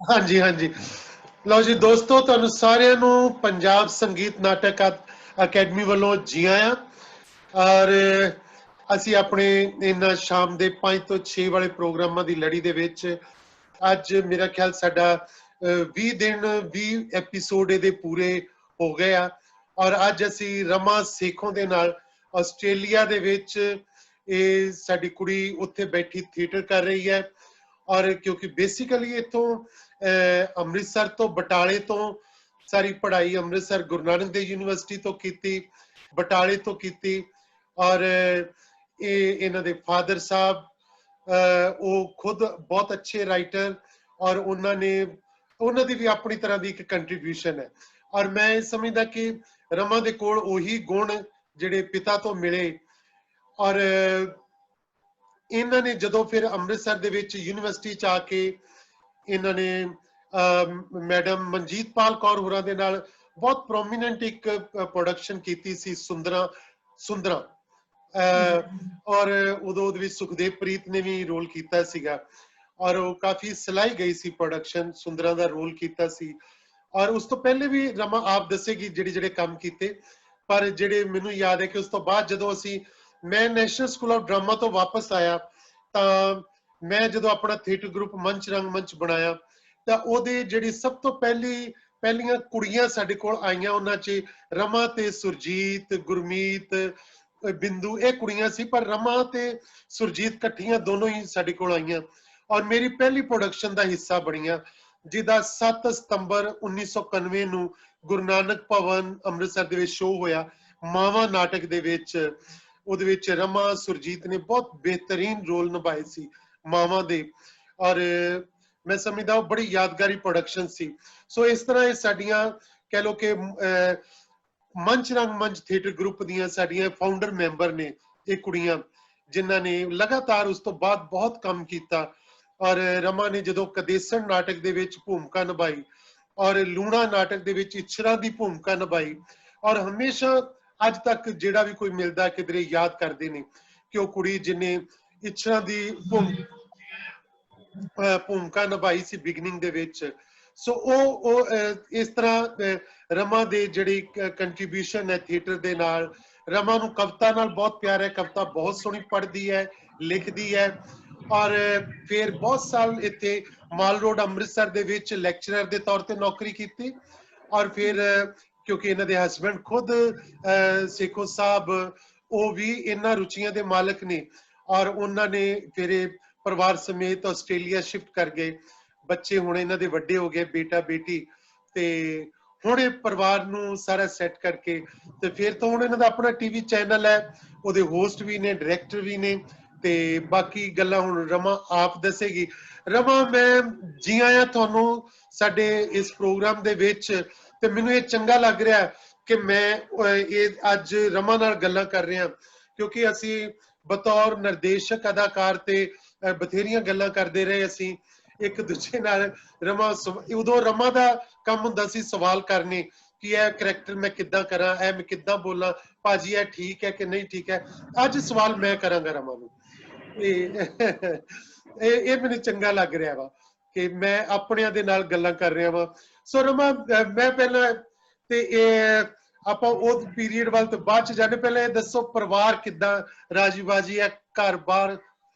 हाँ जी, हाँ जी। ਲਓ ਜੀ ਦੋਸਤੋ, ਤੁਹਾਨੂੰ ਸਾਰਿਆਂ ਨੂੰ ਪੰਜਾਬ ਸੰਗੀਤ ਨਾਟਕ ਅਕੈਡਮੀ ਵੱਲੋਂ ਜੀ ਆਇਆਂ। ਔਰ ਅਸੀਂ ਆਪਣੇ ਇਹਨਾਂ ਸ਼ਾਮ ਦੇ 5 ਤੋਂ 6 ਵਾਲੇ ਪ੍ਰੋਗਰਾਮਾਂ ਦੀ ਲੜੀ ਦੇ ਵਿੱਚ ਅੱਜ ਮੇਰਾ ਖਿਆਲ ਸਾਡਾ 20 ਦਿਨ 20 ਐਪੀਸੋਡ ਇਹਦੇ ਪੂਰੇ ਹੋ ਗਏ ਆ। ਔਰ ਅੱਜ ਅਸੀਂ ਰਮਾ ਸੇਖੋਂ ਦੇ ਨਾਲ ਆਸਟ੍ਰੇਲੀਆ ਦੇ ਵਿੱਚ ਇਹ ਸਾਡੀ ਕੁੜੀ ਉੱਥੇ ਬੈਠੀ ਥੀਏਟਰ ਕਰ ਰਹੀ ਹੈ। ਔਰ ਕਿਉਂਕਿ ਬੇਸਿਕਲੀ ਇੱਥੋਂ ਅੰਮ੍ਰਿਤਸਰ ਤੋਂ ਬਟਾਲੇ ਤੋਂ ਸਾਰੀ ਪੜ੍ਹਾਈ ਅੰਮ੍ਰਿਤਸਰ ਗੁਰੂ ਨਾਨਕ ਦੇਵ ਯੂਨੀਵਰਸਿਟੀ ਤੋਂ ਕੀਤੀ, ਬਟਾਲੇ ਤੋਂ ਕੀਤੀ। ਔਰ ਇਹ ਇਹਨਾਂ ਦੇ ਫਾਦਰ ਸਾਹਿਬ ਉਹ ਖੁਦ ਬਹੁਤ ਅੱਛੇ ਰਾਈਟਰ, ਔਰ ਉਹਨਾਂ ਦੀ ਵੀ ਆਪਣੀ ਤਰ੍ਹਾਂ ਦੀ ਇੱਕ ਕੰਟਰੀਬਿਊਸ਼ਨ ਹੈ। ਔਰ ਮੈਂ ਇਹ ਸਮਝਦਾ ਕਿ ਰਮਾ ਦੇ ਕੋਲ ਉਹੀ ਗੁਣ ਜਿਹੜੇ ਪਿਤਾ ਤੋਂ ਮਿਲੇ। ਔਰ ਇਹਨਾਂ ਨੇ ਜਦੋਂ ਫਿਰ ਅੰਮ੍ਰਿਤਸਰ ਦੇ ਵਿੱਚ ਯੂਨੀਵਰਸਿਟੀ ਚ ਆ ਕੇ ਇਹਨਾਂ ਨੇ ਮੈਡਮ ਮਨਜੀਤ ਪਾਲ ਕੌਰ ਹੋਰਾਂ ਦੇ ਨਾਲ ਬਹੁਤ ਪ੍ਰੋਮੀਨੈਂਟ ਇੱਕ ਪ੍ਰੋਡਕਸ਼ਨ ਕੀਤੀ ਸੀ, ਸੁੰਦਰਾਂ। ਔਰ ਉਦੋਂ ਉਹਦੇ ਵਿੱਚ ਸੁਖਦੇਵ ਪ੍ਰੀਤ ਨੇ ਵੀ ਰੋਲ ਕੀਤਾ ਸੀਗਾ। ਔਰ ਉਹ ਕਾਫੀ ਸਲਾਈ ਗਈ ਸੀ ਪ੍ਰੋਡਕਸ਼ਨ, ਸੁੰਦਰਾਂ ਦਾ ਰੋਲ ਕੀਤਾ ਸੀ। ਔਰ ਉਸ ਤੋਂ ਪਹਿਲੇ ਵੀ ਰਮਾ ਆਪ ਦੱਸੇਗੀ ਜਿਹੜੇ ਕੰਮ ਕੀਤੇ। ਪਰ ਜਿਹੜੇ ਮੈਨੂੰ ਯਾਦ ਹੈ ਕਿ ਉਸ ਤੋਂ ਬਾਅਦ ਜਦੋਂ ਮੈਂ ਨੈਸ਼ਨਲ ਸਕੂਲ ਆਫ ਡਰਾਮਾ ਤੋਂ ਵਾਪਸ ਆਇਆ ਤਾਂ ਮੈਂ ਜਦੋਂ ਆਪਣਾ ਥੀਏਟਰ ਗਰੁੱਪ ਮੰਚ ਰੰਗਮੰਚ ਬਣਾਇਆ ਤਾਂ ਉਹਦੇ ਜਿਹੜੀ ਸਭ ਤੋਂ ਪਹਿਲੀਆਂ ਕੁੜੀਆਂ ਸਾਡੇ ਕੋਲ ਆਈਆਂ, ਉਹਨਾਂ 'ਚ ਰਮਾ ਤੇ ਸੁਰਜੀਤ, ਗੁਰਮੀਤ, ਬਿੰਦੂ, ਇਹ ਕੁੜੀਆਂ ਸੀ। ਪਰ ਰਮਾ ਤੇ ਸੁਰਜੀਤ ਇਕੱਠੀਆਂ ਦੋਨੋਂ ਹੀ ਸਾਡੇ ਕੋਲ ਆਈਆਂ ਔਰ ਮੇਰੀ ਪਹਿਲੀ ਪ੍ਰੋਡਕਸ਼ਨ ਦਾ ਹਿੱਸਾ ਬਣੀਆਂ, ਜਿਹਦਾ 7 ਸਤੰਬਰ 1991 ਨੂੰ ਗੁਰੂ ਨਾਨਕ ਭਵਨ ਅੰਮ੍ਰਿਤਸਰ ਦੇ ਵਿੱਚ ਸ਼ੋਅ ਹੋਇਆ ਮਾਵਾਂ ਨਾਟਕ ਦੇ ਵਿੱਚ। ਉਹਦੇ ਵਿੱਚ ਰਮਾ ਸੁਰਜੀਤ ਨੇ ਬਹੁਤ ਬਿਹਤਰੀਨ ਰੋਲ ਨਿਭਾਏ ਸੀ ਮਾਵਾਂ ਦੇ। ਔਰ ਮੈਂ ਸਮਝਦਾ ਉਹ ਬੜੀ ਯਾਦਗਾਰੀ ਪ੍ਰੋਡਕਸ਼ਨ ਸੀ। ਸੋ ਇਸ ਤਰ੍ਹਾਂ ਇਹ ਸਾਡੀਆਂ ਕਹਿ ਲਓ ਕਿ ਮੰਚ ਰੰਗਮੰਚ ਥੀਏਟਰ ਗਰੁੱਪ ਦੀਆਂ ਸਾਡੀਆਂ ਫਾਊਂਡਰ ਮੈਂਬਰ ਨੇ ਇਹ ਕੁੜੀਆਂ, ਜਿਨ੍ਹਾਂ ਨੇ ਲਗਾਤਾਰ ਉਸ ਤੋਂ ਬਾਅਦ ਬਹੁਤ ਕੰਮ ਕੀਤਾ। ਔਰ ਰਮਾ ਨੇ ਜਦੋਂ ਕਦੇਸਣ ਨਾਟਕ ਦੇ ਵਿੱਚ ਭੂਮਿਕਾ ਨਿਭਾਈ ਔਰ ਲੂਣਾ ਨਾਟਕ ਦੇ ਵਿੱਚ ਇਛਰਾਂ ਦੀ ਭੂਮਿਕਾ ਨਿਭਾਈ। ਔਰ ਹਮੇਸ਼ਾ ਅੱਜ ਤੱਕ ਜਿਹੜਾ ਵੀ ਕੋਈ ਮਿਲਦਾ ਕਿਧਰੇ ਯਾਦ ਕਰਦੇ ਨੇ ਕਿ ਉਹ ਕੁੜੀ ਜਿਹਨੇ ਇਛਰਾਂ ਦੀ ਭੂਮਿਕਾ ਨਿਭਾਈ ਸੀ ਬਿਗਨਿੰਗ ਦੇ ਵਿੱਚ। ਸੋ ਉਹ ਇਸ ਤਰ੍ਹਾਂ ਰਮਾ ਦੇ ਜਿਹੜੀ ਕੰਟਰੀਬਿਊਸ਼ਨ ਹੈ ਥੀਏਟਰ ਦੇ ਨਾਲ। ਰਮਾ ਨੂੰ ਕਵਿਤਾ ਨਾਲ ਬਹੁਤ ਪਿਆਰ ਹੈ, ਕਵਿਤਾ ਬਹੁਤ ਸੋਹਣੀ ਪੜ੍ਹਦੀ ਹੈ, ਲਿਖਦੀ ਹੈ। ਔਰ ਫਿਰ ਬਹੁਤ ਸਾਲ ਇੱਥੇ ਮਾਲ ਰੋਡ ਅੰਮ੍ਰਿਤਸਰ ਦੇ ਵਿੱਚ ਲੈਕਚਰਰ ਦੇ ਤੌਰ ਤੇ ਨੌਕਰੀ ਕੀਤੀ। ਔਰ ਫਿਰ ਕਿਉਂਕਿ ਇਹਨਾਂ ਦੇ ਹਸਬੈਂਡ ਖੁਦ ਸੇਖੋ ਸਾਹਿਬ ਉਹ ਵੀ ਇਹਨਾਂ ਰੁਚੀਆਂ ਦੇ ਮਾਲਕ ਨੇ ਔਰ ਉਹਨਾਂ ਨੇ ਫਿਰ ਪਰਿਵਾਰ ਸਮੇਤ ਆਸਟ੍ਰੇਲੀਆ ਸ਼ਿਫਟ ਕਰ ਗਏ। ਬੱਚੇ ਹੁਣ ਇਹਨਾਂ ਦੇ ਵੱਡੇ ਹੋ ਗਏ, ਬੇਟਾ ਬੇਟੀ, ਤੇ ਹੁਣ ਇਹ ਪਰਿਵਾਰ ਨੂੰ ਸਾਰਾ ਸੈੱਟ ਕਰਕੇ ਤੇ ਫਿਰ ਤਾਂ ਹੁਣ ਇਹਨਾਂ ਦਾ ਆਪਣਾ ਟੀਵੀ ਚੈਨਲ ਹੈ, ਉਹਦੇ ਹੋਸਟ ਵੀ ਨੇ, ਡਾਇਰੈਕਟਰ ਵੀ ਨੇ। ਤੇ ਬਾਕੀ ਗੱਲਾਂ ਹੁਣ ਰਮਾ ਆਪ ਦੱਸੇਗੀ। ਰਮਾ, ਮੈਂ ਜੀ ਆਇਆਂ ਤੁਹਾਨੂੰ ਸਾਡੇ ਇਸ ਪ੍ਰੋਗਰਾਮ ਦੇ ਵਿੱਚ। ਤੇ ਮੈਨੂੰ ਇਹ ਚੰਗਾ ਲੱਗ ਰਿਹਾ ਕਿ ਮੈਂ ਇਹ ਅੱਜ ਰਮਾ ਨਾਲ ਗੱਲਾਂ ਕਰ ਰਿਹਾ ਕਿਉਂਕਿ ਅਸੀਂ ਬਤੌਰ ਨਿਰਦੇਸ਼ਕ ਅਦਾਕਾਰ ਤੇ ਬਥੇਰੀਆਂ ਗੱਲਾਂ ਕਰਦੇ ਰਹੇ ਅਸੀਂ ਇੱਕ ਦੂਜੇ ਨਾਲ। ਉਦੋਂ ਰਮਾ ਦਾ ਕੰਮ ਹੁੰਦਾ ਸੀ ਸਵਾਲ ਕਰਨੇ ਕਿ ਇਹ ਕਰੈਕਟਰ ਮੈਂ ਕਿੱਦਾਂ ਕਰਾਂ, ਇਹ ਮੈਂ ਕਿੱਦਾਂ ਬੋਲਾਂ, ਭਾਜੀ ਇਹ ਠੀਕ ਹੈ ਕਿ ਨਹੀਂ ਠੀਕ ਹੈ। ਅੱਜ ਸਵਾਲ ਮੈਂ ਕਰਾਂਗਾ ਰਮਾ ਨੂੰ। ਇਹ ਮੈਨੂੰ ਚੰਗਾ ਲੱਗ ਰਿਹਾ ਵਾ ਕਿ ਮੈਂ ਆਪਣਿਆਂ ਦੇ ਨਾਲ ਗੱਲਾਂ ਕਰ ਰਿਹਾ ਵਾ। ਸੋ ਰਮਾ, ਮੈਂ ਪਹਿਲਾਂ ਤੇ ਇਹ ਆਪਾਂ ਉਹ ਪੀਰੀਅਡ ਵੱਲ ਤੋਂ ਬਾਅਦ ਚ ਜਾਣੇ, ਪਹਿਲਾਂ ਇਹ ਦੱਸੋ ਪਰਿਵਾਰ ਕਿੱਦਾਂ, ਰਾਜੀ ਬਾਜੀ ਹੈ, ਘਰ-ਬਾਰ,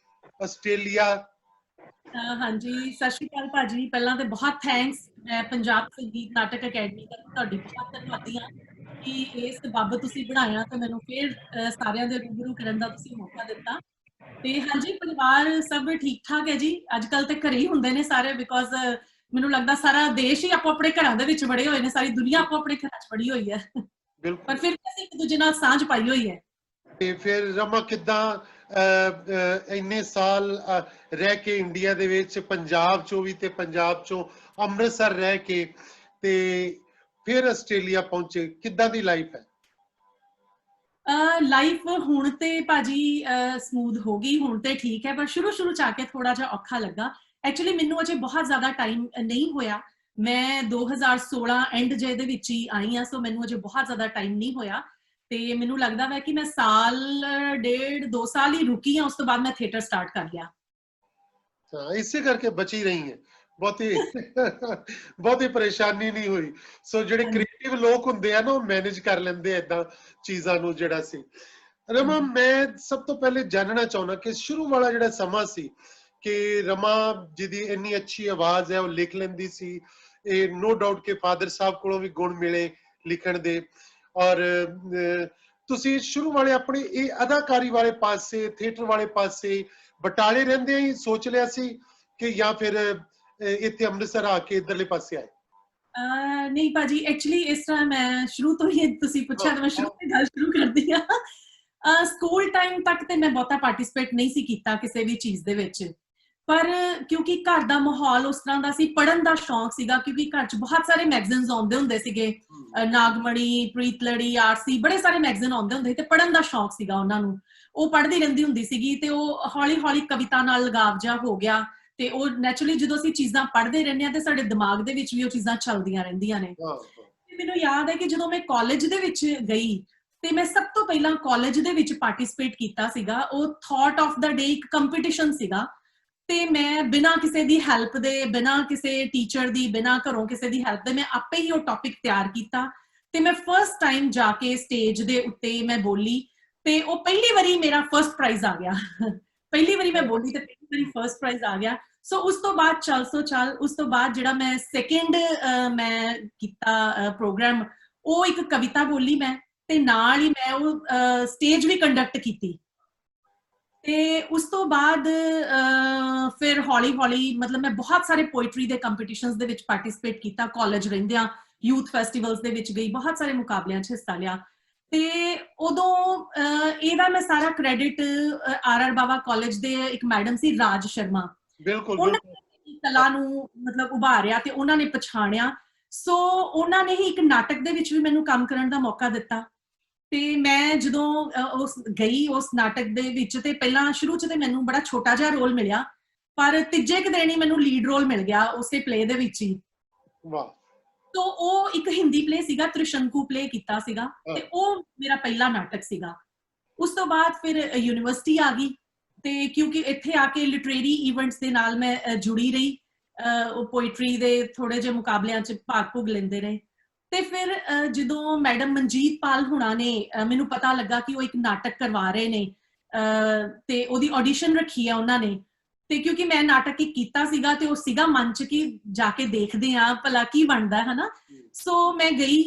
ਆਸਟ੍ਰੇਲੀਆ? ਹਾਂਜੀ, ਸਤਿ ਸ਼੍ਰੀ ਅਕਾਲ ਭਾਜੀ। ਪਹਿਲਾਂ ਤੇ ਬਹੁਤ ਥੈਂਕਸ, ਮੈਂ ਪੰਜਾਬ ਸੰਗੀਤ ਨਾਟਕ ਅਕੈਡਮੀ ਦਾ ਤੁਹਾਡੀ ਬਹੁਤ ਧੰਨਵਾਦੀ ਹਾਂ ਕਿ ਇਸ ਬਾਬਤ ਤੁਸੀਂ ਬਣਾਇਆ ਤੇ ਮੈਨੂੰ ਫਿਰ ਸਾਰਿਆਂ ਦੇ ਰੂਬਰੂ ਕਰਨ ਦਾ ਤੁਸੀਂ ਮੌਕਾ ਦਿੱਤਾ। ਤੇ ਹਾਂਜੀ, ਪਰਿਵਾਰ ਸਭ ਠੀਕ ਠਾਕ ਹੈ ਜੀ। ਅੱਜ ਕੱਲ ਤੇ ਘਰੇ ਹੀ ਹੁੰਦੇ ਨੇ ਸਾਰੇ, ਬਿਕੋਜ਼ ਮੈਨੂੰ ਲੱਗਦਾ ਸਾਰਾ ਦੇਸ਼ ਹੀ ਆਪੋ ਆਪਣੇ ਘਰਾਂ ਦੇ ਵਿੱਚ ਵੜੇ ਹੋਏ ਨੇ, ਸਾਰੀ ਦੁਨੀਆ ਆਪੋ ਆਪਣੇ ਘਰਾਂ 'ਚ ਵੜੀ ਹੋਈ ਹੈ। ਪਰ ਫਿਰ ਅਸੀਂ ਇੱਕ ਦੂਜੇ ਨਾਲ ਸਾਂਝ ਪਾਈ ਹੋਈ ਹੈ। ਤੇ ਫਿਰ ਰਮਾ ਕਿੱਦਾਂ ਇੰਨੇ ਸਾਲ ਰਹਿ ਕੇ ਇੰਡੀਆ ਦੇ ਵਿੱਚ, ਪੰਜਾਬ ਚੋਂ ਵੀ ਤੇ ਪੰਜਾਬ ਚੋਂ ਅੰਮ੍ਰਿਤਸਰ ਰਹਿ ਕੇ ਤੇ ਫਿਰ ਆਸਟ੍ਰੇਲੀਆ ਪਹੁੰਚੇ, ਕਿੱਦਾਂ ਦੀ ਲਾਈਫ ਹੈ? ਲਾਈਫ ਹੁਣ ਤੇ ਭਾਜੀ ਸਮੂਥ ਹੋ ਗਈ, ਹੁਣ ਤੇ ਠੀਕ ਹੈ, ਪਰ ਸ਼ੁਰੂ ਚ ਆ ਕੇ ਥੋੜਾ ਜਿਹਾ ਔਖਾ ਲੱਗਾ। ਐਕਚੁਅਲੀ ਮੈਨੂੰ ਅਜੇ ਬਹੁਤ ਜ਼ਿਆਦਾ ਟਾਈਮ ਨਹੀਂ ਹੋਇਆ, ਮੈਂ 2016 ਐਂਡ ਜੇ ਦੇ ਵਿੱਚ ਹੀ ਆਈ ਹਾਂ, ਸੋ ਮੈਨੂੰ ਅਜੇ ਬਹੁਤ ਜ਼ਿਆਦਾ ਟਾਈਮ ਨਹੀਂ ਹੋਇਆ। ਤੇ ਮੈਨੂੰ ਲੱਗਦਾ ਵਾ ਕਿ ਮੈਂ ਸਾਲ ਡੇਢ 2 ਸਾਲ ਹੀ ਰੁਕੀ ਹਾਂ, ਉਸ ਤੋਂ ਬਾਅਦ ਮੈਂ ਥੀਏਟਰ ਸਟਾਰਟ ਕਰ ਲਿਆ। ਇਸੇ ਕਰਕੇ ਬਚੀ ਰਹੀ ਹੈ, ਬਹੁਤੀ ਬਹੁਤੀ ਪਰੇਸ਼ਾਨੀ ਨਹੀਂ ਹੋਈ। ਸੋ ਜਿਹੜੇ ਕ੍ਰੀਏਟਿਵ ਲੋਕ ਹੁੰਦੇ ਆ ਨਾ, ਉਹ ਮੈਨੇਜ ਕਰ ਲੈਂਦੇ ਆ ਏਦਾਂ ਚੀਜ਼ਾਂ ਨੂੰ। ਜਿਹੜਾ ਸੀ ਰਮਾ, ਮੈਂ ਸਭ ਤੋਂ ਪਹਿਲੇ ਜਾਣਨਾ ਚਾਹੁੰਦਾ ਕਿ ਸ਼ੁਰੂ ਵਾਲਾ ਜਿਹੜਾ ਸਮਾਂ ਸੀ, ਕਿ ਰਮਾ ਜਿਹਦੀ ਇੰਨੀ ਅੱਛੀ ਆਵਾਜ਼ ਹੈ, ਉਹ ਲਿਖ ਲੈਂਦੀ ਸੀ। ਇਹ ਨੋ ਡਾਊਟ ਕਿ ਫਾਦਰ ਸਾਹਿਬ ਕੋਲੋਂ ਵੀ ਗੁਣ ਮਿਲੇ ਲਿਖਣ ਦੇ। ਔਰ ਤੁਸੀਂ ਸ਼ੁਰੂ ਵਾਲੇ ਆਪਣੇ ਇਹ ਅਦਾਕਾਰੀ ਵਾਲੇ ਪਾਸੇ, ਥੀਏਟਰ ਵਾਲੇ ਪਾਸੇ ਬਟਾਲੇ ਰਹਿੰਦੇ ਹੀ ਸੋਚ ਲਿਆ ਸੀ, ਕਿ ਜਾਂ ਫਿਰ ਇੱਥੇ ਅੰਮ੍ਰਿਤਸਰ ਆ ਕੇ ਇਧਰਲੇ ਪਾਸੇ ਆਏ? ਨਹੀਂ ਭਾਜੀ, ਐਕਚੁਅਲੀ ਇਸ ਤਰ੍ਹਾਂ ਮੈਂ ਸ਼ੁਰੂ ਤੋਂ ਹੀ, ਤੁਸੀਂ ਪੁੱਛਿਆ ਤਾਂ ਮੈਂ ਸ਼ੁਰੂ ਤੋਂ ਗੱਲ ਸ਼ੁਰੂ ਕਰਦੀ ਹਾਂ। ਸਕੂਲ ਟਾਈਮ ਤੱਕ ਤੇ ਮੈਂ ਬਹੁਤਾ ਪਾਰਟਿਸਿਪੇਟ ਨਹੀਂ ਸੀ ਕੀਤਾ ਕਿਸੇ ਵੀ ਚੀਜ਼ ਦੇ ਵਿੱਚ, ਪਰ ਕਿਉਂਕਿ ਘਰ ਦਾ ਮਾਹੌਲ ਉਸ ਤਰ੍ਹਾਂ ਦਾ ਸੀ, ਪੜ੍ਹਨ ਦਾ ਸ਼ੌਂਕ ਸੀਗਾ, ਕਿਉਂਕਿ ਘਰ 'ਚ ਬਹੁਤ ਸਾਰੇ ਮੈਗਜ਼ੀਨਸ ਆਉਂਦੇ ਹੁੰਦੇ ਸੀਗੇ, ਨਾਗਮਣੀ, ਪ੍ਰੀਤਲੜੀ, ਆਰਸੀ, ਬੜੇ ਸਾਰੇ ਮੈਗਜ਼ੀਨ ਆਉਂਦੇ ਹੁੰਦੇ ਸੀ, ਤੇ ਪੜ੍ਹਨ ਦਾ ਸ਼ੌਂਕ ਸੀਗਾ ਉਹਨਾਂ ਨੂੰ। ਉਹ ਪੜ੍ਹਦੀ ਰਹਿੰਦੀ ਹੁੰਦੀ ਸੀਗੀ, ਤੇ ਉਹ ਹੌਲੀ ਹੌਲੀ ਕਵਿਤਾ ਨਾਲ ਲਗਾਵ ਜਿਹਾ ਹੋ ਗਿਆ। ਤੇ ਉਹ ਨੈਚੁਰਲੀ ਜਦੋਂ ਅਸੀਂ ਚੀਜ਼ਾਂ ਪੜ੍ਹਦੇ ਰਹਿੰਦੇ ਹਾਂ ਤੇ ਸਾਡੇ ਦਿਮਾਗ ਦੇ ਵਿੱਚ ਵੀ ਉਹ ਚੀਜ਼ਾਂ ਚੱਲਦੀਆਂ ਰਹਿੰਦੀਆਂ ਨੇ। ਮੈਨੂੰ ਯਾਦ ਹੈ ਕਿ ਜਦੋਂ ਮੈਂ ਕਾਲਜ ਦੇ ਵਿੱਚ ਗਈ, ਤੇ ਮੈਂ ਸਭ ਤੋਂ ਪਹਿਲਾਂ ਕਾਲਜ ਦੇ ਵਿੱਚ ਪਾਰਟਿਸਿਪੇਟ ਕੀਤਾ ਸੀਗਾ। ਉਹ ਥਾਟ ਆਫ ਦਾ ਡੇ ਇੱਕ ਕੰਪੀਟੀਸ਼ਨ ਸੀਗਾ, ਤੇ ਮੈਂ ਬਿਨਾਂ ਕਿਸੇ ਦੀ ਹੈਲਪ ਦੇ, ਬਿਨਾਂ ਕਿਸੇ ਟੀਚਰ ਦੀ, ਬਿਨਾਂ ਘਰੋਂ ਕਿਸੇ ਦੀ ਹੈਲਪ ਦੇ, ਮੈਂ ਆਪੇ ਹੀ ਉਹ ਟੌਪਿਕ ਤਿਆਰ ਕੀਤਾ। ਤੇ ਮੈਂ ਫਸਟ ਟਾਈਮ ਜਾ ਕੇ ਸਟੇਜ ਦੇ ਉੱਤੇ ਮੈਂ ਬੋਲੀ, ਤੇ ਉਹ ਪਹਿਲੀ ਵਾਰੀ ਮੇਰਾ ਫਸਟ ਪ੍ਰਾਈਜ਼ ਆ ਗਿਆ। ਪਹਿਲੀ ਵਾਰੀ ਮੈਂ ਬੋਲੀ ਤੇ ਪਹਿਲੀ ਵਾਰੀ ਫਸਟ ਪ੍ਰਾਈਜ਼ ਆ ਗਿਆ। ਸੋ ਉਸ ਤੋਂ ਬਾਅਦ ਉਸ ਤੋਂ ਬਾਅਦ ਜਿਹੜਾ ਮੈਂ ਸੈਕਿੰਡ ਮੈਂ ਕੀਤਾ ਪ੍ਰੋਗਰਾਮ, ਉਹ ਇੱਕ ਕਵਿਤਾ ਬੋਲੀ ਮੈਂ, ਤੇ ਨਾਲ ਹੀ ਮੈਂ ਉਹ ਸਟੇਜ ਵੀ ਕੰਡਕਟ ਕੀਤੀ। ਤੇ ਉਸ ਤੋਂ ਬਾਅਦ ਫਿਰ ਹੌਲੀ ਹੌਲੀ ਮਤਲਬ ਮੈਂ ਬਹੁਤ ਸਾਰੇ ਪੋਇਟਰੀ ਦੇ ਕੰਪੀਟੀਸ਼ਨਸ ਦੇ ਵਿੱਚ ਪਾਰਟਿਸਿਪੇਟ ਕੀਤਾ। ਕਾਲਜ ਰਹਿੰਦਿਆਂ ਯੂਥ ਫੈਸਟੀਵਲਸ ਦੇ ਵਿੱਚ ਗਈ, ਬਹੁਤ ਸਾਰੇ ਮੁਕਾਬਲਿਆਂ 'ਚ ਹਿੱਸਾ ਲਿਆ। ਤੇ ਉਦੋਂ ਇਹਦਾ ਮੈਂ ਸਾਰਾ ਕ੍ਰੈਡਿਟ ਆਰ ਬਾਵਾ ਕਾਲਜ ਦੇ ਇੱਕ ਮੈਡਮ ਸੀ, ਰਾਜ ਸ਼ਰਮਾ, ਉਹਨਾਂ ਨੇ ਕਲਾ ਨੂੰ ਮਤਲਬ ਉਭਾਰਿਆ ਤੇ ਉਹਨਾਂ ਨੇ ਪਛਾਣਿਆ। ਸੋ ਉਹਨਾਂ ਨੇ ਹੀ ਇੱਕ ਨਾਟਕ ਦੇ ਵਿੱਚ ਵੀ ਮੈਨੂੰ ਕੰਮ ਕਰਨ ਦਾ ਮੌਕਾ ਦਿੱਤਾ। ਤੇ ਮੈਂ ਜਦੋਂ ਗਈ ਉਸ ਨਾਟਕ ਦੇ ਵਿੱਚ, ਤੇ ਪਹਿਲਾਂ ਸ਼ੁਰੂ 'ਚ ਤੇ ਮੈਨੂੰ ਬੜਾ ਛੋਟਾ ਜਿਹਾ ਰੋਲ ਮਿਲਿਆ, ਪਰ ਤੀਜੇ ਕੁ ਦਿਨ ਹੀ ਮੈਨੂੰ ਲੀਡ ਰੋਲ ਮਿਲ ਗਿਆ ਉਸੇ ਪਲੇ ਦੇ ਵਿੱਚ ਹੀ। ਤੋ ਉਹ ਇੱਕ ਹਿੰਦੀ ਪਲੇ ਸੀਗਾ, ਤ੍ਰਿਸ਼ੰਕੂ ਪਲੇ ਕੀਤਾ ਸੀਗਾ, ਤੇ ਉਹ ਮੇਰਾ ਪਹਿਲਾ ਨਾਟਕ ਸੀਗਾ। ਉਸ ਤੋਂ ਬਾਅਦ ਫਿਰ ਯੂਨੀਵਰਸਿਟੀ ਆ ਗਈ, ਤੇ ਕਿਉਂਕਿ ਇੱਥੇ ਆ ਕੇ ਲਿਟਰੇਰੀ ਇਵੈਂਟਸ ਦੇ ਨਾਲ ਮੈਂ ਜੁੜੀ ਰਹੀ, ਉਹ ਪੋਇਟਰੀ ਦੇ ਥੋੜੇ ਜਿਹੇ ਮੁਕਾਬਲਿਆਂ 'ਚ ਭਾਗ ਭੁਗ ਲੈਂਦੇ ਰਹੇ। ਤੇ ਫਿਰ ਜਦੋਂ ਮੈਡਮ ਮਨਜੀਤ ਪਾਲ ਹੁਣਾਂ ਨੇ ਮੈਨੂੰ ਪਤਾ ਲੱਗਾ ਕਿ ਉਹ ਇੱਕ ਨਾਟਕ ਕਰਵਾ ਰਹੇ ਨੇ, ਤੇ ਉਹਦੀ ਆਡੀਸ਼ਨ ਰੱਖੀ ਆ ਉਹਨਾਂ ਨੇ, ਤੇ ਕਿਉਂਕਿ ਮੈਂ ਨਾਟਕ ਹੀ ਕੀਤਾ ਸੀਗਾ, ਤੇ ਉਹ ਸੀਗਾ ਮਨ 'ਚ ਕਿ ਜਾ ਕੇ ਦੇਖਦੇ ਆ ਭਲਾ ਕੀ ਬਣਦਾ ਹੈ ਨਾ। ਸੋ ਮੈਂ ਗਈ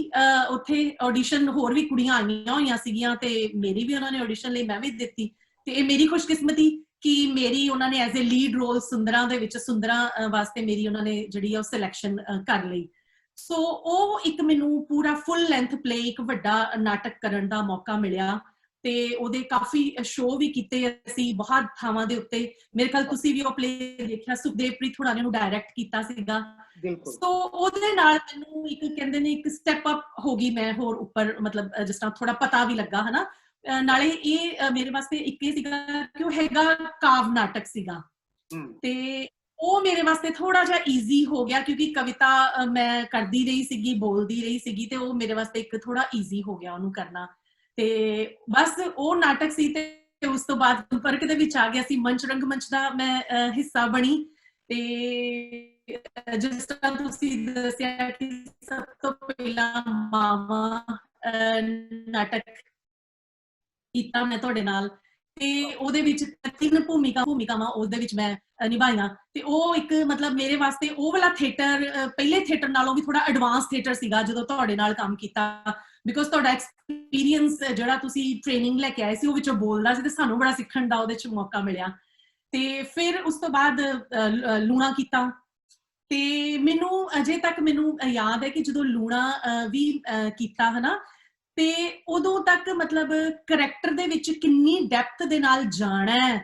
ਉੱਥੇ, ਆਡੀਸ਼ਨ ਹੋਰ ਵੀ ਕੁੜੀਆਂ ਆਈਆਂ ਹੋਈਆਂ ਸੀਗੀਆਂ, ਤੇ ਮੇਰੀ ਵੀ ਉਹਨਾਂ ਨੇ ਆਡੀਸ਼ਨ ਲਈ, ਮੈਂ ਵੀ ਦਿੱਤੀ। ਤੇ ਇਹ ਮੇਰੀ ਖੁਸ਼ਕਿਸਮਤੀ ਕਿ ਮੇਰੀ ਉਹਨਾਂ ਨੇ ਐਜ਼ ਏ ਲੀਡ ਰੋਲ ਸੁੰਦਰਾਂ ਦੇ ਵਿੱਚ, ਸੁੰਦਰਾਂ ਵਾਸਤੇ ਮੇਰੀ ਉਹਨਾਂ ਨੇ ਜਿਹੜੀ ਆ ਉਹ ਸਿਲੈਕਸ਼ਨ ਕਰ ਲਈ। ਸੋ ਉਹ ਇੱਕ ਮੈਨੂੰ ਪੂਰਾ ਫੁੱਲ ਲੈਂਥ ਪਲੇ, ਇੱਕ ਵੱਡਾ ਨਾਟਕ ਕਰਨ ਦਾ ਮੌਕਾ ਮਿਲਿਆ, ਤੇ ਉਹਦੇ ਕਾਫੀ ਸ਼ੋਅ ਵੀ ਕੀਤੇ ਅਸੀਂ ਬਹੁਤ ਥਾਵਾਂ ਦੇ ਉੱਤੇ। ਮੇਰੇ ਖਿਆਲ ਤੁਸੀਂ ਵੀ ਉਹ ਪਲੇ ਦੇਖਿਆ, ਸੁਖਦੇਵ ਪ੍ਰੀਤ ਹੁਣਾਂ ਨੇ ਉਹਨੂੰ ਡਾਇਰੈਕਟ ਕੀਤਾ ਸੀਗਾ। ਸੋ ਉਹਦੇ ਨਾਲ ਮੈਨੂੰ ਇੱਕ ਕਹਿੰਦੇ ਨੇ ਇੱਕ ਸਟੈਪ ਅਪ ਹੋ ਗਈ ਮੈਂ ਹੋਰ ਉੱਪਰ, ਮਤਲਬ ਜਿਸ ਤਰ੍ਹਾਂ ਥੋੜਾ ਪਤਾ ਵੀ ਲੱਗਾ ਹਨਾ। ਨਾਲੇ ਇਹ ਮੇਰੇ ਵਾਸਤੇ ਇੱਕ ਇਹ ਸੀਗਾ ਕਿ ਉਹ ਹੈਗਾ ਕਾਵ ਨਾਟਕ ਸੀਗਾ, ਤੇ ਉਹ ਮੇਰੇ ਵਾਸਤੇ ਥੋੜਾ ਜਿਹਾ ਈਜ਼ੀ ਹੋ ਗਿਆ, ਕਿਉਂਕਿ ਕਵਿਤਾ ਮੈਂ ਕਰਦੀ ਰਹੀ ਸੀਗੀ, ਬੋਲਦੀ ਰਹੀ ਸੀਗੀ, ਤੇ ਉਹ ਮੇਰੇ ਵਾਸਤੇ ਇੱਕ ਥੋੜਾ ਈਜ਼ੀ ਹੋ ਗਿਆ ਉਹਨੂੰ ਕਰਨਾ। ਤੇ ਬਸ ਉਹ ਨਾਟਕ ਸੀ, ਤੇ ਉਸ ਤੋਂ ਬਾਅਦ ਸੰਪਰਕ ਦੇ ਵਿੱਚ ਆ ਗਿਆ ਸੀ, ਮੰਚ ਰੰਗਮੰਚ ਦਾ ਮੈਂ ਹਿੱਸਾ ਬਣੀ। ਤੇ ਜਿਸ ਤਰ੍ਹਾਂ ਤੁਸੀਂ ਦੱਸਿਆ ਕਿ ਸਭ ਤੋਂ ਪਹਿਲਾਂ ਮਾਵਾਂ ਨਾਟਕ ਕੀਤਾ ਮੈਂ ਤੁਹਾਡੇ ਨਾਲ, ਤੇ ਉਹਦੇ ਵਿੱਚ 3 ਭੂਮਿਕਾਵਾਂ ਉਹਦੇ ਵਿੱਚ ਮੈਂ ਨਿਭਾਈਆਂ। ਤੇ ਉਹ ਇੱਕ ਮਤਲਬ ਮੇਰੇ ਵਾਸਤੇ ਉਹ ਵਾਲਾ ਥੀਏਟਰ ਪਹਿਲੇ ਥੀਏਟਰ ਨਾਲੋਂ ਵੀ ਥੋੜਾ ਐਡਵਾਂਸ ਥੀਏਟਰ ਸੀਗਾ ਜਦੋਂ ਤੁਹਾਡੇ ਨਾਲ ਕੰਮ ਕੀਤਾ, ਬਿਕੋਜ਼ ਤੁਹਾਡਾ ਐਕਸਪੀਰੀਅੰਸ ਜਿਹੜਾ ਤੁਸੀਂ ਟ੍ਰੇਨਿੰਗ ਲੈ ਕੇ ਆਏ ਸੀ ਉਹ ਵਿੱਚੋਂ ਬੋਲਦਾ ਸੀ, ਤੇ ਸਾਨੂੰ ਬੜਾ ਸਿੱਖਣ ਦਾ ਉਹਦੇ 'ਚ ਮੌਕਾ ਮਿਲਿਆ। ਤੇ ਫਿਰ ਉਸ ਤੋਂ ਬਾਅਦ ਲੂਣਾ ਕੀਤਾ, ਤੇ ਮੈਨੂੰ ਅਜੇ ਤੱਕ ਮੈਨੂੰ ਯਾਦ ਹੈ ਕਿ ਜਦੋਂ ਲੂਣਾ ਵੀ ਕੀਤਾ ਹਨਾ, ਤੇ ਉਦੋਂ ਤੱਕ ਮਤਲਬ ਕਰੈਕਟਰ ਦੇ ਵਿੱਚ ਕਿੰਨੀ ਡੈਪਥ ਦੇ ਨਾਲ ਜਾਣਾ ਹੈ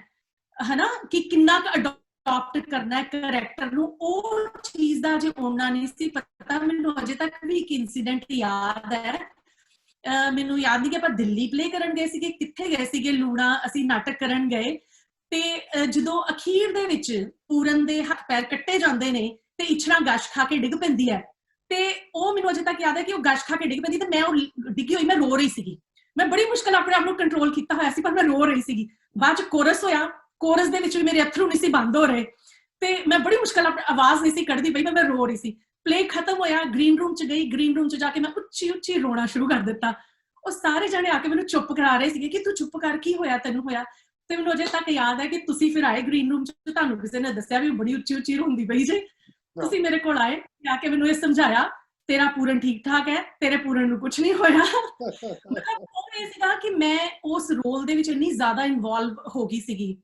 ਹਨਾ, ਕਿ ਕਿੰਨਾ ਕੁ ਅਡਾਪਟ ਕਰਨਾ ਹੈ ਕਰੈਕਟਰ ਨੂੰ, ਉਹ ਚੀਜ਼ ਦਾ ਜੇ ਉਹਨਾਂ ਨਹੀਂ ਸੀ ਪਤਾ। ਮੈਨੂੰ ਅਜੇ ਤੱਕ ਵੀ ਇੱਕ ਇਨਸੀਡੈਂਟ ਯਾਦ ਹੈ, ਮੈਨੂੰ ਯਾਦ ਨਹੀਂ ਕਿ ਆਪਾਂ ਦਿੱਲੀ ਪਲੇ ਕਰਨ ਗਏ ਸੀਗੇ, ਕਿੱਥੇ ਗਏ ਸੀਗੇ, ਲੂਣਾ ਅਸੀਂ ਨਾਟਕ ਕਰਨ ਗਏ, ਤੇ ਜਦੋਂ ਅਖੀਰ ਦੇ ਵਿੱਚ ਪੂਰਨ ਦੇ ਹੱਥ ਪੈਰ ਕੱਟੇ ਜਾਂਦੇ ਨੇ, ਤੇ ਇਛਣਾ ਗਸ਼ ਖਾ ਕੇ ਡਿੱਗ ਪੈਂਦੀ ਹੈ, ਤੇ ਉਹ ਮੈਨੂੰ ਅਜੇ ਤੱਕ ਯਾਦ ਹੈ ਕਿ ਉਹ ਗਸ਼ ਖਾ ਕੇ ਡਿੱਗ ਪੈਂਦੀ, ਤੇ ਮੈਂ ਉਹ ਡਿੱਗੀ ਹੋਈ ਮੈਂ ਰੋ ਰਹੀ ਸੀਗੀ। ਮੈਂ ਬੜੀ ਮੁਸ਼ਕਿਲ ਆਪਣੇ ਆਪ ਨੂੰ ਕੰਟਰੋਲ ਕੀਤਾ ਹੋਇਆ ਸੀ, ਪਰ ਮੈਂ ਰੋ ਰਹੀ ਸੀਗੀ। ਬਾਅਦ ਚ ਕੋਰਸ ਹੋਇਆ, ਕੋਰਸ ਦੇ ਵਿੱਚ ਵੀ ਮੇਰੇ ਅਥਰੂ ਨਹੀਂ ਸੀ ਬੰਦ ਹੋ ਰਹੇ, ਤੇ ਮੈਂ ਬੜੀ ਮੁਸ਼ਕਲ ਨਾਲ ਆਵਾਜ਼ ਨਹੀਂ ਸੀ ਕੱਢਦੀ ਪਈ, ਮੈਂ ਰੋ ਰਹੀ ਸੀ। ਪਲੇ ਖਤਮ ਹੋਇਆ, ਗ੍ਰੀਨ ਰੂਮ ਚ ਗਈ, ਗ੍ਰੀਨ ਰੂਮ ਚ ਜਾ ਕੇ ਮੈਂ ਉੱਚੀ ਉੱਚੀ ਰੋਣਾ ਸ਼ੁਰੂ ਕਰ ਦਿੱਤਾ। ਉਹ ਸਾਰੇ ਜਣੇ ਆ ਕੇ ਮੈਨੂੰ ਚੁੱਪ ਕਰਾ ਰਹੇ ਸੀਗੇ ਕਿ ਤੂੰ ਚੁੱਪ ਕਰ, ਕੀ ਹੋਇਆ ਤੈਨੂੰ ਹੋਇਆ? ਤੇ ਮੈਨੂੰ ਅਜੇ ਤੱਕ ਯਾਦ ਹੈ ਕਿ ਤੁਸੀਂ ਫਿਰ ਆਏ ਗ੍ਰੀਨ ਰੂਮ ਚ, ਤੁਹਾਨੂੰ ਕਿਸੇ ਨੇ ਦੱਸਿਆ ਵੀ ਬੜੀ ਉੱਚੀ ਉੱਚੀ ਰੋਂਦੀ ਪਈ ਜੇ। ਤੁਸੀਂ ਮੇਰੇ ਕੋਲ ਆਏ, ਆ ਕੇ ਮੈਨੂੰ ਇਹ ਸਮਝਾਇਆ ਤੇਰਾ ਪੂਰਨ ਠੀਕ ਠਾਕ ਹੈ, ਤੇਰੇ ਪੂਰਨ ਨੂੰ ਕੁਝ ਨਹੀਂ ਹੋਇਆ। ਮਤਲਬ ਉਹ ਇਹ ਸੀਗਾ ਕਿ ਮੈਂ ਉਸ ਰੋਲ ਦੇ ਵਿੱਚ ਇੰਨੀ ਜ਼ਿਆਦਾ ਇਨਵੋਲਵ ਹੋ ਗਈ ਸੀਗੀ।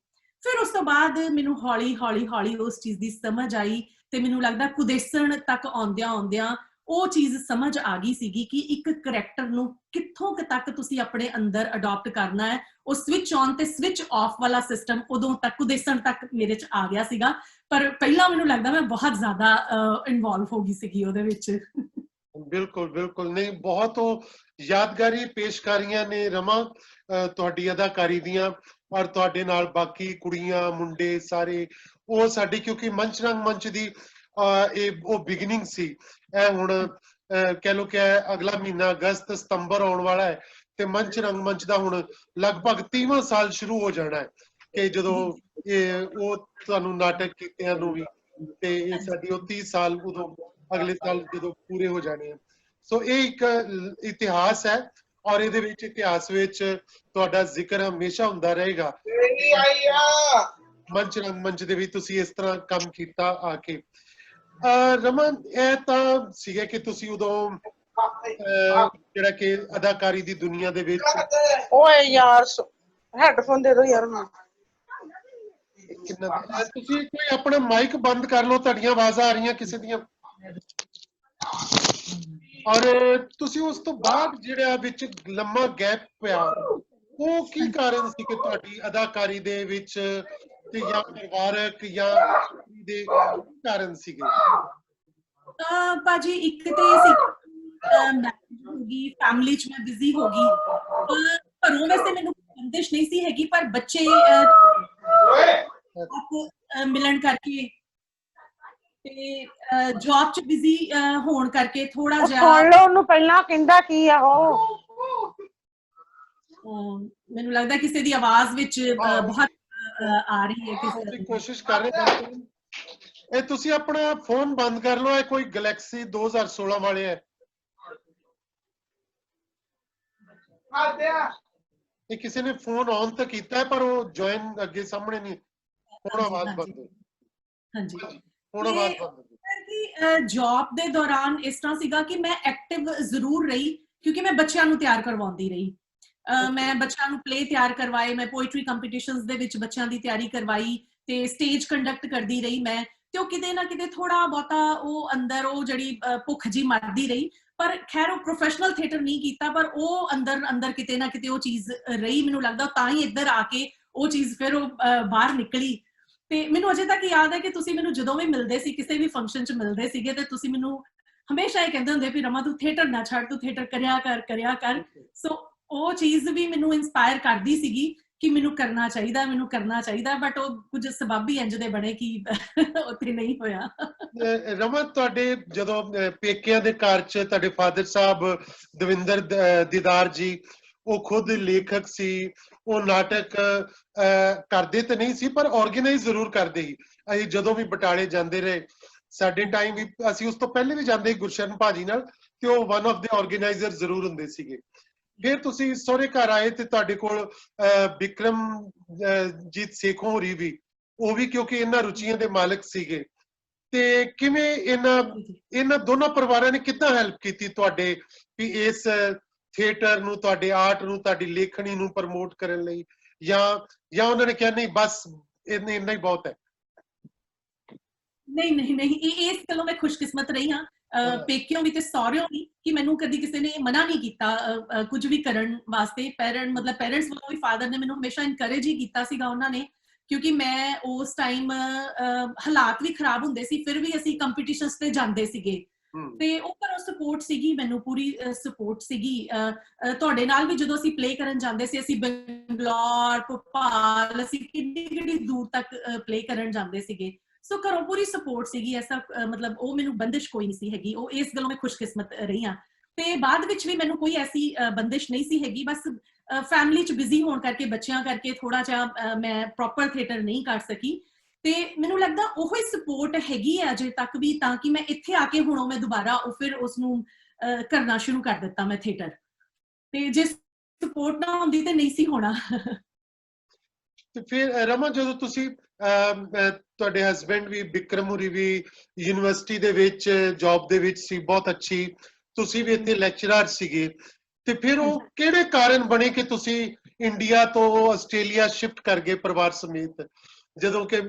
ਫਿਰ ਉਸ ਤੋਂ ਬਾਅਦ ਮੈਨੂੰ ਹੌਲੀ ਹੌਲੀ ਹੌਲੀ ਉਸ ਚੀਜ਼ ਦੀ ਸਮਝ ਆਈ ਤੇ ਮੈਨੂੰ ਲੱਗਦਾ ਕੁਦੇਸਣ ਤੱਕ ਆਉਂਦਿਆਂ ਆਉਂਦਿਆਂ ਉਹ ਚੀਜ਼ ਸਮਝ ਆ ਗਈ ਸੀਗੀ ਕਿ ਇੱਕ ਕਰੈਕਟਰ ਨੂੰ ਕਿੱਥੋਂ ਤੱਕ ਤੁਸੀਂ ਆਪਣੇ ਅੰਦਰ ਅਡਾਪਟ ਕਰਨਾ ਹੈ। ਉਹ ਸਵਿਚ ਔਨ ਤੇ ਸਵਿਚ ਆਫ ਵਾਲਾ ਸਿਸਟਮ ਉਦੋਂ ਤੱਕ ਕੁਦੇਸਣ ਤੱਕ ਮੇਰੇ ਚ ਆ ਗਿਆ ਸੀਗਾ, ਪਰ ਪਹਿਲਾਂ ਮੈਨੂੰ ਲੱਗਦਾ ਮੈਂ ਬਹੁਤ ਜ਼ਿਆਦਾ ਇਨਵੋਲਵ ਹੋ ਗਈ ਸੀਗੀ ਉਹਦੇ ਵਿੱਚ। ਬਿਲਕੁਲ ਬਿਲਕੁਲ, ਨਹੀਂ ਬਹੁਤ ਉਹ ਯਾਦਗਾਰੀ ਪੇਸ਼ਕਾਰੀਆਂ ਨੇ ਰਮਾ ਤੁਹਾਡੀ ਅਦਾਕਾਰੀ ਦੀਆਂ, ਔਰ ਤੁਹਾਡੇ ਨਾਲ ਬਾਕੀ ਕੁੜੀਆਂ ਮੁੰਡੇ ਸਾਰੇ ਉਹ ਸਾਡੀ, ਕਿਉਂਕਿ ਮੰਚ ਰੰਗ ਮੰਚ ਦੀ ਇਹ ਉਹ ਬਿਗਨਿੰਗ ਸੀ। ਇਹ ਹੁਣ ਕਹਿ ਲੋ ਕਿ ਅਗਲਾ ਮਹੀਨਾ ਅਗਸਤ ਸਤੰਬਰ ਆਉਣ ਵਾਲਾ ਹੈ ਤੇ ਮੰਚ ਰੰਗ ਮੰਚ ਦਾ ਹੁਣ ਲਗਭਗ 30ਵਾਂ ਸਾਲ ਸ਼ੁਰੂ ਹੋ ਜਾਣਾ ਹੈ ਕਿ ਜਦੋਂ ਇਹ ਉਹ ਤੁਹਾਨੂੰ ਨਾਟਕ ਕੀਤਿਆਂ ਨੂੰ ਵੀ, ਤੇ ਇਹ ਸਾਡੀ ਉਹ 30 ਸਾਲ ਉਦੋਂ ਅਗਲੇ ਸਾਲ ਜਦੋਂ ਪੂਰੇ ਹੋ ਜਾਣੇ ਆ। ਸੋ ਇਹ ਇੱਕ ਇਤਿਹਾਸ ਹੈ ਔਰ ਇਹਦੇ ਵਿੱਚ ਇਤਿਹਾਸ ਵਿੱਚ ਤੁਹਾਡਾ ਜ਼ਿਕਰ ਹਮੇਸ਼ਾ ਹੁੰਦਾ ਰਹੇਗਾ। ਮੰਚ ਰੰਗ ਮੰਚ ਦੇ ਵੀ ਤੁਸੀਂ ਇਸ ਤਰ੍ਹਾਂ ਕੰਮ ਕੀਤਾ ਆ ਕੇ। ਰਮਨ, ਇਹ ਤਾਂ ਸੀਗਾ ਕਿ ਤੁਸੀਂ ਉਦੋਂ ਜਿਹੜਾ ਕਿ ਅਦਾਕਾਰੀ ਦੀ ਦੁਨੀਆ ਦੇ ਵਿੱਚ, ਓਏ ਯਾਰ ਹੈਡਫੋਨ ਦੇ ਦੋ ਯਾਰ। ਤੁਸੀਂ ਕੋਈ ਆਪਣਾ ਮਾਈਕ ਬੰਦ ਕਰ ਲਓ, ਤੁਹਾਡੀਆਂ ਆਵਾਜ਼ਾਂ ਆ ਰਹੀਆਂ ਕਿਸੇ ਦੀਆਂ। ਔਰ ਤੁਸੀਂ ਉਸ ਤੋਂ ਬਾਅਦ ਜਿਹੜਾ ਵਿੱਚ ਲੰਮਾ ਗੈਪ ਪਿਆ, ਉਹ ਕੀ ਕਾਰਨ ਸੀ ਕਿ ਤੁਹਾਡੀ ਅਦਾਕਾਰੀ ਦੇ ਵਿੱਚ, ਤੇ ਜਾਂ ਪਰਿਵਾਰਕ ਜਾਂ ਦੇ ਕਾਰਨ ਸੀਗੇ? ਭਾਜੀ ਇੱਕ ਤੇ ਸੀ ਹੋ ਗਈ, ਫੈਮਿਲੀ ਚ ਮੈਂ ਬਿਜ਼ੀ ਹੋ ਗਈ। ਘਰੋਂ ਵੈਸੇ ਮੈਨੂੰ ਬੰਦਿਸ਼ ਨਹੀਂ ਸੀ ਹੈਗੀ, ਪਰ ਬੱਚੇ ਮਿਲਣ ਕਰਕੇ ਤੇ ਜੌਬ ਚ ਬਿਜ਼ੀ ਹੋਣ ਕਰਕੇ ਥੋੜਾ ਜਿਹਾ। ਸੁਣ ਲਓ ਉਹਨੂੰ ਪਹਿਲਾਂ ਕਹਿੰਦਾ ਕੀ ਆ ਉਹ। ਮੈਨੂੰ ਲੱਗਦਾ ਕਿਸੇ ਦੀ ਆਵਾਜ਼ ਵਿੱਚ ਬਹੁਤ ਆ ਰਹੀ ਹੈ। ਤੁਸੀਂ ਕੋਸ਼ਿਸ਼ ਕਰ ਰਹੇ, ਇਹ ਤੁਸੀਂ ਆਪਣਾ ਫੋਨ ਬੰਦ ਕਰ ਲਓ। ਇਹ ਕੋਈ ਗੈਲੈਕਸੀ 2016 ਵਾਲੇ ਹੈ, ਇਹ ਕਿਸੇ ਨੇ ਫੋਨ ਔਨ ਤਾਂ ਕੀਤਾ ਪਰ ਉਹ ਜੁਆਇਨ ਅੱਗੇ ਸਾਹਮਣੇ ਨਹੀਂ। ਹੁਣ ਆਵਾਜ਼ ਬੰਦ। ਹਾਂਜੀ, ਹੁਣ ਆਵਾਜ਼ ਬੰਦ। ਜੌਬ ਦੇ ਦੌਰਾਨ ਇਸ ਤਰ੍ਹਾਂ ਸੀਗਾ ਕਿ ਮੈਂ ਐਕਟਿਵ ਜ਼ਰੂਰ ਰਹੀ, ਕਿਉਂਕਿ ਮੈਂ ਬੱਚਿਆਂ ਨੂੰ ਤਿਆਰ ਕਰਵਾਉਂਦੀ ਰਹੀ। ਮੈਂ ਬੱਚਿਆਂ ਨੂੰ ਪਲੇ ਤਿਆਰ ਕਰਵਾਏ, ਮੈਂ ਪੋਇਟਰੀ ਕੰਪੀਟੀਸ਼ਨਸ ਦੇ ਵਿੱਚ ਬੱਚਿਆਂ ਦੀ ਤਿਆਰੀ ਕਰਵਾਈ ਤੇ ਸਟੇਜ ਕੰਡਕਟ ਕਰਦੀ ਰਹੀ ਮੈਂ। ਤੇ ਉਹ ਕਿਤੇ ਨਾ ਕਿਤੇ ਥੋੜਾ ਬਹੁਤਾ ਉਹ ਅੰਦਰ ਉਹ ਜਿਹੜੀ ਭੁੱਖ ਜੀ ਮਰਦੀ ਰਹੀ। ਪਰ ਖੈਰ ਉਹ ਪ੍ਰੋਫੈਸ਼ਨਲ ਥੀਏਟਰ ਨਹੀਂ ਕੀਤਾ, ਪਰ ਉਹ ਅੰਦਰ ਕਿਤੇ ਨਾ ਕਿਤੇ ਉਹ ਚੀਜ਼ ਰਹੀ। ਮੈਨੂੰ ਲੱਗਦਾ ਤਾਂ ਹੀ ਇੱਧਰ ਆ ਕੇ ਉਹ ਚੀਜ਼ ਫਿਰ ਉਹ ਬਾਹਰ ਨਿਕਲੀ। ਤੇ ਮੈਨੂੰ ਅਜੇ ਤੱਕ ਯਾਦ ਹੈ ਕਿ ਤੁਸੀਂ ਮੈਨੂੰ ਜਦੋਂ ਵੀ ਮਿਲਦੇ ਸੀ, ਕਿਸੇ ਵੀ ਫੰਕਸ਼ਨ 'ਚ ਮਿਲਦੇ ਸੀਗੇ, ਤੇ ਤੁਸੀਂ ਮੈਨੂੰ ਹਮੇਸ਼ਾ ਇਹ ਕਹਿੰਦੇ ਹੁੰਦੇ ਵੀ ਰਮਾ ਤੂੰ ਥੀਏਟਰ ਨਾ ਛੱਡ, ਤੂੰ ਥੀਏਟਰ ਕਰਿਆ ਕਰ। ਸੋ ਉਹ ਚੀਜ਼ ਵੀ ਮੈਨੂੰ ਇਨਸਪਾਇਰ ਕਰਦੀ ਸੀਗੀ ਕਿ ਮੈਨੂੰ ਕਰਨਾ ਚਾਹੀਦਾ, ਬਟ ਉਹ ਕੁਝ ਸਬੱਬ ਹੀ ਇੰਜ ਦੇ ਬਣੇ ਕਿ ਉੱਥੇ ਨਹੀਂ ਹੋਇਆ। ਰਮਾ, ਤੁਹਾਡੇ ਜਦੋਂ ਪੇਕਿਆਂ ਦੇ ਘਰ 'ਚ ਤੁਹਾਡੇ ਫਾਦਰ ਸਾਹਿਬ ਦਵਿੰਦਰ ਦੀਦਾਰ ਜੀ, ਉਹ ਖੁਦ ਲੇਖਕ ਸੀ, ਉਹ ਨਾਟਕ ਕਰਦੇ ਤਾਂ ਨਹੀਂ ਸੀ ਪਰ ਆਰਗੇਨਾਈਜ਼ ਜ਼ਰੂਰ ਕਰਦੇ ਸੀ। ਅਸੀਂ ਜਦੋਂ ਵੀ ਬਟਾਲੇ ਜਾਂਦੇ ਰਹੇ, ਸਾਡੇ ਟਾਈਮ ਵੀ ਅਸੀਂ ਉਸ ਤੋਂ ਪਹਿਲੇ ਵੀ ਜਾਂਦੇ ਸੀ ਗੁਰਸ਼ਰਨ ਭਾਜੀ ਨਾਲ, ਤੇ ਉਹ ਵਨ ਆਫ ਦੇ ਆਰਗੇਨਾਈਜ਼ਰ ਜ਼ਰੂਰ ਹੁੰਦੇ ਸੀਗੇ। ਫਿਰ ਤੁਸੀਂ ਸਹੁਰੇ ਘਰ ਆਏ ਤੇ ਤੁਹਾਡੇ ਕੋਲ ਬਿਕਰਮਜੀਤ ਸੇਖੋਂ ਹੋਰੀ ਵੀ, ਉਹ ਵੀ ਕਿਉਂਕਿ ਇਹਨਾਂ ਰੁਚੀਆਂ ਦੇ ਮਾਲਕ ਸੀਗੇ। ਤੇ ਕਿਵੇਂ ਇਹਨਾਂ ਦੋਨਾਂ ਪਰਿਵਾਰਾਂ ਨੇ ਕਿੱਦਾਂ ਹੈਲਪ ਕੀਤੀ ਤੁਹਾਡੇ ਵੀ ਇਸ ਥੀਏਟਰ ਨੂੰ, ਤੁਹਾਡੇ ਆਰਟ ਨੂੰ, ਤੁਹਾਡੀ ਲੇਖਣੀ ਨੂੰ ਪ੍ਰਮੋਟ ਕਰਨ ਲਈ, ਜਾਂ ਉਹਨਾਂ ਨੇ ਕਿਹਾ ਨਹੀਂ ਬਸ ਇੰਨਾ ਹੀ ਬਹੁਤ ਹੈ? ਨਹੀਂ, ਇਸ ਗੱਲੋਂ ਮੈਂ ਖੁਸ਼ਕਿਸਮਤ ਰਹੀ ਹਾਂ, ਪੇਕਿਓਂ ਵੀ ਤੇ ਸਹੁਰਿਓਂ ਵੀ, ਕਿ ਮੈਨੂੰ ਕਦੀ ਕਿਸੇ ਨੇ ਮਨਾ ਨਹੀਂ ਕੀਤਾ ਕੁਝ ਵੀ ਕਰਨ ਵਾਸਤੇ। ਪੇਰੈਂਟਸ ਵੱਲੋਂ ਵੀ ਫਾਦਰ ਨੇ ਮੈਨੂੰ ਹਮੇਸ਼ਾ ਇਨਕਰੇਜ ਹੀ ਕੀਤਾ ਸੀਗਾ ਉਹਨਾਂ ਨੇ, ਕਿਉਂਕਿ ਮੈਂ ਉਸ ਟਾਈਮ ਹਾਲਾਤ ਵੀ ਖਰਾਬ ਹੁੰਦੇ ਸੀ, ਫਿਰ ਵੀ ਅਸੀਂ ਕੰਪੀਟੀਸ਼ਨਸ ਤੇ ਜਾਂਦੇ ਸੀਗੇ। ਤੇ ਉਹ ਘਰੋਂ ਸਪੋਰਟ ਸੀਗੀ, ਮੈਨੂੰ ਪੂਰੀ ਸਪੋਰਟ ਸੀਗੀ। ਤੁਹਾਡੇ ਨਾਲ ਵੀ ਜਦੋਂ ਅਸੀਂ ਪਲੇ ਕਰਨ ਜਾਂਦੇ ਸੀ, ਅਸੀਂ ਬੰਗਲੌਰ, ਭੋਪਾਲ, ਅਸੀਂ ਕਿੰਨੀ ਦੂਰ ਤੱਕ ਪਲੇ ਕਰਨ ਜਾਂਦੇ ਸੀਗੇ। ਸੋ ਘਰੋਂ ਪੂਰੀ ਸਪੋਰਟ ਸੀਗੀ। ਐਸਾ ਮਤਲਬ ਉਹ ਮੈਨੂੰ ਬੰਦਿਸ਼ ਕੋਈ ਨਹੀਂ ਸੀ ਹੈਗੀ। ਉਹ ਇਸ ਗੱਲੋਂ ਮੈਂ ਖੁਸ਼ਕਿਸਮਤ ਰਹੀ ਹਾਂ। ਤੇ ਬਾਅਦ ਵਿੱਚ ਵੀ ਮੈਨੂੰ ਕੋਈ ਐਸੀ ਬੰਦਿਸ਼ ਨਹੀਂ ਸੀ ਹੈਗੀ, ਬਸ ਫੈਮਿਲੀ 'ਚ ਬਿਜ਼ੀ ਹੋਣ ਕਰਕੇ, ਬੱਚਿਆਂ ਕਰਕੇ ਥੋੜਾ ਜਿਹਾ ਮੈਂ ਪ੍ਰੋਪਰ ਥੀਏਟਰ ਨਹੀਂ ਕਰ ਸਕੀ। ਤੇ ਮੈਨੂੰ ਲੱਗਦਾ ਉਹ ਹੀ ਸਪੋਰਟ ਹੈਗੀ ਹੈ ਅਜੇ ਤੱਕ ਵੀ, ਤਾਂ ਕਿ ਮੈਂ ਇੱਥੇ ਆ ਕੇ ਹੁਣ ਮੈਂ ਦੁਬਾਰਾ ਉਹ ਫਿਰ ਉਸ ਨੂੰ ਕਰਨਾ ਸ਼ੁਰੂ ਕਰ ਦਿੱਤਾ ਮੈਂ ਥੀਏਟਰ। ਤੇ ਜੇ ਸਪੋਰਟ ਨਾ ਹੁੰਦੀ ਤੇ ਨਹੀਂ ਸੀ ਹੋਣਾ। ਤੇ ਫਿਰ ਰਮਾ, ਜਦੋਂ ਤੁਸੀਂ ਤੁਹਾਡੇ ਹਸਬੈਂਡ ਵੀ ਬਿਕਰਮ ਹੋਰੀ ਵੀ ਯੂਨੀਵਰਸਿਟੀ ਦੇ ਵਿੱਚ ਜੌਬ ਦੇ ਵਿੱਚ ਸੀ, ਬਹੁਤ ਅੱਛੀ, ਤੁਸੀਂ ਵੀ ਇੱਥੇ ਲੈਕਚਰਰ ਸੀਗੇ, ਤੇ ਫਿਰ ਉਹ ਕਿਹੜੇ ਕਾਰਨ ਬਣੇ ਕਿ ਤੁਸੀਂ ਇੰਡੀਆ ਤੋਂ ਆਸਟ੍ਰੇਲੀਆ ਸ਼ਿਫਟ ਕਰ ਗਏ ਪਰਿਵਾਰ ਸਮੇਤ? ਜਦੋਂ ਕਿ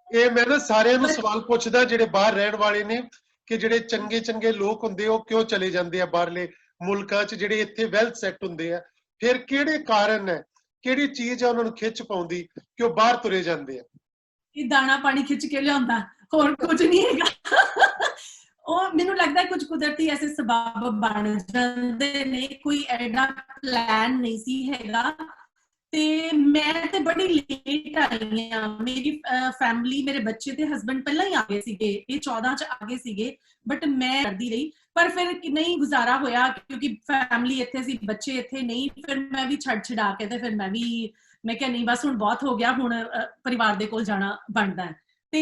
ਇਹ ਮੈਂ ਨਾ ਸਾਰਿਆਂ ਨੂੰ ਸਵਾਲ ਪੁੱਛਦਾ ਜਿਹੜੇ ਬਾਹਰ ਰਹਿਣ ਵਾਲੇ ਨੇ, ਕਿ ਜਿਹੜੇ ਚੰਗੇ ਚੰਗੇ ਲੋਕ ਹੁੰਦੇ ਉਹ ਕਿਉਂ ਚਲੇ ਜਾਂਦੇ ਆ ਬਾਹਰਲੇ ਮੁਲਕਾਂ 'ਚ, ਜਿਹੜੇ ਇੱਥੇ ਵੈਲ ਸੈੱਟ ਹੁੰਦੇ ਆ? ਫਿਰ ਕਿਹੜੇ ਕਾਰਨ ਹੈ, ਕਿਹੜੀ ਚੀਜ਼ ਆ ਉਹਨਾਂ ਨੂੰ ਖਿੱਚ ਪਾਉਂਦੀ ਕਿ ਉਹ ਬਾਹਰ ਤੁਰੇ ਜਾਂਦੇ ਆ? ਇਹ ਦਾਣਾ ਪਾਣੀ ਖਿੱਚ ਕੇ ਲਿਆਉਂਦਾ, ਹੋਰ ਕੁਝ ਨਹੀਂ ਹੈਗਾ। ਉਹ ਮੈਨੂੰ ਲੱਗਦਾ ਕੁਝ ਕੁਦਰਤੀ ਐਸੇ ਸਬਬ ਬਣ ਜਾਂਦੇ ਨੇ, ਕੋਈ ਐਡਾ ਪਲਾਨ ਨਹੀਂ ਸੀ ਹੈਗਾ। ਤੇ ਮੈਂ ਤੇ ਬੜੀ ਲੇਟ ਆਈ ਹਾਂ, ਮੇਰੀ ਫੈਮਿਲੀ, ਮੇਰੇ ਬੱਚੇ ਤੇ ਹਸਬੈਂਡ ਪਹਿਲਾਂ ਹੀ ਆ ਗਏ ਸੀਗੇ, ਇਹ 14 ਚ ਆ ਗਏ ਸੀਗੇ, ਬਟ ਮੈਂ ਕਰਦੀ ਰਹੀ। ਪਰ ਫਿਰ ਨਹੀਂ ਗੁਜ਼ਾਰਾ ਹੋਇਆ ਕਿਉਂਕਿ ਫੈਮਿਲੀ ਇੱਥੇ ਸੀ, ਬੱਚੇ ਇੱਥੇ ਨਹੀਂ, ਫਿਰ ਮੈਂ ਵੀ ਛੱਡ ਛਡਾ ਕੇ ਤੇ ਫਿਰ ਮੈਂ ਕਿਹਾ ਨਹੀਂ ਬਸ ਹੁਣ ਬਹੁਤ ਹੋ ਗਿਆ, ਹੁਣ ਪਰਿਵਾਰ ਦੇ ਕੋਲ ਜਾਣਾ ਬਣਦਾ ਹੈ। ਤੇ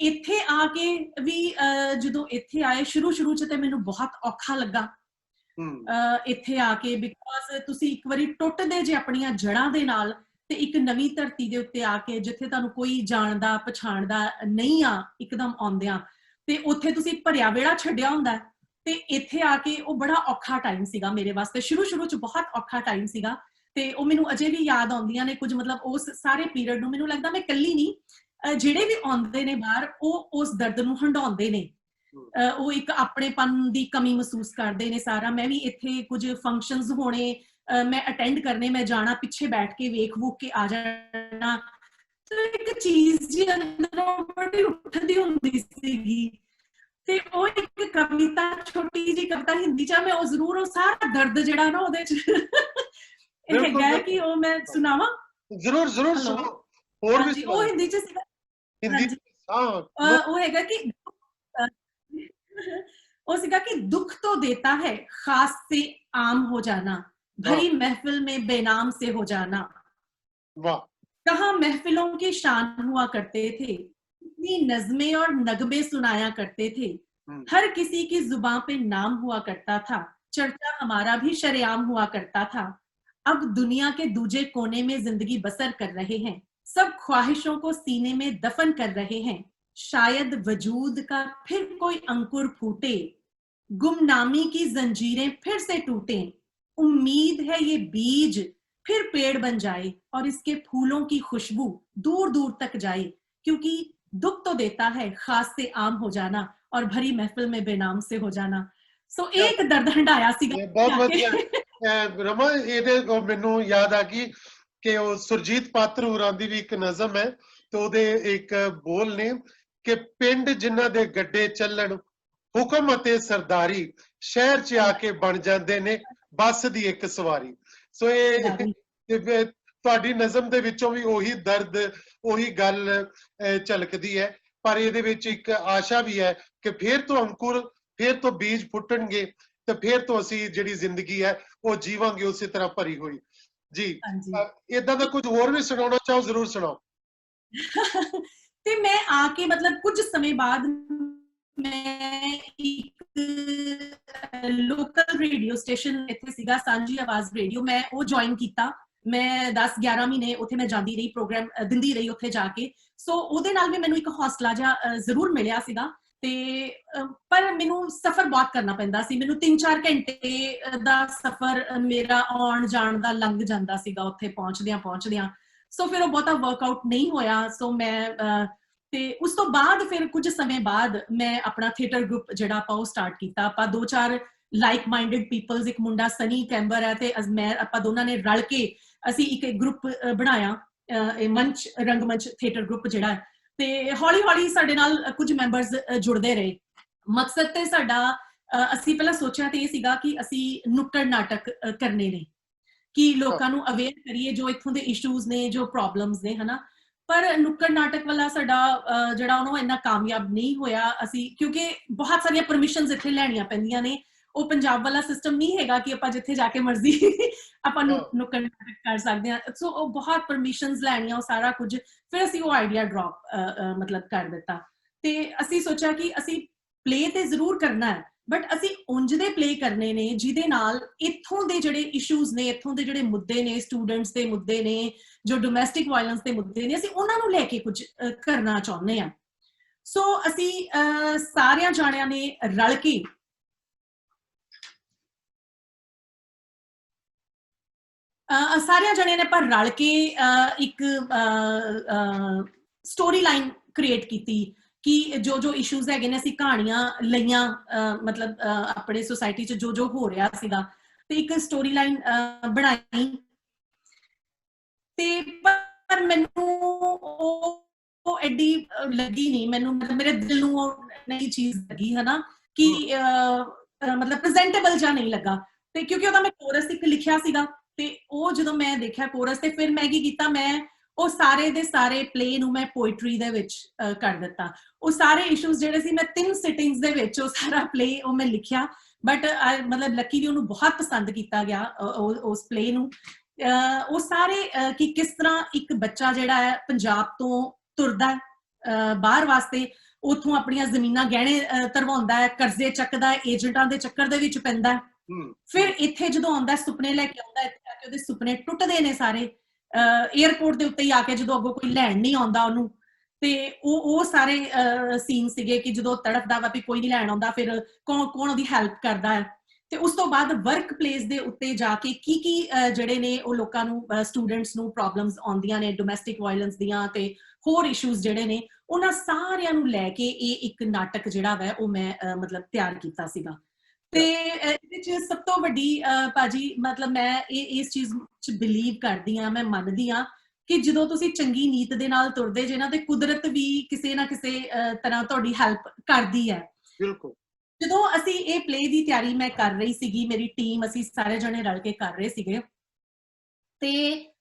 ਇੱਥੇ ਆ ਕੇ ਵੀ ਜਦੋਂ ਇੱਥੇ ਆਏ ਸ਼ੁਰੂ ਚ ਤੇ ਮੈਨੂੰ ਬਹੁਤ ਔਖਾ ਲੱਗਾ ਇੱਥੇ ਆ ਕੇ, ਬਿਕਾਜ਼ ਤੁਸੀਂ ਇੱਕ ਵਾਰੀ ਟੁੱਟਦੇ ਜੇ ਆਪਣੀਆਂ ਜੜ੍ਹਾਂ ਦੇ ਨਾਲ, ਤੇ ਇੱਕ ਨਵੀਂ ਧਰਤੀ ਦੇ ਉੱਤੇ ਆ ਕੇ ਜਿੱਥੇ ਤੁਹਾਨੂੰ ਕੋਈ ਜਾਣਦਾ ਪਛਾਣਦਾ ਨਹੀਂ ਆ ਇੱਕਦਮ ਆਉਂਦਿਆਂ, ਤੇ ਉੱਥੇ ਤੁਸੀਂ ਭਰਿਆ ਵਿਹੜਾ ਛੱਡਿਆ ਹੁੰਦਾ, ਤੇ ਇੱਥੇ ਆ ਕੇ ਉਹ ਬੜਾ ਔਖਾ ਟਾਈਮ ਸੀਗਾ ਮੇਰੇ ਵਾਸਤੇ, ਸ਼ੁਰੂ ਚ ਬਹੁਤ ਔਖਾ ਟਾਈਮ ਸੀਗਾ। ਤੇ ਉਹ ਮੈਨੂੰ ਅਜੇ ਵੀ ਯਾਦ ਆਉਂਦੀਆਂ ਨੇ ਕੁਝ, ਮਤਲਬ ਉਸ ਸਾਰੇ ਪੀਰੀਅਡ ਨੂੰ ਮੈਨੂੰ ਲੱਗਦਾ ਮੈਂ ਇਕੱਲੀ ਨਹੀਂ, ਜਿਹੜੇ ਵੀ ਆਉਂਦੇ ਨੇ ਬਾਹਰ ਉਹ ਉਸ ਦਰਦ ਨੂੰ ਹੰਡਾਉਂਦੇ ਨੇ, ਉਹ ਇੱਕ ਆਪਣੇਪਨ ਦੀ ਕਮੀ ਮਹਿਸੂਸ ਕਰਦੇ ਨੇ ਸਾਰਾ। ਮੈਂ ਵੀ ਇੱਥੇ ਕੁਝ ਫੰਕਸ਼ਨਸ ਹੋਣੇ ਮੈਂ ਅਟੈਂਡ ਕਰਨੇ, ਮੈਂ ਜਾਣਾ ਪਿੱਛੇ ਬੈਠ ਕੇ ਵੇਖ ਵੂਖ ਕੇ ਆ ਜਾਣਾ, ਤੇ ਇੱਕ ਚੀਜ਼ ਜੀ ਅੰਦਰੋਂ ਬੜੀ ਉੱਠਦੀ ਹੁੰਦੀ ਸੀਗੀ। ਤੇ ਉਹ ਇੱਕ ਕਵਿਤਾ, ਛੋਟੀ ਜਿਹੀ ਕਵਿਤਾ ਹਿੰਦੀ ਚ, ਮੈਂ ਉਹ ਜ਼ਰੂਰ ਉਹ ਸਾਰਾ ਦਰਦ ਜਿਹੜਾ ਨਾ ਉਹਦੇ ਚ ਇਹ ਹੈਗਾ ਕਿ ਉਹ ਮੈਂ ਸੁਣਾਵਾਂ? ਜ਼ਰੂਰ ਸੁਣਾਓ। ਹੋਰ ਵੀ ਉਹ ਹਿੰਦੀ ਚ ਸੀਗਾ, ਹਿੰਦੀ ਉਹ ਹੈਗਾ ਕਿ वो सीखा कि दुख तो देता है खास से आम हो जाना, भरी महफिल में बेनाम से हो जाना। वाह। कहाँ महफिलों के शान हुआ करते थे, इतनी नज़में और नगमे सुनाया करते थे, हर किसी की जुबान पे नाम हुआ करता था, चर्चा हमारा भी शरेआम हुआ करता था। अब दुनिया के दूजे कोने में जिंदगी बसर कर रहे हैं, सब ख्वाहिशों को सीने में दफन कर रहे हैं, शायद वजूद का फिर कोई अंकुर फूटे, गुमनामी की जंजीरें फिर से टूटे, उम्मीद है ये बीज फिर पेड़ बन जाए और इसके फूलों की खुशबू दूर दूर तक जाए, क्योंकि दुख तो देता है खास से आम हो जाना और भरी महफिल में बेनाम से हो जाना। सो एक दर्द हंडाया सीगा। बहुत ਵਧੀਆ ਰਮਾ, ਇਹਦੇ ਮੈਨੂੰ ਯਾਦ ਆ ਗਈ ਕਿ ਉਹ ਸੁਰਜੀਤ ਪਾਤਰ ਹੋਰਾਂ ਦੀ ਵੀ ਇੱਕ ਨਜ਼ਮ ਹੈ, ਤੇ ਉਹਦੇ ਇੱਕ ਬੋਲ ਨੇ ਕਿ ਪਿੰਡ ਜਿਨ੍ਹਾਂ ਦੇ ਗੱਡੇ ਚੱਲਣ, ਹੁਕਮ ਅਤੇ ਸਰਦਾਰੀ, ਸ਼ਹਿਰ 'ਚ ਆ ਕੇ ਬਣ ਜਾਂਦੇ ਨੇ ਬੱਸ ਦੀ ਇੱਕ ਸਵਾਰੀ। ਸੋ ਇਹ ਤੁਹਾਡੀ ਨਜ਼ਮ ਦੇ ਵਿੱਚੋਂ ਵੀ ਉਹੀ ਦਰਦ, ਉਹੀ ਗੱਲ ਝਲਕਦੀ ਹੈ, ਪਰ ਇਹਦੇ ਵਿੱਚ ਇੱਕ ਆਸ਼ਾ ਵੀ ਹੈ ਕਿ ਫਿਰ ਤੋਂ ਅੰਕੁਰ, ਫਿਰ ਤੋਂ ਬੀਜ ਫੁੱਟਣਗੇ, ਤੇ ਫਿਰ ਤੋਂ ਅਸੀਂ ਜਿਹੜੀ ਜ਼ਿੰਦਗੀ ਹੈ ਉਹ ਜੀਵਾਂਗੇ ਉਸੇ ਤਰ੍ਹਾਂ ਭਰੀ ਹੋਈ। ਜੀ, ਇਦਾਂ ਦਾ ਕੁਝ ਹੋਰ ਵੀ ਸੁਣਾਉਣਾ ਚਾਹੋ, ਜ਼ਰੂਰ ਸੁਣਾਓ। ਤੇ ਮੈਂ ਆ ਕੇ ਮਤਲਬ ਕੁਝ ਸਮੇਂ ਬਾਅਦ ਮੈਂ ਇੱਕ ਲੋਕਲ ਰੇਡੀਓ ਸਟੇਸ਼ਨ ਇੱਥੇ ਸੀਗਾ, ਸਾਂਝੀ ਆਵਾਜ਼ ਰੇਡੀਓ, ਮੈਂ ਉਹ ਜੁਆਇਨ ਕੀਤਾ। ਮੈਂ 10-11 ਮਹੀਨੇ ਉੱਥੇ ਮੈਂ ਜਾਂਦੀ ਰਹੀ, ਪ੍ਰੋਗਰਾਮ ਦਿੰਦੀ ਰਹੀ ਉੱਥੇ ਜਾ ਕੇ। ਸੋ ਉਹਦੇ ਨਾਲ ਵੀ ਮੈਨੂੰ ਇੱਕ ਹੌਸਲਾ ਜਿਹਾ ਜ਼ਰੂਰ ਮਿਲਿਆ ਸੀਗਾ। ਤੇ ਪਰ ਮੈਨੂੰ ਸਫ਼ਰ ਬਹੁਤ ਕਰਨਾ ਪੈਂਦਾ ਸੀ, ਮੈਨੂੰ 3-4 ਘੰਟੇ ਦਾ ਸਫ਼ਰ ਮੇਰਾ ਆਉਣ ਜਾਣ ਦਾ ਲੰਘ ਜਾਂਦਾ ਸੀਗਾ ਉੱਥੇ ਪਹੁੰਚਦਿਆਂ। ਸੋ ਫਿਰ ਉਹ ਬਹੁਤਾ ਵਰਕਆਊਟ ਨਹੀਂ ਹੋਇਆ। ਸੋ ਮੈਂ ਤੇ ਉਸ ਤੋਂ ਬਾਅਦ ਫਿਰ ਕੁਝ ਸਮੇਂ ਬਾਅਦ ਮੈਂ ਆਪਣਾ ਥੀਏਟਰ ਗਰੁੱਪ ਜਿਹੜਾ ਆਪਾਂ ਉਹ ਸਟਾਰਟ ਕੀਤਾ। ਆਪਾਂ 2-4 ਲਾਈਕ ਮਾਈਂਡਡ ਪੀਪਲਸ, ਇੱਕ ਮੁੰਡਾ ਸਨੀ ਕੈਂਬਰ ਹੈ ਤੇ ਮੈਂ, ਆਪਾਂ ਦੋਨਾਂ ਨੇ ਰਲ ਕੇ ਅਸੀਂ ਇੱਕ ਗਰੁੱਪ ਬਣਾਇਆ, ਮੰਚ, ਰੰਗਮੰਚ ਥੀਏਟਰ ਗਰੁੱਪ ਜਿਹੜਾ, ਤੇ ਹੌਲੀ ਹੌਲੀ ਸਾਡੇ ਨਾਲ ਕੁਝ ਮੈਂਬਰਸ ਜੁੜਦੇ ਰਹੇ। ਮਕਸਦ ਤੇ ਸਾਡਾ, ਅਸੀਂ ਪਹਿਲਾਂ ਸੋਚਿਆ ਤੇ ਇਹ ਸੀਗਾ ਕਿ ਅਸੀਂ ਨੁੱਕੜ ਨਾਟਕ ਕਰਨੇ ਨੇ, ਕਿ ਲੋਕਾਂ ਨੂੰ ਅਵੇਅਰ ਕਰੀਏ ਜੋ ਇੱਥੋਂ ਦੇ ਇਸ਼ੂਜ਼ ਨੇ, ਜੋ ਪ੍ਰੋਬਲਮਸ ਨੇ, ਹਨਾ। ਪਰ ਨੁੱਕੜ ਨਾਟਕ ਵਾਲਾ ਸਾਡਾ ਜਿਹੜਾ ਉਹਨੂੰ ਇੰਨਾ ਕਾਮਯਾਬ ਨਹੀਂ ਹੋਇਆ ਅਸੀਂ, ਕਿਉਂਕਿ ਬਹੁਤ ਸਾਰੀਆਂ ਪਰਮਿਸ਼ਨਸ ਇੱਥੇ ਲੈਣੀਆਂ ਪੈਂਦੀਆਂ ਨੇ, ਉਹ ਪੰਜਾਬ ਵਾਲਾ ਸਿਸਟਮ ਨਹੀਂ ਹੈਗਾ ਕਿ ਆਪਾਂ ਜਿੱਥੇ ਜਾ ਕੇ ਮਰਜ਼ੀ ਆਪਾਂ ਨੁੱਕੜ ਨਾਟਕ ਕਰ ਸਕਦੇ ਹਾਂ। ਸੋ ਉਹ ਬਹੁਤ ਪਰਮਿਸ਼ਨਸ ਲੈਣੀਆਂ, ਉਹ ਸਾਰਾ ਕੁਝ। ਫਿਰ ਅਸੀਂ ਉਹ ਆਈਡੀਆ ਡ੍ਰੌਪ ਮਤਲਬ ਕਰ ਦਿੱਤਾ ਤੇ ਅਸੀਂ ਸੋਚਿਆ ਕਿ ਅਸੀਂ ਪਲੇ ਤੇ ਜ਼ਰੂਰ ਕਰਨਾ ਹੈ, ਬਟ ਅਸੀਂ ਉਂਝ ਦੇ ਪਲੇ ਕਰਨੇ ਨੇ ਜਿਹਦੇ ਨਾਲ ਇੱਥੋਂ ਦੇ ਜਿਹੜੇ ਇਸ਼ੂਜ਼ ਨੇ, ਇੱਥੋਂ ਦੇ ਜਿਹੜੇ ਮੁੱਦੇ ਨੇ, ਸਟੂਡੈਂਟਸ ਦੇ ਮੁੱਦੇ ਨੇ, ਜੋ ਡੋਮੈਸਟਿਕ ਵਾਇਲੈਂਸ ਦੇ ਮੁੱਦੇ ਨੇ, ਅਸੀਂ ਉਹਨਾਂ ਨੂੰ ਲੈ ਕੇ ਕੁਝ ਕਰਨਾ ਚਾਹੁੰਦੇ ਹਾਂ। ਸੋ ਅਸੀਂ ਸਾਰਿਆਂ ਜਾਣਿਆਂ ਨੇ ਰਲ ਕੇ ਸਾਰਿਆਂ ਜਣਿਆਂ ਨੇ ਪਰ ਰਲ ਕੇ ਇੱਕ ਸਟੋਰੀ ਲਾਈਨ ਕ੍ਰੀਏਟ ਕੀਤੀ ਕਿ ਜੋ ਜੋ ਇਸ਼ੂਜ਼ ਹੈਗੇ ਨੇ ਅਸੀਂ ਕਹਾਣੀਆਂ ਲਈਆਂ, ਮਤਲਬ ਆਪਣੇ ਸੋਸਾਇਟੀ 'ਚ ਜੋ ਜੋ ਹੋ ਰਿਹਾ ਸੀਗਾ, ਤੇ ਇੱਕ ਸਟੋਰੀ ਲਾਈਨ ਬਣਾਈ। ਤੇ ਪਰ ਮੈਨੂੰ ਉਹ ਐਡੀ ਲੱਗੀ ਨਹੀਂ, ਮੈਨੂੰ ਮੇਰੇ ਦਿਲ ਨੂੰ ਉਹ ਨਈ ਚੀਜ਼ ਲੱਗੀ ਹੈ ਨਾ, ਕਿ ਮਤਲਬ ਪ੍ਰੈਜ਼ੈਂਟੇਬਲ ਜਾਂ ਨਹੀਂ ਲੱਗਾ। ਤੇ ਕਿਉਂਕਿ ਉਹਦਾ ਮੈਂ ਕੋਰਸ ਇੱਕ ਲਿਖਿਆ ਸੀਗਾ, ਤੇ ਉਹ ਜਦੋਂ ਮੈਂ ਦੇਖਿਆ ਕੋਰਸ, ਤੇ ਫਿਰ ਮੈਂ ਕੀ ਕੀਤਾ, ਮੈਂ ਉਹ ਸਾਰੇ ਦੇ ਸਾਰੇ ਪਲੇ ਨੂੰ ਮੈਂ ਪੋਇਟਰੀ ਦੇ ਵਿੱਚ ਕਰ ਦਿੱਤਾ। ਉਹ ਸਾਰੇ ਇਸ਼ੂਜ਼ ਜਿਹੜੇ ਸੀ ਮੈਂ 3 ਸਿਟਿੰਗਸ ਦੇ ਵਿੱਚ ਉਹ ਸਾਰਾ ਪਲੇ ਉਹ ਮੈਂ ਲਿਖਿਆ। ਬਟ ਮਤਲਬ ਲੱਕੀਲੀ ਉਹਨੂੰ ਬਹੁਤ ਪਸੰਦ ਕੀਤਾ ਗਿਆ, ਉਸ ਪਲੇ ਨੂੰ। ਉਹ ਸਾਰੇ ਕਿ ਕਿਸ ਤਰ੍ਹਾਂ ਇੱਕ ਬੱਚਾ ਜਿਹੜਾ ਹੈ ਪੰਜਾਬ ਤੋਂ ਤੁਰਦਾ ਬਾਹਰ ਵਾਸਤੇ, ਉੱਥੋਂ ਆਪਣੀਆਂ ਜ਼ਮੀਨਾਂ ਗਹਿਣੇ ਧਰਵਾਉਂਦਾ ਹੈ, ਕਰਜ਼ੇ ਚੱਕਦਾ, ਏਜੰਟਾਂ ਦੇ ਚੱਕਰ ਦੇ ਵਿੱਚ ਪੈਂਦਾ, ਫਿਰ ਇੱਥੇ ਜਦੋਂ ਆਉਂਦਾ ਸੁਪਨੇ ਲੈ ਕੇ ਆਉਂਦਾ, ਇੱਥੇ ਆ ਕੇ ਉਹਦੇ ਸੁਪਨੇ ਟੁੱਟਦੇ ਨੇ ਸਾਰੇ। ਏਅਰਪੋਰਟ ਦੇ ਉੱਤੇ ਹੀ ਆ ਕੇ ਜਦੋਂ ਅੱਗੋਂ ਕੋਈ ਲੈਣ ਨਹੀਂ ਆਉਂਦਾ ਉਹਨੂੰ, ਤੇ ਉਹ ਸਾਰੇ ਸੀਨ ਸੀਗੇ ਕਿ ਜਦੋਂ ਤੜਫਦਾ ਵਾ ਵੀ ਕੋਈ ਨਹੀਂ ਲੈਣ ਆਉਂਦਾ, ਫਿਰ ਕੌਣ ਉਹਦੀ ਹੈਲਪ ਕਰਦਾ ਹੈ। ਤੇ ਉਸ ਤੋਂ ਬਾਅਦ ਵਰਕ ਪਲੇਸ ਦੇ ਉੱਤੇ ਜਾ ਕੇ ਕੀ ਜਿਹੜੇ ਨੇ ਉਹ ਲੋਕਾਂ ਨੂੰ, ਸਟੂਡੈਂਟਸ ਨੂੰ ਪ੍ਰੋਬਲਮਸ ਆਉਂਦੀਆਂ ਨੇ ਡੋਮੈਸਟਿਕ ਵਾਇਲੈਂਸ ਦੀਆਂ ਤੇ ਹੋਰ ਇਸ਼ੂਜ਼ ਜਿਹੜੇ ਨੇ, ਉਹਨਾਂ ਸਾਰਿਆਂ ਨੂੰ ਲੈ ਕੇ ਇਹ ਇੱਕ ਨਾਟਕ ਜਿਹੜਾ ਵਾ ਉਹ ਮੈਂ ਮਤਲਬ ਤਿਆਰ ਕੀਤਾ ਸੀਗਾ। ਤੇ ਇਹਦੇ 'ਚ ਸਭ ਤੋਂ ਵੱਡੀ ਭਾਜੀ ਮਤਲਬ ਮੈਂ ਇਸ ਚੀਜ਼ 'ਚ ਬਿਲੀਵ ਕਰਦੀ ਹਾਂ, ਮੈਂ ਮੰਨਦੀ ਹਾਂ ਕਿ ਜਦੋਂ ਤੁਸੀਂ ਚੰਗੀ ਨੀਤ ਦੇ ਨਾਲ ਤੁਰਦੇ ਜੇ ਨਾ, ਤੇ ਕੁਦਰਤ ਵੀ ਕਿਸੇ ਨਾ ਕਿਸੇ ਤਰ੍ਹਾਂ ਤੁਹਾਡੀ ਹੈਲਪ ਕਰਦੀ ਹੈ। ਬਿਲਕੁਲ। ਜਦੋਂ ਅਸੀਂ ਇਹ ਪਲੇ ਦੀ ਤਿਆਰੀ ਮੈਂ ਕਰ ਰਹੀ ਸੀਗੀ, ਮੇਰੀ ਟੀਮ, ਅਸੀਂ ਸਾਰੇ ਜਣੇ ਰਲ ਕੇ ਕਰ ਰਹੇ ਸੀਗੇ, ਤੇ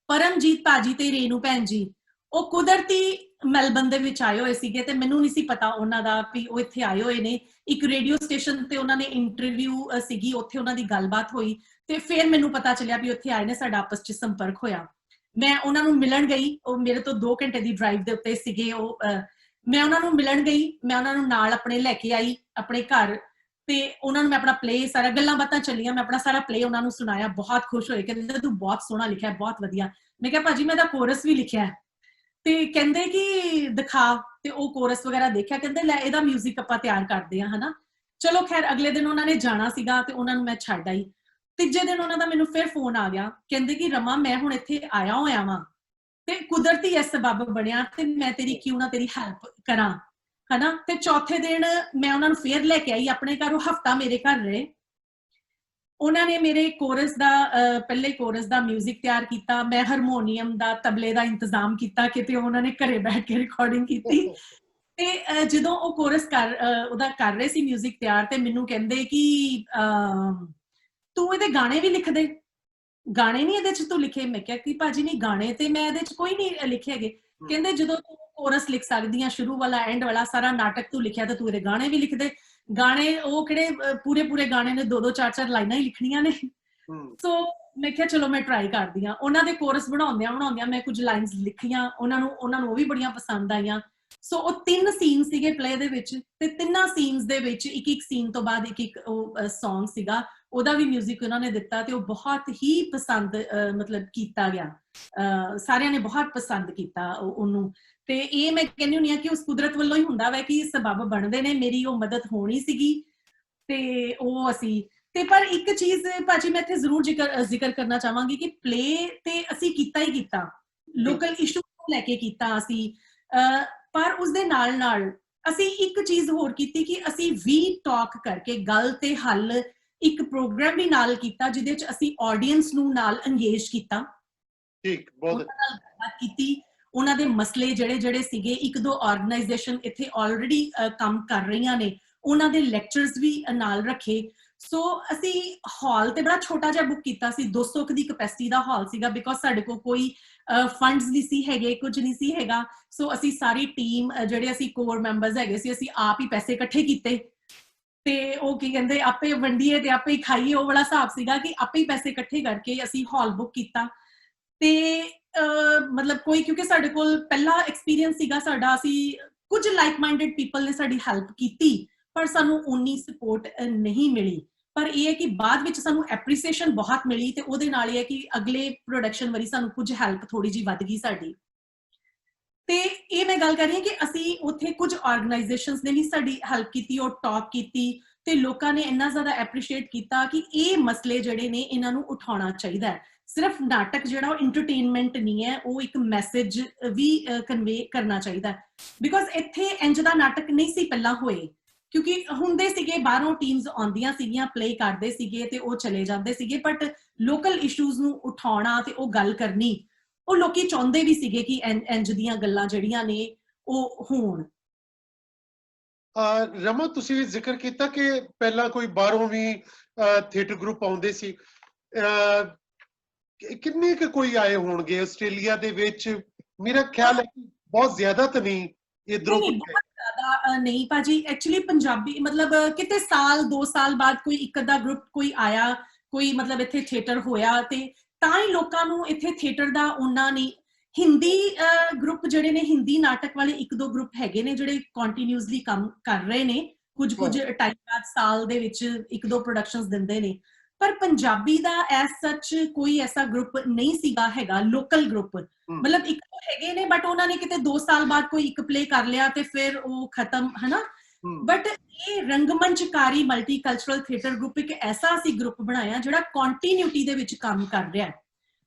ਪਰਮਜੀਤ ਭਾਜੀ ਤੇ ਰੇਨੂ ਭੈਣ ਜੀ ਉਹ ਕੁਦਰਤੀ ਮੈਲਬਨ ਦੇ ਵਿੱਚ ਆਏ ਹੋਏ ਸੀਗੇ, ਤੇ ਮੈਨੂੰ ਨਹੀਂ ਸੀ ਪਤਾ ਉਹਨਾਂ ਦਾ ਵੀ ਉਹ ਇੱਥੇ ਆਏ ਹੋਏ ਨੇ। ਇੱਕ ਰੇਡੀਓ ਸਟੇਸ਼ਨ ਤੇ ਉਹਨਾਂ ਨੇ ਇੰਟਰਵਿਊ ਸੀਗੀ, ਉੱਥੇ ਉਹਨਾਂ ਦੀ ਗੱਲਬਾਤ ਹੋਈ, ਤੇ ਫਿਰ ਮੈਨੂੰ ਪਤਾ ਚੱਲਿਆ ਵੀ ਉੱਥੇ ਆਏ ਨੇ, ਸਾਡਾ ਆਪਸ 'ਚ ਸੰਪਰਕ ਹੋਇਆ। ਮੈਂ ਉਹਨਾਂ ਨੂੰ ਮਿਲਣ ਗਈ, ਉਹ ਮੇਰੇ ਤੋਂ 2 ਘੰਟੇ ਦੀ ਡਰਾਈਵ ਦੇ ਉੱਤੇ ਸੀਗੇ ਉਹ। ਮੈਂ ਉਹਨਾਂ ਨੂੰ ਮਿਲਣ ਗਈ, ਮੈਂ ਉਹਨਾਂ ਨੂੰ ਨਾਲ ਆਪਣੇ ਲੈ ਕੇ ਆਈ ਆਪਣੇ ਘਰ, ਤੇ ਉਹਨਾਂ ਨੂੰ ਮੈਂ ਆਪਣਾ ਪਲੇ ਸਾਰਾ, ਗੱਲਾਂ ਬਾਤਾਂ ਚੱਲੀਆਂ, ਮੈਂ ਆਪਣਾ ਸਾਰਾ ਪਲੇ ਉਹਨਾਂ ਨੂੰ ਸੁਣਾਇਆ। ਬਹੁਤ ਖੁਸ਼ ਹੋਏ, ਕਹਿੰਦੇ ਤੂੰ ਬਹੁਤ ਸੋਹਣਾ ਲਿਖਿਆ, ਬਹੁਤ ਵਧੀਆ। ਮੈਂ ਕਿਹਾ ਭਾਜੀ ਮੈਂ ਤਾਂ ਕੋਰਸ ਵੀ ਲਿਖਿਆ ਹੈ। ਤੇ ਕਹਿੰਦੇ ਕਿ ਦਿਖਾ, ਤੇ ਉਹ ਕੋਰਸ ਵਗੈਰਾ ਦੇਖਿਆ, ਕਹਿੰਦੇ ਲੈ ਇਹਦਾ ਮਿਊਜ਼ਿਕ ਆਪਾਂ ਤਿਆਰ ਕਰਦੇ ਹਾਂ, ਹਨਾ। ਚਲੋ ਖੈਰ ਅਗਲੇ ਦਿਨ ਉਹਨਾਂ ਨੇ ਜਾਣਾ ਸੀਗਾ, ਤੇ ਉਹਨਾਂ ਨੂੰ ਮੈਂ ਛੱਡ ਆਈ। ਤੀਜੇ ਦਿਨ ਉਹਨਾਂ ਦਾ ਮੈਨੂੰ ਫਿਰ ਫੋਨ ਆ ਗਿਆ, ਕਹਿੰਦੇ ਕਿ ਰਮਾ ਮੈਂ ਹੁਣ ਇੱਥੇ ਆਇਆ ਹੋਇਆ ਵਾਂ, ਤੇ ਕੁਦਰਤੀ ਇਹ ਸਬੱਬ ਬਣਿਆ, ਤੇ ਮੈਂ ਤੇਰੀ ਕਿਉਂ ਨਾ ਤੇਰੀ ਹੈਲਪ ਕਰਾਂ, ਹਨਾ। ਤੇ ਚੌਥੇ ਦਿਨ ਮੈਂ ਉਹਨਾਂ ਨੂੰ ਫੇਰ ਲੈ ਕੇ ਆਈ ਆਪਣੇ ਘਰ, ਉਹ ਹਫਤਾ ਮੇਰੇ ਘਰ ਰਹੇ। ਉਹਨਾਂ ਨੇ ਮੇਰੇ ਕੋਰਸ ਦਾ ਪਹਿਲੇ ਕੋਰਸ ਦਾ ਮਿਊਜ਼ਿਕ ਤਿਆਰ ਕੀਤਾ, ਮੈਂ ਹਾਰਮੋਨੀਅਮ ਦਾ, ਤਬਲੇ ਦਾ ਇੰਤਜ਼ਾਮ ਕੀਤਾ, ਕਿਤੇ ਉਹਨਾਂ ਨੇ ਘਰੇ ਬੈਠ ਕੇ ਰਿਕਾਰਡਿੰਗ ਕੀਤੀ। ਤੇ ਜਦੋਂ ਉਹ ਕੋਰਸ ਉਹਦਾ ਕਰ ਰਹੇ ਸੀ ਮਿਊਜ਼ਿਕ ਤਿਆਰ, ਤੇ ਮੈਨੂੰ ਕਹਿੰਦੇ ਕਿ ਤੂੰ ਇਹਦੇ ਗਾਣੇ ਵੀ ਲਿਖ ਦੇ, ਗਾਣੇ ਨਹੀਂ ਇਹਦੇ 'ਚ ਤੂੰ ਲਿਖੇ। ਮੈਂ ਕਿਹਾ ਕਿ ਭਾਜੀ ਨਹੀਂ, ਗਾਣੇ ਤੇ ਮੈਂ ਇਹਦੇ 'ਚ ਕੋਈ ਨਹੀਂ ਲਿਖੇ ਹੈਗੇ। ਕਹਿੰਦੇ ਜਦੋਂ ਤੂੰ ਕੋਰਸ ਲਿਖ ਸਕਦੀ ਆ, ਸ਼ੁਰੂ ਵਾਲਾ ਐਂਡ ਵਾਲਾ ਸਾਰਾ ਨਾਟਕ ਤੂੰ ਲਿਖਿਆ, ਤੇ ਤੂੰ ਇਹਦੇ ਗਾਣੇ ਵੀ ਲਿਖ ਦੇ। ਗਾਣੇ ਉਹ ਕਿਹੜੇ ਪੂਰੇ ਗਾਣੇ ਨੇ, 2-2 4-4 ਲਾਈਨਾਂ ਹੀ ਲਿਖਣੀਆਂ ਨੇ। ਸੋ ਮੈਂ ਕਿਹਾ ਚਲੋ ਮੈਂ ਟਰਾਈ ਕਰਦੀ ਹਾਂ। ਉਹਨਾਂ ਦੇ ਕੋਰਸ ਬਣਾਉਂਦਿਆਂ ਮੈਂ ਕੁਝ ਲਾਈਨਸ ਲਿਖੀਆਂ, ਉਹਨਾਂ ਨੂੰ ਉਹ ਵੀ ਬੜੀਆਂ ਪਸੰਦ ਆਈਆਂ। ਸੋ ਉਹ 3 ਸੀਨ ਸੀਗੇ ਪਲੇ ਦੇ ਵਿੱਚ, ਤੇ ਤਿੰਨਾਂ ਸੀਨਸ ਦੇ ਵਿੱਚ ਇੱਕ ਸੀਨ ਤੋਂ ਬਾਅਦ ਇੱਕ ਉਹ ਸੌਂਗ ਸੀਗਾ, ਉਹਦਾ ਵੀ ਮਿਊਜ਼ਿਕ ਉਹਨਾਂ ਨੇ ਦਿੱਤਾ, ਤੇ ਉਹ ਬਹੁਤ ਹੀ ਪਸੰਦ ਮਤਲਬ ਕੀਤਾ ਗਿਆ, ਸਾਰਿਆਂ ਨੇ ਬਹੁਤ ਪਸੰਦ ਕੀਤਾ ਉਹਨੂੰ। ਤੇ ਇਹ ਮੈਂ ਕਹਿੰਦੀ ਹੁੰਦੀ ਹਾਂ ਕਿ ਉਸ ਕੁਦਰਤ ਵੱਲੋਂ ਹੀ ਹੁੰਦਾ ਵਾ ਕਿ ਸਬੱਬ ਬਣਦੇ ਨੇ। ਮੇਰੀ ਉਹ ਮਦਦ ਹੋਣੀ ਸੀਗੀ, ਤੇ ਉਹ ਅਸੀਂ ਤੇ ਪਰ ਇੱਕ ਚੀਜ਼ ਭਾਜੀ ਮੈਂ ਇੱਥੇ ਜ਼ਰੂਰ ਜ਼ਿਕਰ ਕਰਨਾ ਚਾਹਾਂਗੀ ਕਿ ਪਲੇ ਤੇ ਅਸੀਂ ਕੀਤਾ ਹੀ ਕੀਤਾ, ਲੋਕਲ ਇਸ਼ੂ ਨੂੰ ਲੈ ਕੇ ਕੀਤਾ ਅਸੀਂ, ਪਰ ਉਸਦੇ ਨਾਲ ਅਸੀਂ ਇੱਕ ਚੀਜ਼ ਹੋਰ ਕੀਤੀ ਕਿ ਅਸੀਂ ਵੀ ਟਾਕ ਕਰਕੇ ਗੱਲ ਤੇ ਹੱਲ ਇੱਕ ਪ੍ਰੋਗਰਾਮ ਵੀ ਨਾਲ ਕੀਤਾ, ਜਿਹਦੇ 'ਚ ਅਸੀਂ ਆਡੀਅנס ਨੂੰ ਨਾਲ ਇੰਗੇਜ ਕੀਤਾ, ਠੀਕ, ਬਹੁਤ ਉਹਨਾਂ ਨਾਲ ਗੱਲਬਾਤ ਕੀਤੀ, ਉਹਨਾਂ ਦੇ ਮਸਲੇ ਜਿਹੜੇ ਸੀਗੇ। 1-2 ਆਰਗੇਨਾਈਜੇਸ਼ਨ ਇੱਥੇ ਆਲਰੇਡੀ ਕੰਮ ਕਰ ਰਹੀਆਂ ਨੇ, ਉਹਨਾਂ ਦੇ ਲੈਕਚਰਸ ਵੀ ਨਾਲ ਰੱਖੇ। ਸੋ ਅਸੀਂ ਹਾਲ ਤੇ ਬੜਾ ਛੋਟਾ ਜਿਹਾ ਬੁੱਕ ਕੀਤਾ ਸੀ, 200 ਦੀ ਕਪੈਸਿਟੀ ਦਾ ਹਾਲ ਸੀਗਾ, ਬਿਕੋਜ਼ ਸਾਡੇ ਕੋਲ ਕੋਈ ਫੰਡਸ ਨਹੀਂ ਸੀ ਹੈਗੇ, ਕੁਝ ਨਹੀਂ ਸੀ ਹੈਗਾ। ਸੋ ਅਸੀਂ ਸਾਰੀ ਟੀਮ ਜਿਹੜੇ ਅਸੀਂ ਕੋਰ ਮੈਂਬਰਸ ਹੈਗੇ ਸੀ, ਅਸੀਂ ਆਪ ਹੀ ਪੈਸੇ ਇਕੱਠੇ ਕੀਤੇ, ਤੇ ਉਹ ਕੀ ਕਹਿੰਦੇ ਆਪੇ ਵੰਡੀਏ ਤੇ ਆਪੇ ਹੀ ਖਾਈਏ, ਉਹ ਵਾਲਾ ਹਿਸਾਬ ਸੀਗਾ ਕਿ ਆਪੇ ਹੀ ਪੈਸੇ ਇਕੱਠੇ ਕਰਕੇ ਅਸੀਂ ਹਾਲ ਬੁੱਕ ਕੀਤਾ। ਤੇ ਮਤਲਬ ਕੋਈ, ਕਿਉਂਕਿ ਸਾਡੇ ਕੋਲ ਪਹਿਲਾ ਐਕਸਪੀਰੀਅੰਸ ਸੀਗਾ ਸਾਡਾ, ਅਸੀਂ ਕੁਝ ਲਾਈਕ ਮਾਈਂਡਡ ਪੀਪਲ ਨੇ ਸਾਡੀ ਹੈਲਪ ਕੀਤੀ, ਪਰ ਸਾਨੂੰ ਉਨੀ ਸਪੋਰਟ ਨਹੀਂ ਮਿਲੀ। ਪਰ ਇਹ ਹੈ ਕਿ ਬਾਅਦ ਵਿੱਚ ਸਾਨੂੰ ਐਪਰੀਸੀਏਸ਼ਨ ਬਹੁਤ ਮਿਲੀ, ਤੇ ਉਹਦੇ ਨਾਲ ਇਹ ਹੈ ਕਿ ਅਗਲੇ ਪ੍ਰੋਡਕਸ਼ਨ ਵਾਰੀ ਸਾਨੂੰ ਕੁਝ ਹੈਲਪ ਥੋੜੀ ਜਿਹੀ ਵੱਧ ਗਈ ਸਾਡੀ। ਤੇ ਇਹ ਮੈਂ ਗੱਲ ਕਰ ਰਹੀ ਹਾਂ ਕਿ ਅਸੀਂ ਉੱਥੇ ਕੁਝ ਆਰਗੇਨਾਈਜੇਸ਼ਨਸ ਨੇ ਵੀ ਸਾਡੀ ਹੈਲਪ ਕੀਤੀ, ਉਹ ਟਾਕ ਕੀਤੀ, ਤੇ ਲੋਕਾਂ ਨੇ ਇੰਨਾ ਜ਼ਿਆਦਾ ਐਪਰੀਸ਼ੀਏਟ ਕੀਤਾ ਕਿ ਇਹ ਮਸਲੇ ਜਿਹੜੇ ਨੇ ਇਹਨਾਂ ਨੂੰ ਉਠਾਉਣਾ ਚਾਹੀਦਾ ਹੈ। ਸਿਰਫ ਨਾਟਕ ਜਿਹੜਾ ਉਹ ਇੰਟਰਟੇਨਮੈਂਟ ਨਹੀਂ ਹੈ, ਉਹ ਇੱਕ ਮੈਸੇਜ ਵੀ ਕਨਵੇ ਕਰਨਾ ਚਾਹੀਦਾ। ਬਿਕੋਜ਼ ਇੱਥੇ ਇੰਜ ਦਾ ਨਾਟਕ ਨਹੀਂ ਸੀ ਪਹਿਲਾਂ ਹੋਏ, ਕਿਉਂਕਿ ਹੁੰਦੇ ਸੀਗੇ ਬਾਹਰੋਂ ਟੀਮਸ ਆਉਂਦੀਆਂ ਸੀਗੀਆਂ, ਪਲੇ ਕਰਦੇ ਸੀਗੇ ਤੇ ਉਹ ਚਲੇ ਜਾਂਦੇ ਸੀਗੇ, ਬਟ ਲੋਕਲ ਇਸ਼ੂਜ਼ ਨੂੰ ਉਠਾਉਣਾ ਤੇ ਉਹ ਗੱਲ ਕਰਨੀ, ਉਹ ਲੋਕੀ ਚਾਹੁੰਦੇ ਵੀ ਸੀਗੇ ਕਿ ਇੰਜ ਦੀਆਂ ਗੱਲਾਂ ਜਿਹੜੀਆਂ ਨੇ ਉਹ ਹੋਣ। ਰਮਾ, ਤੁਸੀਂ ਜ਼ਿਕਰ ਕੀਤਾ ਕਿ ਪਹਿਲਾਂ ਕੋਈ ਬਾਹਰੋਂ ਵੀ ਥੀਏਟਰ ਗਰੁੱਪ ਆਉਂਦੇ ਸੀ, ਕਿੰਨੇ ਕੁ ਕੋਈ ਆਏ ਹੋਣਗੇ ਆਸਟ੍ਰੇਲੀਆ ਦੇ ਵਿੱਚ? ਮੇਰਾ ਖਿਆਲ ਹੈ ਕਿ ਬਹੁਤ ਜ਼ਿਆਦਾ ਤਾਂ ਨਹੀਂ ਇਧਰੋਂ। ਨਹੀਂ ਭਾਜੀ, ਐਕਚੁਅਲੀ ਪੰਜਾਬੀ ਮਤਲਬ ਕਿਤੇ ਸਾਲ 2 ਸਾਲ ਬਾਅਦ ਕੋਈ ਇੱਕ ਅੱਧਾ ਗਰੁੱਪ ਕੋਈ ਆਇਆ, ਕੋਈ ਮਤਲਬ ਇੱਥੇ ਥੀਏਟਰ ਹੋਇਆ, ਤੇ ਤਾਂ ਹੀ ਲੋਕਾਂ ਨੂੰ ਇੱਥੇ ਥੀਏਟਰ ਦਾ ਉਹਨਾਂ ਨਹੀਂ। ਹਿੰਦੀ ਗਰੁੱਪ ਜਿਹੜੇ ਨੇ, ਹਿੰਦੀ ਨਾਟਕ ਵਾਲੇ 1-2 ਗਰੁੱਪ ਹੈਗੇ ਨੇ ਜਿਹੜੇ ਕੰਟੀਨਿਊਸਲੀ ਕੰਮ ਕਰ ਰਹੇ ਨੇ, ਕੁਝ ਟਾਈਮ ਬਾਅਦ ਸਾਲ ਦੇ ਵਿੱਚ 1-2 ਪ੍ਰੋਡਕਸ਼ਨਸ ਦਿੰਦੇ ਨੇ। ਪਰ ਪੰਜਾਬੀ ਦਾ ਐਸ ਸੱਚ ਕੋਈ ਐਸਾ ਗਰੁੱਪ ਨਹੀਂ ਸੀਗਾ ਹੈਗਾ, ਲੋਕਲ ਗਰੁੱਪ। ਮਤਲਬ ਇੱਕ ਹੈਗੇ ਨੇ, ਬਟ ਉਹਨਾਂ ਨੇ ਕਿਤੇ 2 ਸਾਲ ਬਾਅਦ ਕੋਈ ਇੱਕ ਪਲੇ ਕਰ ਲਿਆ ਤੇ ਫਿਰ ਉਹ ਖਤਮ, ਹਨਾ। ਬਟ ਇਹ ਰੰਗਮੰਚਕਾਰੀ ਮਲਟੀਕਲਚਰਲ ਥੀਏਟਰ ਗਰੁੱਪ ਇੱਕ ਐਸਾ ਅਸੀਂ ਗਰੁੱਪ ਬਣਾਇਆ ਜਿਹੜਾ ਕੰਟੀਨਿਊਟੀ ਦੇ ਵਿੱਚ ਕੰਮ ਕਰ ਰਿਹਾ ਹੈ।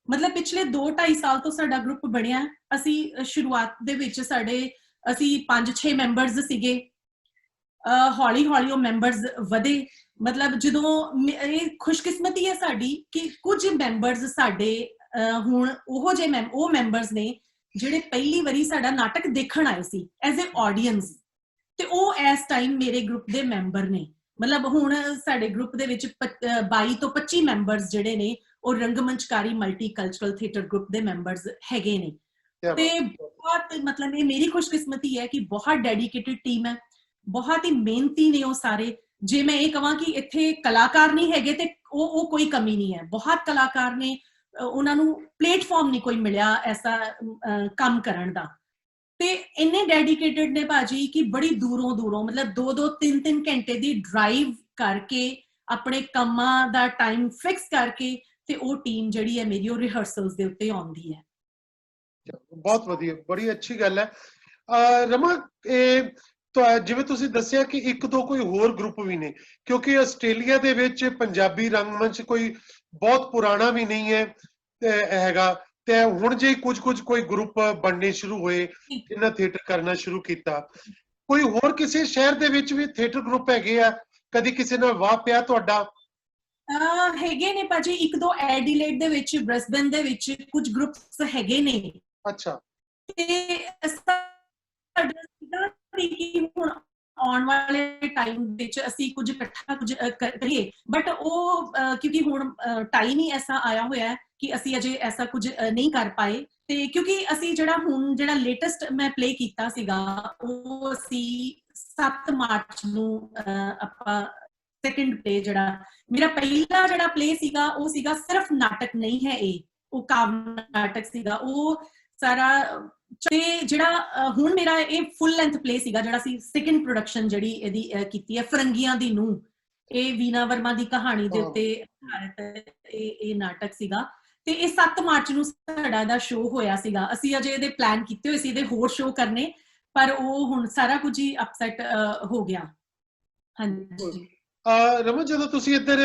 ਮਤਲਬ ਪਿਛਲੇ 2-2.5 ਸਾਲ ਤੋਂ ਸਾਡਾ ਗਰੁੱਪ ਬਣਿਆ। ਅਸੀਂ ਸ਼ੁਰੂਆਤ ਦੇ ਵਿੱਚ ਅਸੀਂ 5-6 ਮੈਂਬਰਸ ਸੀਗੇ, ਹੌਲੀ ਹੌਲੀ ਉਹ ਮੈਂਬਰਸ ਵਧੇ। ਮਤਲਬ ਜਦੋਂ ਇਹ ਖੁਸ਼ਕਿਸਮਤੀ ਹੈ ਸਾਡੀ ਕਿ ਕੁਝ ਮੈਂਬਰਸ ਸਾਡੇ ਹੁਣ ਉਹ ਮੈਂਬਰਸ ਨੇ ਜਿਹੜੇ ਪਹਿਲੀ ਵਾਰੀ ਸਾਡਾ ਨਾਟਕ ਦੇਖਣ ਆਏ ਸੀ ਐਜ਼ ਏ ਆਡੀਅנס, ਤੇ ਉਹ ਇਸ ਟਾਈਮ ਮੇਰੇ ਗਰੁੱਪ ਦੇ ਮੈਂਬਰ ਨੇ। ਮਤਲਬ ਹੁਣ ਸਾਡੇ ਗਰੁੱਪ ਦੇ ਵਿੱਚ 22 ਤੋਂ 25 ਮੈਂਬਰਸ ਜਿਹੜੇ ਨੇ ਉਹ ਰੰਗਮੰਚਕਾਰੀ ਮਲਟੀਕਲਚਰਲ ਥੀਏਟਰ ਗਰੁੱਪ ਦੇ ਮੈਂਬਰਸ ਹੈਗੇ ਨੇ। ਤੇ ਬਹੁਤ ਮਤਲਬ ਇਹ ਮੇਰੀ ਖੁਸ਼ਕਿਸਮਤੀ ਹੈ ਕਿ ਬਹੁਤ ਡੈਡੀਕੇਟਿਡ ਟੀਮ ਹੈ, ਬਹੁਤ ਹੀ ਮਿਹਨਤੀ ਨੇ ਉਹ ਸਾਰੇ। ਜੇ ਮੈਂ ਇਹ ਕਹਾਂ ਕਿ ਇੱਥੇ ਕਲਾਕਾਰ ਨਹੀਂ ਹੈਗੇ ਤੇ ਉਹ ਕੋਈ ਕਮੀ ਨਹੀਂ ਹੈ, ਬਹੁਤ ਕਲਾਕਾਰ ਨੇ, ਉਹਨਾਂ ਨੂੰ ਪਲੇਟਫਾਰਮ ਨਹੀਂ ਕੋਈ ਮਿਲਿਆ ਐਸਾ ਕੰਮ ਕਰਨ ਦਾ। ਤੇ ਇੰਨੇ ਡੈਡੀਕੇਟਿਡ ਨੇ ਭਾਜੀ ਕਿ ਬੜੀ ਦੂਰੋਂ ਮਤਲਬ 2-2 3-3 ਘੰਟੇ ਦੀ ਡਰਾਈਵ ਕਰਕੇ ਆਪਣੇ ਕੰਮਾਂ ਦਾ ਟਾਈਮ ਫਿਕਸ ਕਰਕੇ ਤੇ ਉਹ ਟੀਮ ਜਿਹੜੀ ਹੈ ਮੇਰੀ ਉਹ ਰਿਹਰਸਲਸ ਦੇ ਉੱਤੇ ਆਉਂਦੀ ਹੈ। ਬਹੁਤ ਵਧੀਆ, ਬੜੀ ਅੱਛੀ ਗੱਲ ਹੈ। ਰਮਾ, ਜਿਵੇਂ ਤੁਸੀਂ ਦੱਸਿਆ ਕਿ 1-2 ਕੋਈ ਹੋਰ ਗਰੁੱਪ ਵੀ ਨੇ, ਕਿਉਂਕਿ ਆਸਟ੍ਰੇਲੀਆ ਦੇ ਵਿੱਚ ਪੰਜਾਬੀ ਰੰਗਮੰਚ ਕੋਈ ਬਹੁਤ ਪੁਰਾਣਾ ਵੀ ਨਹੀਂ ਹੈਗਾ, ਤੇ ਹੁਣ ਜੇ ਕੁਝ ਕੋਈ ਗਰੁੱਪ ਬਣਨੇ ਸ਼ੁਰੂ ਹੋਏ, ਇਹਨਾਂ ਥੀਏਟਰ ਕਰਨਾ ਸ਼ੁਰੂ ਕੀਤਾ। ਕੋਈ ਹੋਰ ਕਿਸੇ ਸ਼ਹਿਰ ਦੇ ਵਿੱਚ ਵੀ ਥੀਏਟਰ ਗਰੁੱਪ ਹੈਗੇ ਆ? ਕਦੀ ਕਿਸੇ ਨਾਲ ਵਾਹ ਪਿਆ ਤੁਹਾਡਾ? ਹੈਗੇ ਨੇ ਭਾਜੀ, 1-2 ਐਡੀਲੇਡ ਦੇ ਵਿੱਚ, ਬ੍ਰਿਸਬਨ ਦੇ ਵਿੱਚ ਕੁਝ ਗਰੁੱਪਸ ਹੈਗੇ ਨੇ। ਅੱਛਾ। ਤੇ ਹੁਣ ਆਉਣ ਵਾਲੇ ਟਾਈਮ ਵਿੱਚ ਅਸੀਂ ਕੁਝ ਇਕੱਠਾ ਕਰੀਏ, ਬਟ ਉਹ ਕਿਉਂਕਿ ਹੁਣ ਟਾਈਮ ਹੀ ਐਸਾ ਆਇਆ ਹੋਇਆ ਹੈ ਕਿ ਅਸੀਂ ਅਜੇ ਐਸਾ ਕੁਝ ਨਹੀਂ ਕਰ ਪਾਏ। ਤੇ ਕਿਉਂਕਿ ਅਸੀਂ ਜਿਹੜਾ ਲੇਟੈਸਟ ਮੈਂ ਪਲੇ ਕੀਤਾ ਸੀਗਾ ਉਹ ਅਸੀਂ 7 ਮਾਰਚ ਨੂੰ ਆਪਾਂ ਸੈਕੰਡ ਪਲੇ, ਜਿਹੜਾ ਮੇਰਾ ਪਹਿਲਾ ਜਿਹੜਾ ਪਲੇ ਸੀਗਾ ਉਹ ਸੀਗਾ ਸਿਰਫ ਨਾਟਕ ਨਹੀਂ ਹੈ, ਉਹ ਕਾਵਿ ਨਾਟਕ ਸੀਗਾ ਉਹ ਸਾਰਾ। ਤੇ ਜਿਹੜਾ ਹੁਣ ਮੇਰਾ ਇਹ ਫੁੱਲ ਲੈਂਥ ਪਲੇ ਸੀਗਾ ਜਿਹੜਾ ਸੀ ਸੈਕੰਡ ਪ੍ਰੋਡਕਸ਼ਨ ਜਿਹੜੀ ਇਹਦੀ ਕੀਤੀ ਹੈ, ਫਰੰਗੀਆਂ ਦੀ ਨੂੰਹ, ਇਹ ਵੀਨਾ ਵਰਮਾ ਦੀ ਕਹਾਣੀ ਦੇ ਉੱਤੇ ਆਧਾਰਿਤ ਇਹ ਨਾਟਕ ਸੀਗਾ। ਤੇ ਇਹ 7 ਮਾਰਚ ਨੂੰ ਸਾਡਾ ਇਹਦਾ ਸ਼ੋਅ ਹੋਇਆ ਸੀਗਾ। ਅਸੀਂ ਅਜੇ ਇਹਦੇ ਪਲਾਨ ਕੀਤੇ ਹੋਏ ਸੀ ਇਹਦੇ ਹੋਰ ਸ਼ੋਅ ਕਰਨੇ, ਪਰ ਉਹ ਹੁਣ ਸਾਰਾ ਕੁਝ ਹੀ ਅਪਸੈਟ ਹੋ ਗਿਆ। ਹਾਂਜੀ ਰਮਾ, ਜਦੋਂ ਤੁਸੀਂ ਇੱਧਰ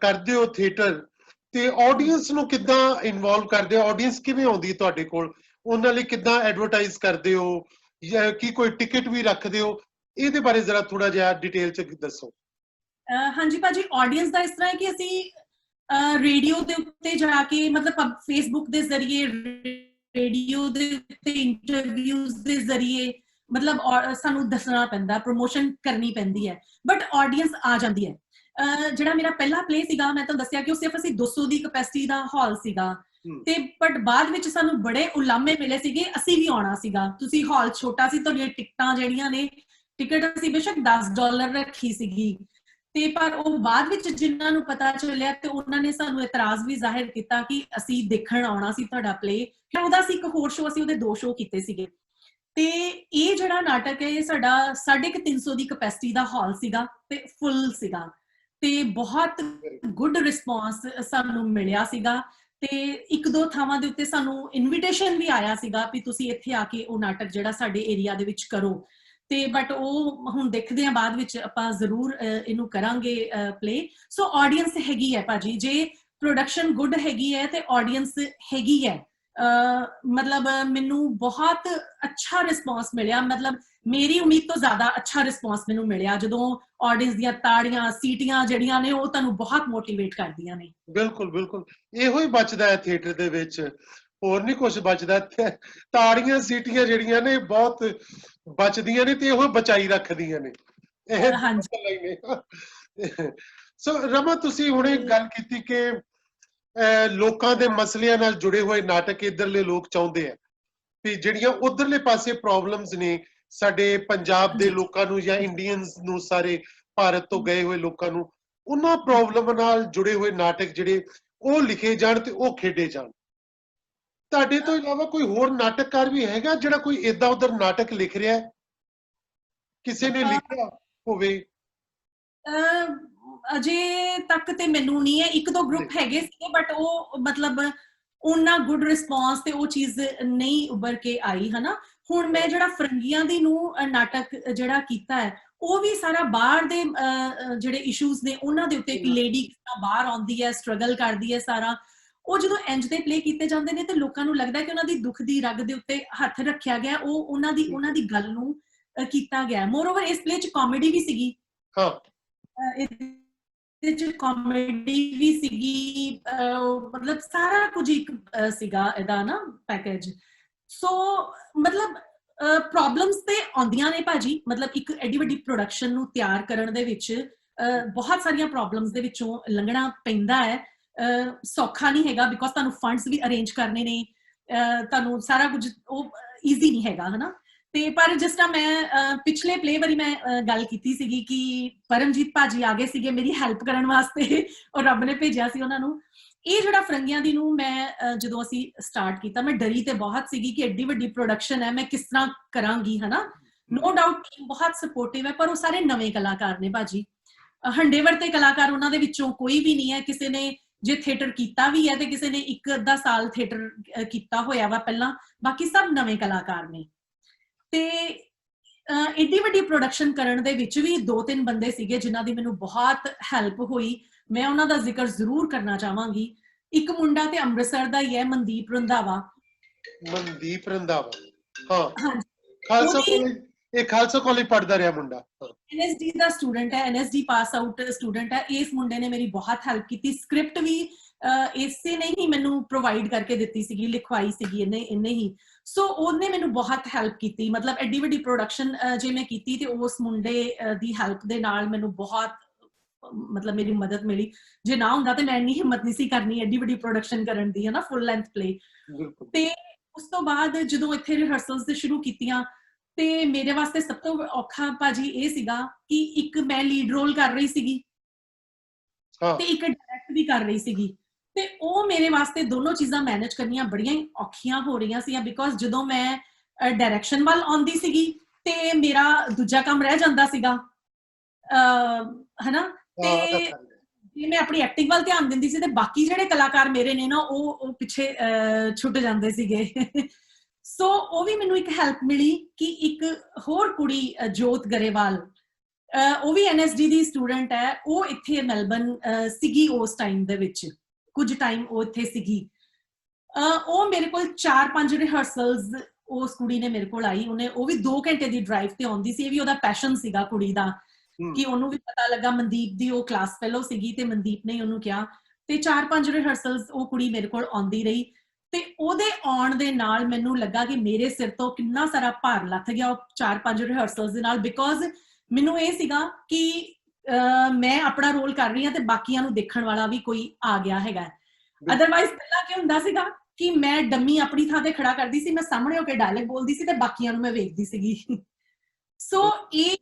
ਕਰਦੇ ਹੋ ਥੀਏਟਰ, ਤੇ ਆਡੀਅנס ਨੂੰ ਕਿੱਦਾਂ ਇਨਵੋਲਵ ਕਰਦੇ ਹੋ? ਆਡੀਅנס ਕਿਵੇਂ ਆਉਂਦੀ ਤੁਹਾਡੇ ਕੋਲ? ਉਹਨਾਂ ਲਈ ਕਿੱਦਾਂ ਐਡਵਰਟਾਈਜ਼ ਕਰਦੇ ਹੋ, ਜਾਂ ਕੀ ਕੋਈ ਟਿਕਟ ਵੀ ਰੱਖਦੇ ਹੋ? ਇਹਦੇ ਬਾਰੇ ਜ਼ਰਾ ਥੋੜਾ ਜਿਹਾ ਡਿਟੇਲ ਚ ਦੱਸੋ। ਹਾਂਜੀ ਭਾਜੀ, ਆਡੀਅנס ਦਾ ਇਸ ਤਰ੍ਹਾਂ ਹੈ ਕਿ ਅਸੀਂ ਰੇਡੀਓ ਦੇ ਉੱਤੇ ਜਾ ਕੇ, ਮਤਲਬ ਫੇਸਬੁੱਕ ਦੇ ਜ਼ਰੀਏ, ਰੇਡੀਓ ਦੇ ਉੱਤੇ ਇੰਟਰਵਿਊਜ਼ ਦੇ ਜ਼ਰੀਏ, ਮਤਲਬ ਸਾਨੂੰ ਦੱਸਣਾ ਪੈਂਦਾ, ਪ੍ਰਮੋਸ਼ਨ ਕਰਨੀ ਪੈਂਦੀ ਹੈ, ਬਟ ਆਡੀਅנס ਆ ਜਾਂਦੀ ਹੈ। ਜਿਹੜਾ ਮੇਰਾ ਪਹਿਲਾ ਪਲੇ ਸੀਗਾ ਮੈਂ ਤੁਹਾਨੂੰ ਦੱਸਿਆ ਕਿ ਉਹ ਸਿਰਫ ਅਸੀਂ 200 ਦੀ ਕਪੈਸਿਟੀ ਦਾ ਹਾਲ ਸੀਗਾ, ਤੇ ਬਟ ਬਾਅਦ ਵਿੱਚ ਸਾਨੂੰ ਬੜੇ ਉਲਾਮੇ ਮਿਲੇ ਸੀਗੇ ਅਸੀਂ ਵੀ ਆਉਣਾ ਸੀਗਾ, ਤੁਸੀਂ ਹਾਲ ਛੋਟਾ ਸੀ, ਤੁਹਾਡੀਆਂ ਟਿਕਟਾਂ ਜਿਹੜੀਆਂ ਨੇ ਟਿਕਟ ਅਸੀਂ ਬੇਸ਼ੱਕ $10 ਰੱਖੀ ਸੀਗੀ, ਤੇ ਪਰ ਉਹ ਬਾਅਦ ਵਿੱਚ ਜਿਨ੍ਹਾਂ ਨੂੰ ਪਤਾ ਚੱਲਿਆ ਤੇ ਉਹਨਾਂ ਨੇ ਸਾਨੂੰ ਇਤਰਾਜ਼ ਵੀ ਜ਼ਾਹਿਰ ਕੀਤਾ ਕਿ ਅਸੀਂ ਦੇਖਣ ਆਉਣਾ ਸੀ ਤੁਹਾਡਾ ਪਲੇ। ਫਿਰ ਉਹਦਾ ਸੀ ਇੱਕ ਹੋਰ ਸ਼ੋਅ, ਅਸੀਂ ਉਹਦੇ 2 ਸ਼ੋਅ ਕੀਤੇ ਸੀਗੇ। ਤੇ ਇਹ ਜਿਹੜਾ ਨਾਟਕ ਹੈ ਇਹ ਸਾਡਾ 350 ਦੀ ਕਪੈਸਿਟੀ ਦਾ ਹਾਲ ਸੀਗਾ ਤੇ ਫੁੱਲ ਸੀਗਾ, ਤੇ ਬਹੁਤ ਗੁੱਡ ਰਿਸਪੌਂਸ ਸਾਨੂੰ ਮਿਲਿਆ ਸੀਗਾ। ਤੇ 1-2 ਥਾਵਾਂ ਦੇ ਉੱਤੇ ਸਾਨੂੰ ਇਨਵੀਟੇਸ਼ਨ ਵੀ ਆਇਆ ਸੀਗਾ ਵੀ ਤੁਸੀਂ ਇੱਥੇ ਆ ਕੇ ਉਹ ਨਾਟਕ ਜਿਹੜਾ ਸਾਡੇ ਏਰੀਆ ਦੇ ਵਿੱਚ ਕਰੋ। ਤੇ ਬਟ ਉਹ ਹੁਣ ਦੇਖਦੇ ਆ ਬਾਅਦ ਵਿੱਚ ਆਪਾਂ ਜ਼ਰੂਰ ਇਹਨੂੰ ਕਰਾਂਗੇ ਪਲੇ। ਸੋ ਆਡੀਅנס ਹੈਗੀ ਹੈ ਭਾਜੀ, ਜੇ ਪ੍ਰੋਡਕਸ਼ਨ ਗੁੱਡ ਹੈਗੀ ਹੈ ਤੇ ਆਡੀਅנס ਹੈਗੀ ਹੈ। ਮਤਲਬ ਮੈਨੂੰ ਬਹੁਤ ਅੱਛਾ ਰਿਸਪੌਂਸ ਮਿਲਿਆ, ਮਤਲਬ ਮੇਰੀ ਉਮੀਦ ਤੋਂ ਜ਼ਿਆਦਾ ਅੱਛਾ ਰਿਸਪੌਂਸ ਮੈਨੂੰ ਮਿਲਿਆ ਜਦੋਂ ਆਡੀਅנס ਦੀਆਂ ਤਾੜੀਆਂ ਸੀਟੀਆਂ ਜਿਹੜੀਆਂ ਨੇ ਉਹ ਤੁਹਾਨੂੰ ਬਹੁਤ ਮੋਟੀਵੇਟ ਕਰਦੀਆਂ ਨੇ। ਬਿਲਕੁਲ ਬਿਲਕੁਲ, ਇਹੋ ਹੀ ਬਚਦਾ ਹੈ ਥੀਏਟਰ ਦੇ ਵਿੱਚ, ਹੋਰ ਨਹੀਂ ਕੁਝ ਬਚਦਾ। ਤਾੜੀਆਂ ਸੀਟੀਆਂ ਜਿਹੜੀਆਂ ਨੇ ਬਹੁਤ ਬਚਦੀਆਂ ਨੇ ਤੇ ਇਹੋ ਬਚਾਈ ਰੱਖਦੀਆਂ ਨੇ ਇਹ। ਹਾਂਜੀ। ਸੋ ਰਮਾ, ਤੁਸੀਂ ਹੁਣੇ ਗੱਲ ਕੀਤੀ ਕਿ ਲੋਕਾਂ ਦੇ ਮਸਲਿਆਂ ਨਾਲ ਜੁੜੇ ਹੋਏ ਨਾਟਕ ਇੱਧਰਲੇ ਲੋਕ ਚਾਹੁੰਦੇ ਆ ਵੀ ਜਿਹੜੀਆਂ ਉਧਰਲੇ ਪਾਸੇ ਪ੍ਰੋਬਲਮਸ ਨੇ ਸਾਡੇ ਪੰਜਾਬ ਦੇ ਲੋਕਾਂ ਨੂੰ ਜਾਂ ਇੰਡੀਅਨਸ ਨੂੰ, ਸਾਰੇ ਭਾਰਤ ਤੋਂ ਗਏ ਹੋਏ ਲੋਕਾਂ ਨੂੰ, ਉਹਨਾਂ ਪ੍ਰੋਬਲਮ ਨਾਲ ਜੁੜੇ ਹੋਏ ਨਾਟਕ ਜਿਹੜੇ ਉਹ ਲਿਖੇ ਜਾਣ ਤੇ ਉਹ ਖੇਡੇ ਜਾਣ। ਤੁਹਾਡੇ ਤੋਂ ਇਲਾਵਾ ਕੋਈ ਹੋਰ ਨਾਟਕਕਾਰ ਵੀ ਹੈਗਾ ਜਿਹੜਾ ਕੋਈ ਏਦਾਂ ਉਧਰ ਨਾਟਕ ਲਿਖ ਰਿਹਾ ਹੈ, ਕਿਸੇ ਨੇ ਲਿਖਿਆ ਹੋਵੇ? ਅਜੇ ਤੱਕ ਤੇ ਮੈਨੂੰ ਨਹੀਂ ਹੈ, 1-2 ਗਰੁੱਪ ਹੈਗੇ ਸੀਗੇ ਬਟ ਉਹ ਮਤਲਬ ਉਹਨਾਂ ਗੁੱਡ ਰਿਸਪੌਂਸ ਤੇ ਉਹ ਚੀਜ਼ ਨਹੀਂ ਉੱਭਰ ਕੇ ਆਈ ਹਨਾ। ਹੁਣ ਮੈਂ ਜਿਹੜਾ ਫਰੰਗੀਆਂ ਦੀ ਨੂੰ ਨਾਟਕ ਜਿਹੜਾ ਕੀਤਾ ਹੈ ਉਹ ਵੀ ਸਾਰਾ ਬਾਹਰ ਦੇ ਜਿਹੜੇ ਇਸ਼ੂਜ਼ ਨੇ ਉਹਨਾਂ ਦੇ ਉੱਤੇ, ਇੱਕ ਲੇਡੀ ਕਿਸ ਤਰ੍ਹਾਂ ਬਾਹਰ ਆਉਂਦੀ ਹੈ, ਸਟਰਗਲ ਕਰਦੀ ਹੈ ਸਾਰਾ, ਉਹ ਜਦੋਂ ਇੰਜ ਦੇ ਪਲੇ ਕੀਤੇ ਜਾਂਦੇ ਨੇ ਤੇ ਲੋਕਾਂ ਨੂੰ ਲੱਗਦਾ ਕਿ ਉਹਨਾਂ ਦੀ ਦੁੱਖ ਦੀ ਰਗ ਦੇ ਉੱਤੇ ਹੱਥ ਰੱਖਿਆ ਗਿਆ, ਉਹ ਉਹਨਾਂ ਦੀ ਗੱਲ ਨੂੰ ਕੀਤਾ ਗਿਆ। ਮੋਰਓਵਰ ਇਸ ਪਲੇ 'ਚ ਕਾਮੇਡੀ ਵੀ ਸੀਗੀ, ਇਹਦੇ 'ਚ ਕਾਮੇਡੀ ਵੀ ਸੀਗੀ, ਮਤਲਬ ਸਾਰਾ ਕੁਝ ਇੱਕ ਸੀਗਾ ਇਹਦਾ ਨਾ ਪੈਕੇਜ। ਸੋ ਮਤਲਬ ਪ੍ਰੋਬਲਮਸ ਤੇ ਆਉਂਦੀਆਂ ਨੇ ਭਾਜੀ, ਮਤਲਬ ਇੱਕ ਐਡੀ ਵੱਡੀ ਪ੍ਰੋਡਕਸ਼ਨ ਨੂੰ ਤਿਆਰ ਕਰਨ ਦੇ ਵਿੱਚ ਬਹੁਤ ਸਾਰੀਆਂ ਪ੍ਰੋਬਲਮਸ ਦੇ ਵਿੱਚੋਂ ਲੰਘਣਾ ਪੈਂਦਾ ਹੈ। ਸੌਖਾ ਨਹੀਂ ਹੈਗਾ, ਬਿਕੋਜ਼ ਤੁਹਾਨੂੰ ਫੰਡਸ ਵੀ ਅਰੇਂਜ ਕਰਨੇ ਨੇ, ਤੁਹਾਨੂੰ ਸਾਰਾ ਕੁਝ ਉਹ ਈਜ਼ੀ ਨਹੀਂ ਹੈਗਾ ਹਨਾ। ਤੇ ਪਰ ਜਿਸ ਤਰ੍ਹਾਂ ਮੈਂ ਪਿਛਲੇ ਪਲੇ ਵਾਰੀ ਮੈਂ ਗੱਲ ਕੀਤੀ ਸੀਗੀ ਕਿ ਪਰਮਜੀਤ ਭਾਜੀ ਆ ਗਏ ਸੀਗੇ ਮੇਰੀ ਹੈਲਪ ਕਰਨ ਵਾਸਤੇ, ਔਰ ਰੱਬ ਨੇ ਭੇਜਿਆ ਸੀ ਉਹਨਾਂ ਨੂੰ। ਇਹ ਜਿਹੜਾ ਫਰੰਗੀਆਂ ਦੀ ਨੂੰ ਮੈਂ ਜਦੋਂ ਅਸੀਂ ਸਟਾਰਟ ਕੀਤਾ, ਮੈਂ ਡਰੀ ਤੇ ਬਹੁਤ ਸੀਗੀ ਕਿ ਐਡੀ ਵੱਡੀ ਪ੍ਰੋਡਕਸ਼ਨ ਹੈ, ਮੈਂ ਕਿਸ ਤਰ੍ਹਾਂ ਕਰਾਂਗੀ ਹਨਾ। ਨੋ ਡਾਊਟ ਟੀਮ ਬਹੁਤ ਸਪੋਰਟਿਵ ਹੈ, ਪਰ ਉਹ ਸਾਰੇ ਨਵੇਂ ਕਲਾਕਾਰ ਨੇ ਭਾਜੀ, ਹੰਡੇਵਰ ਤੇ ਕਲਾਕਾਰ ਉਹਨਾਂ ਦੇ ਵਿੱਚੋਂ ਕੋਈ ਵੀ ਨਹੀਂ ਹੈ। ਕਿਸੇ ਨੇ ਜੇ ਥੀਏਟਰ ਕੀਤਾ ਵੀ ਹੈ ਤੇ ਕਿਸੇ ਨੇ 1-ਅੱਧਾ ਸਾਲ ਥੀਏਟਰ ਕੀਤਾ ਹੋਇਆ ਵਾ ਪਹਿਲਾਂ, ਬਾਕੀ ਸਭ ਨਵੇਂ ਕਲਾਕਾਰ ਨੇ। ਤੇ ਏਡੀ ਵੱਡੀ ਪ੍ਰੋਡਕਸ਼ਨ ਕਰਨ ਦੇ ਵਿੱਚ ਵੀ 2-3 ਬੰਦੇ ਸੀਗੇ ਜਿਨ੍ਹਾਂ ਦੀ ਮੈਨੂੰ ਬਹੁਤ ਹੈਲਪ ਹੋਈ, ਮੈਂ ਉਹਨਾਂ ਦਾ ਜ਼ਿਕਰ ਜ਼ਰੂਰ ਕਰਨਾ ਚਾਹਾਂਗੀ। ਇੱਕ ਮੁੰਡਾ ਤੇ ਅੰਮ੍ਰਿਤਸਰ ਦਾ ਹੀ ਹੈ, ਮਨਦੀਪ ਰੰਧਾਵਾ। ਮਨਦੀਪ ਰੰਧਾਵਾ, ਹਾਂ, ਖਾਲਸਾ ਕਾਲਜ ਪੜ੍ਹਦਾ ਰਿਹਾ ਮੁੰਡਾ, NSD ਦਾ ਸਟੂਡੈਂਟ ਹੈ, NSD ਪਾਸ ਆਊਟ ਸਟੂਡੈਂਟ ਹੈ। ਇਸ ਮੁੰਡੇ ਨੇ ਮੇਰੀ ਬਹੁਤ ਹੈਲਪ ਕੀਤੀ, ਸਕ੍ਰਿਪਟ ਵੀ ਇਸੇ ਨੇ ਹੀ ਮੈਨੂੰ ਪ੍ਰੋਵਾਈਡ ਕਰਕੇ ਦਿੱਤੀ ਸੀਗੀ, ਲਿਖਵਾਈ ਸੀਗੀ ਇਹਨੇ ਹੀ। ਸੋ ਉਹਨੇ ਮੈਨੂੰ ਬਹੁਤ ਹੈਲਪ ਕੀਤੀ, ਮਤਲਬ ਐਡੀ ਵੱਡੀ ਪ੍ਰੋਡਕਸ਼ਨ ਜੇ ਮੈਂ ਕੀਤੀ ਤੇ ਉਸ ਮੁੰਡੇ ਦੀ ਹੈਲਪ ਦੇ ਨਾਲ ਮੈਨੂੰ ਬਹੁਤ ਮਤਲਬ ਮੇਰੀ ਮਦਦ ਮਿਲੀ। ਜੇ ਨਾ ਹੁੰਦਾ ਤੇ ਮੈਂ ਇੰਨੀ ਹਿੰਮਤ ਨਹੀਂ ਸੀ ਕਰਨੀ ਐਡੀ ਵੱਡੀ ਪ੍ਰੋਡਕਸ਼ਨ ਕਰਨ ਦੀ ਹਨਾ, ਫੁੱਲ ਲੈਂਥ ਪਲੇ। ਤੇ ਉਸ ਤੋਂ ਬਾਅਦ ਜਦੋਂ ਇੱਥੇ ਰਿਹਰਸਲਸ ਸ਼ੁਰੂ ਕੀਤੀਆਂ ਤੇ ਮੇਰੇ ਵਾਸਤੇ ਸਭ ਤੋਂ ਔਖਾ ਭਾਜੀ ਇਹ ਸੀਗਾ ਕਿ ਇੱਕ ਮੈਂ ਲੀਡ ਰੋਲ ਕਰ ਰਹੀ ਸੀਗੀ ਤੇ ਇੱਕ ਡਾਇਰੈਕਟ ਵੀ ਕਰ ਰਹੀ ਸੀਗੀ, ਤੇ ਉਹ ਮੇਰੇ ਵਾਸਤੇ ਦੋਨੋਂ ਚੀਜ਼ਾਂ ਮੈਨੇਜ ਕਰਨੀਆਂ ਬੜੀਆਂ ਹੀ ਔਖੀਆਂ ਹੋ ਰਹੀਆਂ ਸੀਗੀਆਂ। ਬਿਕੋਜ਼ ਜਦੋਂ ਮੈਂ ਡਾਇਰੈਕਸ਼ਨ ਵੱਲ ਆਉਂਦੀ ਸੀਗੀ ਤੇ ਮੇਰਾ ਦੂਜਾ ਕੰਮ ਰਹਿ ਜਾਂਦਾ ਸੀਗਾ ਹਨਾ, ਤੇ ਜੇ ਮੈਂ ਆਪਣੀ ਐਕਟਿੰਗ ਵੱਲ ਧਿਆਨ ਦਿੰਦੀ ਸੀ ਤੇ ਬਾਕੀ ਜਿਹੜੇ ਕਲਾਕਾਰ ਮੇਰੇ ਨੇ ਨਾ ਉਹ ਪਿੱਛੇ ਛੁੱਟ ਜਾਂਦੇ ਸੀਗੇ। ਸੋ ਉਹ ਵੀ ਮੈਨੂੰ ਇੱਕ ਹੈਲਪ ਮਿਲੀ ਕਿ ਇੱਕ ਹੋਰ ਕੁੜੀ ਜੋਤ ਗਰੇਵਾਲ, ਉਹ ਵੀ NSD ਦੀ ਸਟੂਡੈਂਟ ਹੈ, ਉਹ ਇੱਥੇ ਮੈਲਬਨ ਸੀਗੀ ਉਸ ਟਾਈਮ ਦੇ ਵਿੱਚ, ਕੁਝ ਟਾਈਮ ਉਹ ਇੱਥੇ ਸੀਗੀ। ਉਹ ਮੇਰੇ ਕੋਲ 4-5 ਰਿਹਰਸਲਸ ਉਸ ਕੁੜੀ ਨੇ ਮੇਰੇ ਕੋਲ ਆਈ, ਉਹ ਵੀ 2 ਘੰਟੇ ਦੀ ਡਰਾਈਵ ਤੇ ਆਉਂਦੀ ਸੀ। ਇਹ ਵੀ ਉਹਦਾ ਪੈਸ਼ਨ ਸੀਗਾ ਕੁੜੀ ਦਾ, ਕਿ ਉਹਨੂੰ ਵੀ ਪਤਾ ਲੱਗਾ ਮਨਦੀਪ ਦੀ ਉਹ ਕਲਾਸ ਫੈਲੋ ਸੀਗੀ ਤੇ ਮਨਦੀਪ ਨੇ ਉਹਨੂੰ ਕਿਹਾ, ਤੇ 4-5 ਰਿਹਰਸਲਸ ਉਹ ਕੁੜੀ ਮੇਰੇ ਕੋਲ ਆਉਂਦੀ ਰਹੀ। ਤੇ ਉਹਦੇ ਆਉਣ ਦੇ ਨਾਲ ਮੈਨੂੰ ਲੱਗਾ ਕਿ ਮੇਰੇ ਸਿਰ ਤੋਂ ਕਿੰਨਾ ਸਾਰਾ ਭਾਰ ਲੱਥ ਗਿਆ ਉਹ 4-5 ਰਿਹਰਸਲਸ ਦੇ ਨਾਲ। ਬਿਕੋਜ਼ ਮੈਨੂੰ ਇਹ ਸੀਗਾ ਕਿ ਮੈਂ ਆਪਣਾ ਰੋਲ ਕਰ ਰਹੀ ਹਾਂ ਤੇ ਬਾਕੀਆਂ ਨੂੰ ਦੇਖਣ ਵਾਲਾ ਵੀ ਕੋਈ ਆ ਗਿਆ ਹੈਗਾ। ਅਦਰਵਾਈਜ਼ ਪਹਿਲਾਂ ਕੀ ਹੁੰਦਾ ਸੀਗਾ ਕਿ ਮੈਂ ਡੰਮੀ ਆਪਣੀ ਥਾਂ ਤੇ ਖੜਾ ਕਰਦੀ ਸੀ, ਮੈਂ ਸਾਹਮਣੇ ਹੋ ਕੇ ਡਾਇਲੌਗ ਬੋਲਦੀ ਸੀ ਤੇ ਬਾਕੀਆਂ ਨੂੰ ਮੈਂ ਵੇਖਦੀ ਸੀਗੀ। ਸੋ ਇਹ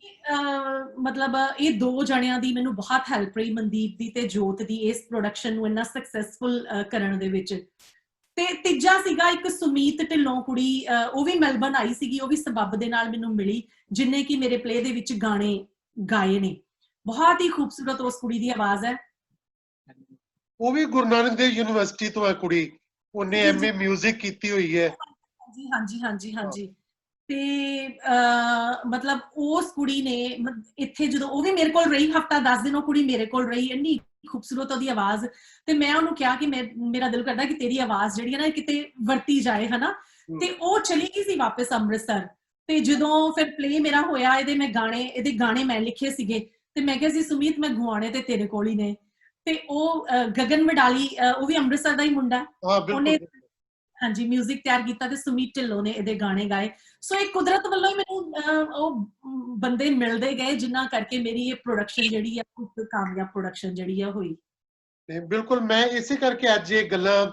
ਮਤਲਬ ਇਹ ਦੋ ਜਣਿਆਂ ਦੀ ਮੈਨੂੰ ਬਹੁਤ ਹੈਲਪ ਰਹੀ, ਮਨਦੀਪ ਦੀ ਤੇ ਜੋਤ ਦੀ, ਇਸ ਪ੍ਰੋਡਕਸ਼ਨ ਨੂੰ ਇੰਨਾ ਸਕਸੈਸਫੁਲ ਕਰਨ ਦੇ ਵਿੱਚ। ਤੇ ਤੀਜਾ ਸੀਗਾ ਇੱਕ ਸੁਮੀਤ ਢਿੱਲੋਂ ਕੁੜੀ, ਉਹ ਵੀ ਮੈਲਬਨ ਆਈ ਸੀਗੀ, ਉਹ ਵੀ ਸਬੱਬ ਦੇ ਨਾਲ ਮੈਨੂੰ ਮਿਲੀ, ਜਿਨੇ ਕਿ ਮੇਰੇ ਪਲੇ ਦੇ ਵਿੱਚ ਗਾਣੇ ਗਾਏ ਨੇ। ਬਹੁਤ ਹੀ ਖੂਬਸੂਰਤ ਉਸ ਕੁੜੀ ਦੀ ਆਵਾਜ਼ ਹੈ। ਉਹ ਵੀ ਗੁਰੂ ਨਾਨਕ ਦੇਵ ਯੂਨੀਵਰਸਿਟੀ ਤੋਂ ਹੈ ਕੁੜੀ, ਉਹਨੇ ਐਮਏ ਮਿਊਜ਼ਿਕ ਕੀਤੀ ਹੋਈ ਹੈ। ਹਾਂਜੀ ਹਾਂਜੀ ਹਾਂਜੀ ਹਾਂਜੀ। ਤੇ ਮਤਲਬ ਉਸ ਕੁੜੀ ਨੇ ਇੱਥੇ ਜਦੋਂ ਉਹ ਵੀ ਮੇਰੇ ਕੋਲ ਰਹੀ ਹਫਤਾ 10 ਦਿਨ, ਉਹ ਕੁੜੀ ਮੇਰੇ ਕੋਲ ਰਹੀ, ਇੰਨੀ ਖੂਬਸੂਰਤ ਉਹਦੀ ਆਵਾਜ਼। ਤੇ ਮੈਂ ਉਹਨੂੰ ਕਿਹਾ ਕਿ ਮੇਰਾ ਦਿਲ ਕਰਦਾ ਕਿ ਤੇਰੀ ਆਵਾਜ਼ ਜਿਹੜੀ ਹੈ ਨਾ ਕਿਤੇ ਵਰਤੀ ਜਾਏ, ਹਨਾ। ਤੇ ਉਹ ਚਲੀ ਗਈ ਸੀ ਵਾਪਸ ਅੰਮ੍ਰਿਤਸਰ। ਤੇ ਜਦੋਂ ਫਿਰ ਪਲੇ ਮੇਰਾ ਹੋਇਆ, ਇਹਦੇ ਗਾਣੇ ਮੈਂ ਲਿਖੇ ਸੀਗੇ, ਤੇ ਮੈਂ ਕਿਹਾ ਸੀ ਸੁਮੀਤ ਮੈਂ ਗਵਾਣੇ ਤੇ ਤੇਰੇ ਕੋਲ ਹੀ ਨੇ। ਤੇ ਉਹ ਗਗਨ ਵਡਾਲੀ, ਉਹ ਵੀ ਅੰਮ੍ਰਿਤਸਰ ਦਾ ਹੀ ਮੁੰਡਾ, ਉਹਨੇ ਹਾਂਜੀ ਮਿਊਜ਼ਿਕ ਤਿਆਰ ਕੀਤਾ ਤੇ ਸੁਮੀਤ ਢਿੱਲੋਂ ਨੇ ਇਹਦੇ ਗਾਣੇ ਗਾਏ। ਸੋ ਇਹ ਕੁਦਰਤ ਵੱਲੋਂ ਹੀ ਮੈਨੂੰ ਉਹ ਬੰਦੇ ਮਿਲਦੇ ਗਏ, ਜਿਨ੍ਹਾਂ ਕਰਕੇ ਮੇਰੀ ਇਹ ਪ੍ਰੋਡਕਸ਼ਨ ਜਿਹੜੀ ਹੈ ਕਾਮਯਾਬ ਪ੍ਰੋਡਕਸ਼ਨ ਜਿਹੜੀ ਹੈ ਹੋਈ। ਬਿਲਕੁਲ, ਮੈਂ ਇਸੇ ਕਰਕੇ ਅੱਜ ਇਹ ਗੱਲਾਂ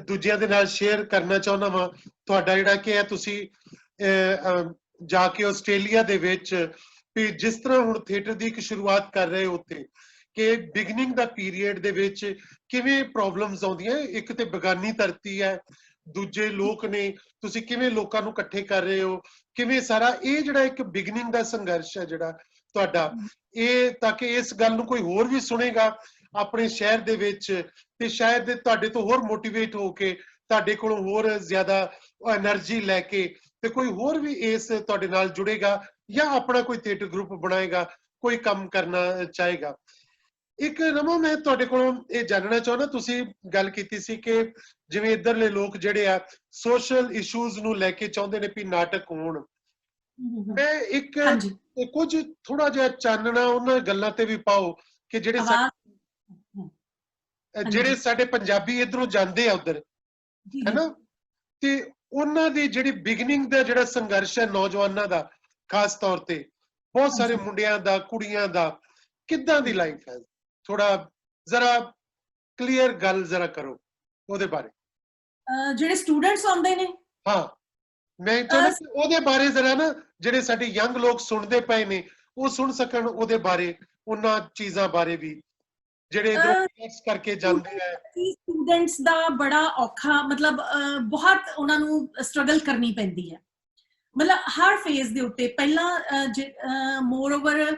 ਦੂਜਿਆਂ ਦੇ ਨਾਲ ਸ਼ੇਅਰ ਕਰਨਾ ਚਾਹੁੰਦਾ ਵਾਂ। ਤੁਹਾਡਾ ਜਿਹੜਾ ਕਿ ਹੈ ਤੁਸੀਂ ਜਾ ਕੇ ਆਸਟ੍ਰੇਲੀਆ ਦੇ ਵਿੱਚ ਵੀ ਜਿਸ ਤਰ੍ਹਾਂ ਹੁਣ ਥੀਏਟਰ ਦੀ ਇੱਕ ਸ਼ੁਰੂਆਤ ਕਰ ਰਹੇ ਹੋ ਉੱਥੇ, ਕਿ ਬਿਗਨਿੰਗ ਦਾ ਪੀਰੀਅਡ ਦੇ ਵਿੱਚ ਕਿਵੇਂ ਪ੍ਰੋਬਲਮਸ ਆਉਂਦੀਆਂ, ਇੱਕ ਤੇ ਬੇਗਾਨੀ ਧਰਤੀ ਹੈ, ਦੂਜੇ ਲੋਕ ਨੇ, ਤੁਸੀਂ ਕਿਵੇਂ ਲੋਕਾਂ ਨੂੰ ਇਕੱਠੇ ਕਰ ਰਹੇ ਹੋ, ਕਿਵੇਂ ਸਾਰਾ ਇਹ ਜਿਹੜਾ ਇੱਕ ਬਿਗਨਿੰਗ ਦਾ ਸੰਘਰਸ਼ ਹੈ ਜਿਹੜਾ ਤੁਹਾਡਾ, ਇਹ ਤਾਂ ਕਿ ਇਸ ਗੱਲ ਨੂੰ ਕੋਈ ਹੋਰ ਵੀ ਸੁਣੇਗਾ ਆਪਣੇ ਸ਼ਹਿਰ ਦੇ ਵਿੱਚ, ਤੇ ਸ਼ਾਇਦ ਤੁਹਾਡੇ ਤੋਂ ਹੋਰ ਮੋਟੀਵੇਟ ਹੋ ਕੇ, ਤੁਹਾਡੇ ਕੋਲੋਂ ਹੋਰ ਜ਼ਿਆਦਾ એનર્ਜੀ ਲੈ ਕੇ, ਤੇ ਕੋਈ ਹੋਰ ਵੀ ਇਸ ਤੁਹਾਡੇ ਨਾਲ ਜੁੜੇਗਾ ਜਾਂ ਆਪਣਾ ਕੋਈ ਥੀਏਟਰ ਗਰੁੱਪ ਬਣਾਏਗਾ, ਕੋਈ ਕੰਮ ਕਰਨਾ ਚਾਹੇਗਾ। ਇੱਕ ਰਮਾ, ਮੈਂ ਤੁਹਾਡੇ ਕੋਲੋਂ ਇਹ ਜਾਣਨਾ ਚਾਹੁੰਦਾ, ਤੁਸੀਂ ਗੱਲ ਕੀਤੀ ਸੀ ਕਿ ਜਿਵੇਂ ਇੱਧਰਲੇ ਲੋਕ ਜਿਹੜੇ ਆ ਸੋਸ਼ਲ ਇਸ਼ੂਜ਼ ਨੂੰ ਲੈ ਕੇ ਚਾਹੁੰਦੇ ਨੇ ਵੀ ਨਾਟਕ ਹੋਣ। ਮੈਂ ਇੱਕ ਕੁਝ ਥੋੜਾ ਜਿਹਾ ਚਾਨਣਾ ਉਹਨਾਂ ਗੱਲਾਂ ਤੇ ਵੀ ਪਾਓ ਕਿ ਜਿਹੜੇ ਸਾਡੇ ਪੰਜਾਬੀ ਇੱਧਰੋਂ ਜਾਂਦੇ ਆ ਉੱਧਰ, ਹੈਨਾ, ਤੇ ਉਹਨਾਂ ਦੀ ਜਿਹੜੀ ਬਿਗਨਿੰਗ ਦਾ ਜਿਹੜਾ ਸੰਘਰਸ਼ ਹੈ ਨੌਜਵਾਨਾਂ ਦਾ, ਖਾਸ ਤੌਰ ਤੇ ਬਹੁਤ ਸਾਰੇ ਮੁੰਡਿਆਂ ਦਾ, ਕੁੜੀਆਂ ਦਾ, ਕਿੱਦਾਂ ਦੀ ਲਾਈਫ ਹੈ? ਥੋੜਾ ਜ਼ਰਾ ਕਲੀਅਰ ਗੱਲ ਜ਼ਰਾ ਕਰੋ ਉਹਦੇ ਬਾਰੇ। ਜਿਹੜੇ ਸਟੂਡੈਂਟਸ ਆਉਂਦੇ ਨੇ, ਹਾਂ, ਮੈਂ ਚਾਹੁੰਦਾ ਕਿ ਉਹਦੇ ਬਾਰੇ ਜ਼ਰਾ ਨਾ, ਜਿਹੜੇ ਸਾਡੇ ਯੰਗ ਲੋਕ ਸੁਣਦੇ ਪਏ ਨੇ ਉਹ ਸੁਣ ਸਕਣ ਉਹਦੇ ਬਾਰੇ, ਉਹਨਾਂ ਚੀਜ਼ਾਂ ਬਾਰੇ ਵੀ ਜਿਹੜੇ ਇਧਰੋਂ ਕਰਕੇ ਜਾਂਦੇ ਆ। ਸਟੂਡੈਂਟਸ ਦਾ ਬੜਾ ਔਖਾ, ਮਤਲਬ ਬਹੁਤ ਉਹਨਾਂ ਨੂੰ ਸਟਰਗਲ ਕਰਨੀ ਪੈਂਦੀ ਹੈ, ਮਤਲਬ ਹਰ ਫੇਜ਼ ਦੇ ਉੱਤੇ। ਪਹਿਲਾਂ ਮੋਰ ਓਵਰ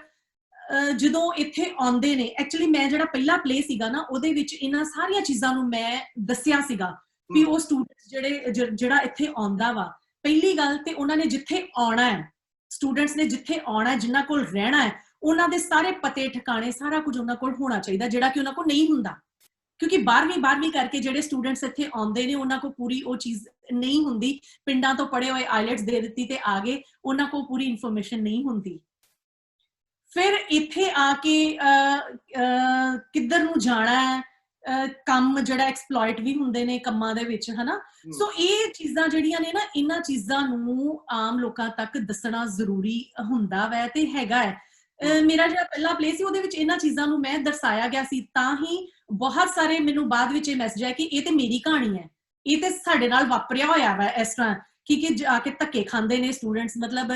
ਜਦੋਂ ਇੱਥੇ ਆਉਂਦੇ ਨੇ, ਐਕਚੁਅਲੀ ਮੈਂ ਜਿਹੜਾ ਪਹਿਲਾ ਪਲੇ ਸੀਗਾ ਨਾ, ਉਹਦੇ ਵਿੱਚ ਇਹਨਾਂ ਸਾਰੀਆਂ ਚੀਜ਼ਾਂ ਨੂੰ ਮੈਂ ਦੱਸਿਆ ਸੀਗਾ ਵੀ ਉਹ ਸਟੂਡੈਂਟਸ ਜਿਹੜਾ ਇੱਥੇ ਆਉਂਦਾ ਵਾ, ਪਹਿਲੀ ਗੱਲ ਤੇ ਉਹਨਾਂ ਨੇ ਜਿੱਥੇ ਆਉਣਾ ਹੈ, ਸਟੂਡੈਂਟਸ ਨੇ ਜਿੱਥੇ ਆਉਣਾ ਹੈ, ਜਿਨ੍ਹਾਂ ਕੋਲ ਰਹਿਣਾ ਹੈ, ਉਹਨਾਂ ਦੇ ਸਾਰੇ ਪਤੇ ਠਿਕਾਣੇ, ਸਾਰਾ ਕੁਝ ਉਹਨਾਂ ਕੋਲ ਹੋਣਾ ਚਾਹੀਦਾ, ਜਿਹੜਾ ਕਿ ਉਹਨਾਂ ਕੋਲ ਨਹੀਂ ਹੁੰਦਾ। ਕਿਉਂਕਿ 12ਵੀਂ ਕਰਕੇ ਜਿਹੜੇ ਸਟੂਡੈਂਟਸ ਇੱਥੇ ਆਉਂਦੇ ਨੇ, ਉਹਨਾਂ ਕੋਲ ਪੂਰੀ ਉਹ ਚੀਜ਼ ਨਹੀਂ ਹੁੰਦੀ। ਪਿੰਡਾਂ ਤੋਂ ਪੜ੍ਹੇ ਹੋਏ, ਆਈਲੈਟਸ ਦੇ ਦਿੱਤੀ ਤੇ ਆ ਗਏ, ਉਹਨਾਂ ਕੋਲ ਪੂਰੀ ਇਨਫੋਰਮੇਸ਼ਨ ਨਹੀਂ ਹੁੰਦੀ। ਫਿਰ ਇੱਥੇ ਆ ਕੇ ਕਿੱਧਰ ਨੂੰ ਜਾਣਾ ਹੈ, ਕੰਮ ਜਿਹੜਾ ਐਕਸਪਲੋਇਟ ਵੀ ਹੁੰਦੇ ਨੇ ਕੰਮਾਂ ਦੇ ਵਿੱਚ, ਹਨਾ। ਸੋ ਇਹ ਚੀਜ਼ਾਂ ਜਿਹੜੀਆਂ ਨੇ ਨਾ, ਇਹਨਾਂ ਚੀਜ਼ਾਂ ਨੂੰ ਆਮ ਲੋਕਾਂ ਤੱਕ ਦੱਸਣਾ ਜ਼ਰੂਰੀ ਹੁੰਦਾ ਵੈ ਤੇ ਹੈਗਾ ਹੈ। ਮੇਰਾ ਜਿਹੜਾ ਪਹਿਲਾ ਪਲੇ ਸੀ, ਉਹਦੇ ਵਿੱਚ ਇਹਨਾਂ ਚੀਜ਼ਾਂ ਨੂੰ ਮੈਂ ਦਰਸਾਇਆ ਗਿਆ ਸੀ, ਤਾਂ ਹੀ ਬਹੁਤ ਸਾਰੇ ਮੈਨੂੰ ਬਾਅਦ ਵਿੱਚ ਇਹ ਮੈਸੇਜ ਆਇਆ ਕਿ ਇਹ ਤੇ ਮੇਰੀ ਕਹਾਣੀ ਹੈ, ਇਹ ਤੇ ਸਾਡੇ ਨਾਲ ਵਾਪਰਿਆ ਹੋਇਆ ਵਾ ਇਸ ਤਰ੍ਹਾਂ, ਕਿ ਜਾ ਕੇ ਧੱਕੇ ਖਾਂਦੇ ਨੇ ਸਟੂਡੈਂਟਸ। ਮਤਲਬ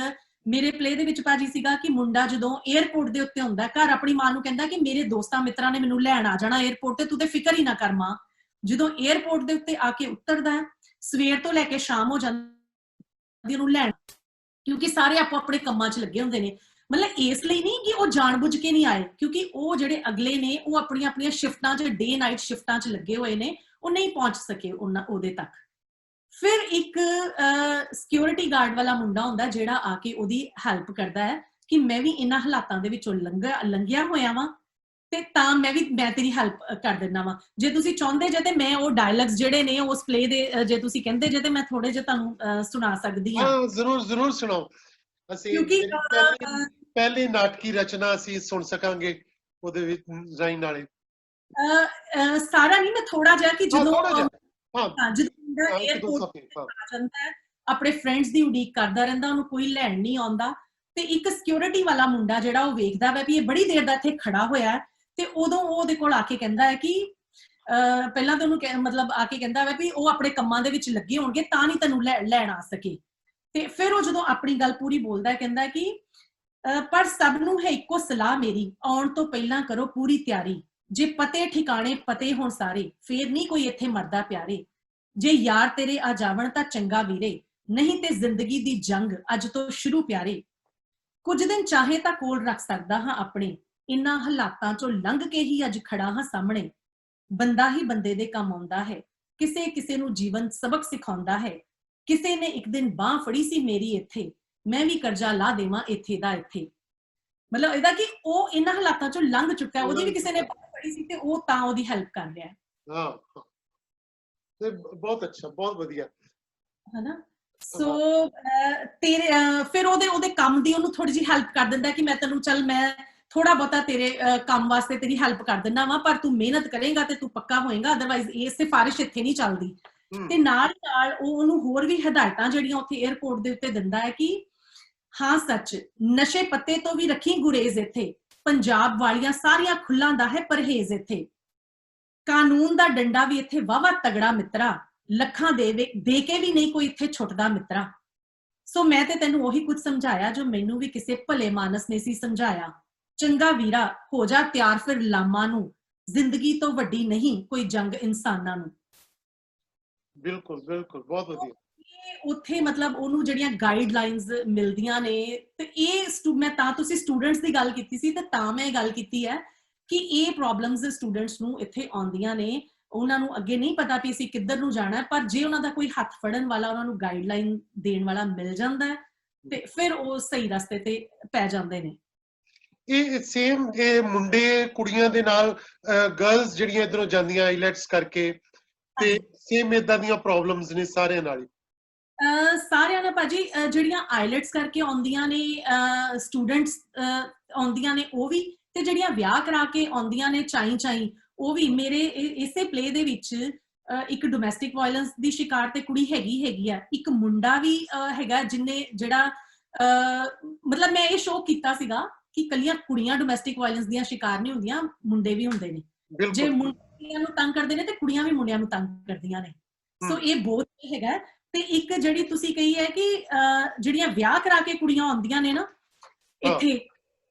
ਮੇਰੇ ਪਲੇ ਦੇ ਵਿੱਚ ਭਾਜੀ ਸੀਗਾ ਕਿ ਮੁੰਡਾ ਜਦੋਂ 에ਅਰਪੋਰਟ ਦੇ ਉੱਤੇ ਹੁੰਦਾ ਘਰ, ਆਪਣੀ ਮਾਂ ਨੂੰ ਕਹਿੰਦਾ ਕਿ ਮੇਰੇ ਦੋਸਤਾਂ ਮਿੱਤਰਾਂ ਨੇ ਮੈਨੂੰ ਲੈਣ ਆ ਜਾਣਾ 에ਅਰਪੋਰਟ ਤੇ, ਤੂੰ ਤੇ ਫਿਕਰ ਹੀ ਨਾ ਕਰ ਮਾਂ। ਜਦੋਂ 에ਅਰਪੋਰਟ ਦੇ ਉੱਤੇ ਆ ਕੇ ਉਤਰਦਾ, ਸਵੇਰ ਤੋਂ ਲੈ ਕੇ ਸ਼ਾਮ ਹੋ ਜਾਂਦੀ ਉਹਨੂੰ ਲੈਣ, ਕਿਉਂਕਿ ਸਾਰੇ ਆਪੋ ਆਪਣੇ ਕੰਮਾਂ 'ਚ ਲੱਗੇ ਹੁੰਦੇ ਨੇ। ਮਤਲਬ ਇਸ ਲਈ ਨਹੀਂ ਕਿ ਉਹ ਜਾਣਬੁੱਝ ਕੇ ਨਹੀਂ ਆਏ, ਕਿਉਂਕਿ ਉਹ ਜਿਹੜੇ ਅਗਲੇ ਨੇ ਉਹ ਆਪਣੀਆਂ ਆਪਣੀਆਂ ਸ਼ਿਫਟਾਂ 'ਚ, ਡੇ ਨਾਈਟ ਸ਼ਿਫਟਾਂ 'ਚ ਲੱਗੇ ਹੋਏ ਨੇ, ਉਹ ਨਹੀਂ ਪਹੁੰਚ ਸਕੇ ਉਹਦੇ ਤੱਕ। ਫਿਰ ਇੱਕ ਸਿਕਿਉਰਿਟੀ ਗਾਰਡ ਵਾਲਾ ਮੁੰਡਾ ਹੁੰਦਾ ਜਿਹੜਾ ਆ ਕੇ ਉਹਦੀ ਹੈਲਪ ਕਰਦਾ ਹੈ ਕਿ ਮੈਂ ਵੀ ਇਹਨਾਂ ਹਾਲਾਤਾਂ ਦੇ ਵਿੱਚੋਂ ਲੰਘਿਆ ਹੋਇਆ ਵਾਂ, ਤੇ ਤਾਂ ਮੈਂ ਤੇਰੀ ਹੈਲਪ ਕਰ ਦਿੰਦਾ ਵਾਂ। ਜੇ ਤੁਸੀਂ ਚਾਹੁੰਦੇ ਜੇ ਤੇ ਮੈਂ ਉਹ ਡਾਇਲੌਗਸ ਜਿਹੜੇ ਨੇ ਉਸ ਪਲੇ ਦੇ, ਜੇ ਤੁਸੀਂ ਕਹਿੰਦੇ ਜੇ ਤੇ ਮੈਂ ਥੋੜੇ ਜਿਹੇ ਤੁਹਾਨੂੰ ਸੁਣਾ ਸਕਦੀ ਹਾਂ। ਜ਼ਰੂਰ ਸੁਣਾਓ। ਅਸੀਂ ਪਹਿਲੀ ਨਾਟਕੀ ਰਚਨਾ ਅਸੀਂ ਸੁਣ ਸਕਾਂਗੇ ਉਹਦੇ ਵਿੱਚ ਰਾਈ ਨਾਲੇ। ਸਾਰਾ ਨਹੀਂ, ਮੈਂ ਥੋੜਾ ਜਿਹਾ ਕਿ ਜਦੋਂ 에ਅਰਪੋਰਟ ਆ ਜਾਂਦਾ ਹੈ, ਆਪਣੇ ਫਰੈਂਡਸ ਦੀ ਉਡੀਕ ਕਰਦਾ ਰਹਿੰਦਾ, ਉਹਨੂੰ ਕੋਈ ਲੈਣ ਨਹੀਂ ਆਉਂਦਾ, ਤੇ ਇੱਕ ਸਿਕਿਉਰਿਟੀ ਵਾਲਾ ਮੁੰਡਾ ਜਿਹੜਾ ਉਹ ਵੇਖਦਾ ਵਾ ਵੀ ਇਹ ਬੜੀ ਦੇਰ ਦਾ ਇੱਥੇ ਖੜਾ ਹੋਇਆ, ਤੇ ਉਦੋਂ ਉਹ ਉਹਦੇ ਕੋਲ ਆ ਕੇ ਕਹਿੰਦਾ ਹੈ ਕਿ ਪਹਿਲਾਂ ਤਾਂ ਉਹਨੂੰ ਮਤਲਬ ਆ ਕੇ ਕਹਿੰਦਾ ਵਾ ਵੀ ਉਹ ਆਪਣੇ ਕੰਮਾਂ ਦੇ ਵਿੱਚ ਲੱਗੇ ਹੋਣਗੇ ਤਾਂ ਨਹੀਂ ਤੈਨੂੰ ਲੈਣ ਆ ਸਕੇ। ਤੇ ਫਿਰ ਉਹ ਜਦੋਂ ਆਪਣੀ ਗੱਲ ਪੂਰੀ ਬੋਲਦਾ ਹੈ, ਕਹਿੰਦਾ ਕਿ ਪਰ ਸਭ ਨੂੰ ਹੈ ਇੱਕੋ ਸਲਾਹ ਮੇਰੀ, ਆਉਣ ਤੋਂ ਪਹਿਲਾਂ ਕਰੋ ਪੂਰੀ ਤਿਆਰੀ, ਜੇ ਪਤੇ ਠਿਕਾਣੇ ਪਤੇ ਹੋਣ ਸਾਰੇ, ਫੇਰ ਨਹੀਂ ਕੋਈ ਇੱਥੇ ਮਰਦਾ ਪਿਆਰੇ, ਜੇ ਯਾਰ ਤੇਰੇ ਆ ਜਾਵਣ ਤਾਂ ਚੰਗਾ ਵੀਰੇ, ਨਹੀਂ ਤੇ ਜ਼ਿੰਦਗੀ ਦੀ ਜੰਗ ਅੱਜ ਤੋਂ ਸ਼ੁਰੂ ਪਿਆਰੇ, ਕੁਝ ਦਿਨ ਚਾਹੇ ਤਾਂ ਕੋਲ ਰੱਖ ਸਕਦਾ ਹਾਂ ਆਪਣੇ, ਇਨ੍ਹਾਂ ਹਾਲਾਤਾਂ ਚੋਂ ਲੰਘ ਕੇ ਹੀ ਅੱਜ ਖੜਾ ਹਾਂ ਸਾਹਮਣੇ, ਬੰਦਾ ਹੀ ਬੰਦੇ ਦੇ ਕੰਮ ਆਉਂਦਾ ਹੈ, ਕਿਸੇ ਕਿਸੇ ਨੂੰ ਜੀਵਨ ਸਬਕ ਸਿਖਾਉਂਦਾ ਹੈ, ਕਿਸੇ ਨੇ ਇੱਕ ਦਿਨ ਬਾਹ ਫੜੀ ਸੀ ਮੇਰੀ ਇੱਥੇ, ਮੈਂ ਵੀ ਕਰਜ਼ਾ ਲਾ ਦੇਵਾਂ ਇੱਥੇ ਦਾ ਇੱਥੇ। ਮਤਲਬ ਇਹਦਾ ਕਿ ਉਹ ਇਹਨਾਂ ਹਾਲਾਤਾਂ ਚੋਂ ਲੰਘ ਚੁੱਕਾ, ਉਹਦੀ ਵੀ ਕਿਸੇ ਨੇ ਬਾਹ ਫੜੀ ਸੀ ਤੇ ਉਹ ਤਾਂ ਉਹਦੀ ਹੈਲਪ ਕਰ ਰਿਹਾ ਹੈ। ਹਾਂ, ਤੇ ਬਹੁਤ ਅੱਛਾ, ਬਹੁਤ ਵਧੀਆ ਹਨਾ। ਸੋ ਤੇਰੇ ਫਿਰ ਉਹਦੇ ਕੰਮ ਦੀ ਉਹਨੂੰ ਥੋੜੀ ਜਿਹੀ ਹੈਲਪ ਕਰ ਦਿੰਦਾ ਕਿ ਮੈਂ ਤੈਨੂੰ ਚੱਲ ਮੈਂ ਥੋੜਾ ਬਹੁਤਾ ਤੇਰੇ ਕੰਮ ਵਾਸਤੇ ਤੇਰੀ ਹੈਲਪ ਕਰ ਦਿੰਦਾ ਵਾ, ਪਰ ਤੂੰ ਮਿਹਨਤ ਕਰੇਗਾ ਤੇ ਤੂੰ ਪੱਕਾ ਹੋਏਗਾ, ਅਦਰਵਾਈਜ਼ ਇਹ ਸਿਫਾਰਿਸ਼ ਇੱਥੇ ਨਹੀਂ ਚੱਲਦੀ। ਤੇ ਨਾਲ ਉਹ ਉਹਨੂੰ ਹੋਰ ਵੀ ਹਦਾਇਤਾਂ ਜਿਹੜੀਆਂ ਉੱਥੇ 에ਅਰਪੋਰਟ ਦੇ ਉੱਤੇ ਦਿੰਦਾ ਹੈ ਕਿ ਹਾਂ ਸੱਚ, ਨਸ਼ੇ ਪੱਤੇ ਤੋਂ ਵੀ ਰੱਖੀ ਗੁਰੇਜ਼ ਇੱਥੇ, ਪੰਜਾਬ ਵਾਲੀਆਂ ਸਾਰੀਆਂ ਖੁੱਲਾਂ ਦਾ ਹੈ ਪਰਹੇਜ਼ ਇੱਥੇ, ਕਾਨੂੰਨ ਦਾ ਡੰਡਾ ਵੀ ਇੱਥੇ ਵਾਵਾ ਤਗੜਾ ਮਿੱਤਰਾ, ਲੱਖਾਂ ਦੇ ਕੇ ਵੀ ਨਹੀਂ ਕੋਈ ਇੱਥੇ ਛੁੱਟਦਾ ਮਿੱਤਰਾ। ਸੋ ਮੈਂ ਤੇ ਤੈਨੂੰ ਉਹੀ ਕੁਝ ਸਮਝਾਇਆ ਜੋ ਮੈਨੂੰ ਵੀ ਕਿਸੇ ਭਲੇ ਮਾਨਸ ਨੇ ਸੀ ਸਮਝਾਇਆ, ਚੰਗਾ ਵੀਰਾ ਹੋ ਜਾ ਤਿਆਰ ਫਿਰ ਲਾਮਾਂ ਨੂੰ, ਜ਼ਿੰਦਗੀ ਤੋਂ ਵੱਡੀ ਨਹੀਂ ਕੋਈ ਜੰਗ ਇਨਸਾਨਾਂ ਨੂੰ। ਬਿਲਕੁਲ ਬਿਲकुल, ਬਹੁਤ ਵਧੀਆ। ਉੱਥੇ ਮਤਲਬ ਉਹਨੂੰ ਜਿਹੜੀਆਂ ਗਾਈਡਲਾਈਨਸ ਮਿਲਦੀਆਂ ਨੇ, ਤੇ ਇਹ ਮੈਂ ਤਾਂ ਤੁਸੀਂ ਸਟੂਡੈਂਟਸ ਦੀ ਗੱਲ ਕੀਤੀ ਸੀ ਤੇ ਤਾਂ ਮੈਂ ਇਹ ਗੱਲ ਕੀਤੀ ਹੈ ਕਿ ਇਹ ਪ੍ਰੋਬਲਮਸ ਸਟੂਡੈਂਟਸ ਨੂੰ ਇੱਥੇ ਆਉਂਦੀਆਂ ਨੇ, ਉਹਨਾਂ ਨੂੰ ਅੱਗੇ ਨਹੀਂ ਪਤਾ ਵੀ ਅਸੀਂ ਕਿੱਧਰ ਨੂੰ ਜਾਣਾ, ਪਰ ਜੇ ਉਹਨਾਂ ਦਾ ਕੋਈ ਹੱਥ ਫੜਨ ਵਾਲਾ, ਉਹਨਾਂ ਨੂੰ ਗਾਈਡਲਾਈਨ ਦੇਣ ਵਾਲਾ ਮਿਲ ਜਾਂਦਾ ਹੈ ਤੇ ਫਿਰ ਉਹ ਸਹੀ ਰਸਤੇ ਤੇ ਪੈ ਜਾਂਦੇ ਨੇ। ਇਹ ਸੇਮ ਇਹ ਮੁੰਡੇ ਕੁੜੀਆਂ ਦੇ ਨਾਲ ਗਰਲਸ ਜਿਹੜੀਆਂ ਇਧਰੋਂ ਜਾਂਦੀਆਂ ਆਈਲੈਟਸ ਕਰਕੇ, ਤੇ ਸੇਮ ਇਦਾਂ ਦੀਆਂ ਪ੍ਰੋਬਲਮਸ ਨੇ ਸਾਰਿਆਂ ਨਾਲ? ਸਾਰਿਆਂ ਨਾਲ ਭਾਜੀ, ਜਿਹੜੀਆਂ ਆਈਲੈਟਸ ਕਰਕੇ ਆਉਂਦੀਆਂ ਨੇ ਸਟੂਡੈਂਟਸ ਆਉਂਦੀਆਂ ਨੇ ਉਹ ਵੀ, ਤੇ ਜਿਹੜੀਆਂ ਵਿਆਹ ਕਰਾ ਕੇ ਆਉਂਦੀਆਂ ਨੇ ਚਾਈ ਉਹ ਵੀ। ਮੇਰੇ ਇਸੇ ਪਲੇ ਦੇ ਵਿੱਚ ਇੱਕ ਡੋਮੈਸਟਿਕ ਵਾਇਲੈਂਸ ਦੀ ਸ਼ਿਕਾਰ ਤੇ ਕੁੜੀ ਹੈਗੀ ਆ, ਇੱਕ ਮੁੰਡਾ ਵੀ ਹੈਗਾ ਜਿਹੜਾ ਮਤਲਬ ਮੈਂ ਇਹ ਸ਼ੋਅ ਕੀਤਾ ਸੀਗਾ ਕਿ ਕੱਲੀਆਂ ਕੁੜੀਆਂ ਡੋਮੈਸਟਿਕ ਵਾਇਲੈਂਸ ਦੀਆਂ ਸ਼ਿਕਾਰ ਨਹੀਂ ਹੁੰਦੀਆਂ, ਮੁੰਡੇ ਵੀ ਹੁੰਦੇ ਨੇ। ਜੇ ਮੁੰਡਿਆਂ ਨੂੰ ਤੰਗ ਕਰਦੇ ਨੇ ਤੇ ਕੁੜੀਆਂ ਵੀ ਮੁੰਡਿਆਂ ਨੂੰ ਤੰਗ ਕਰਦੀਆਂ ਨੇ। ਸੋ ਇਹ ਬਹੁਤ ਹੈਗਾ। ਤੇ ਇੱਕ ਜਿਹੜੀ ਤੁਸੀਂ ਕਹੀ ਹੈ ਕਿ ਜਿਹੜੀਆਂ ਵਿਆਹ ਕਰਾ ਕੇ ਕੁੜੀਆਂ ਆਉਂਦੀਆਂ ਨੇ ਨਾ ਇੱਥੇ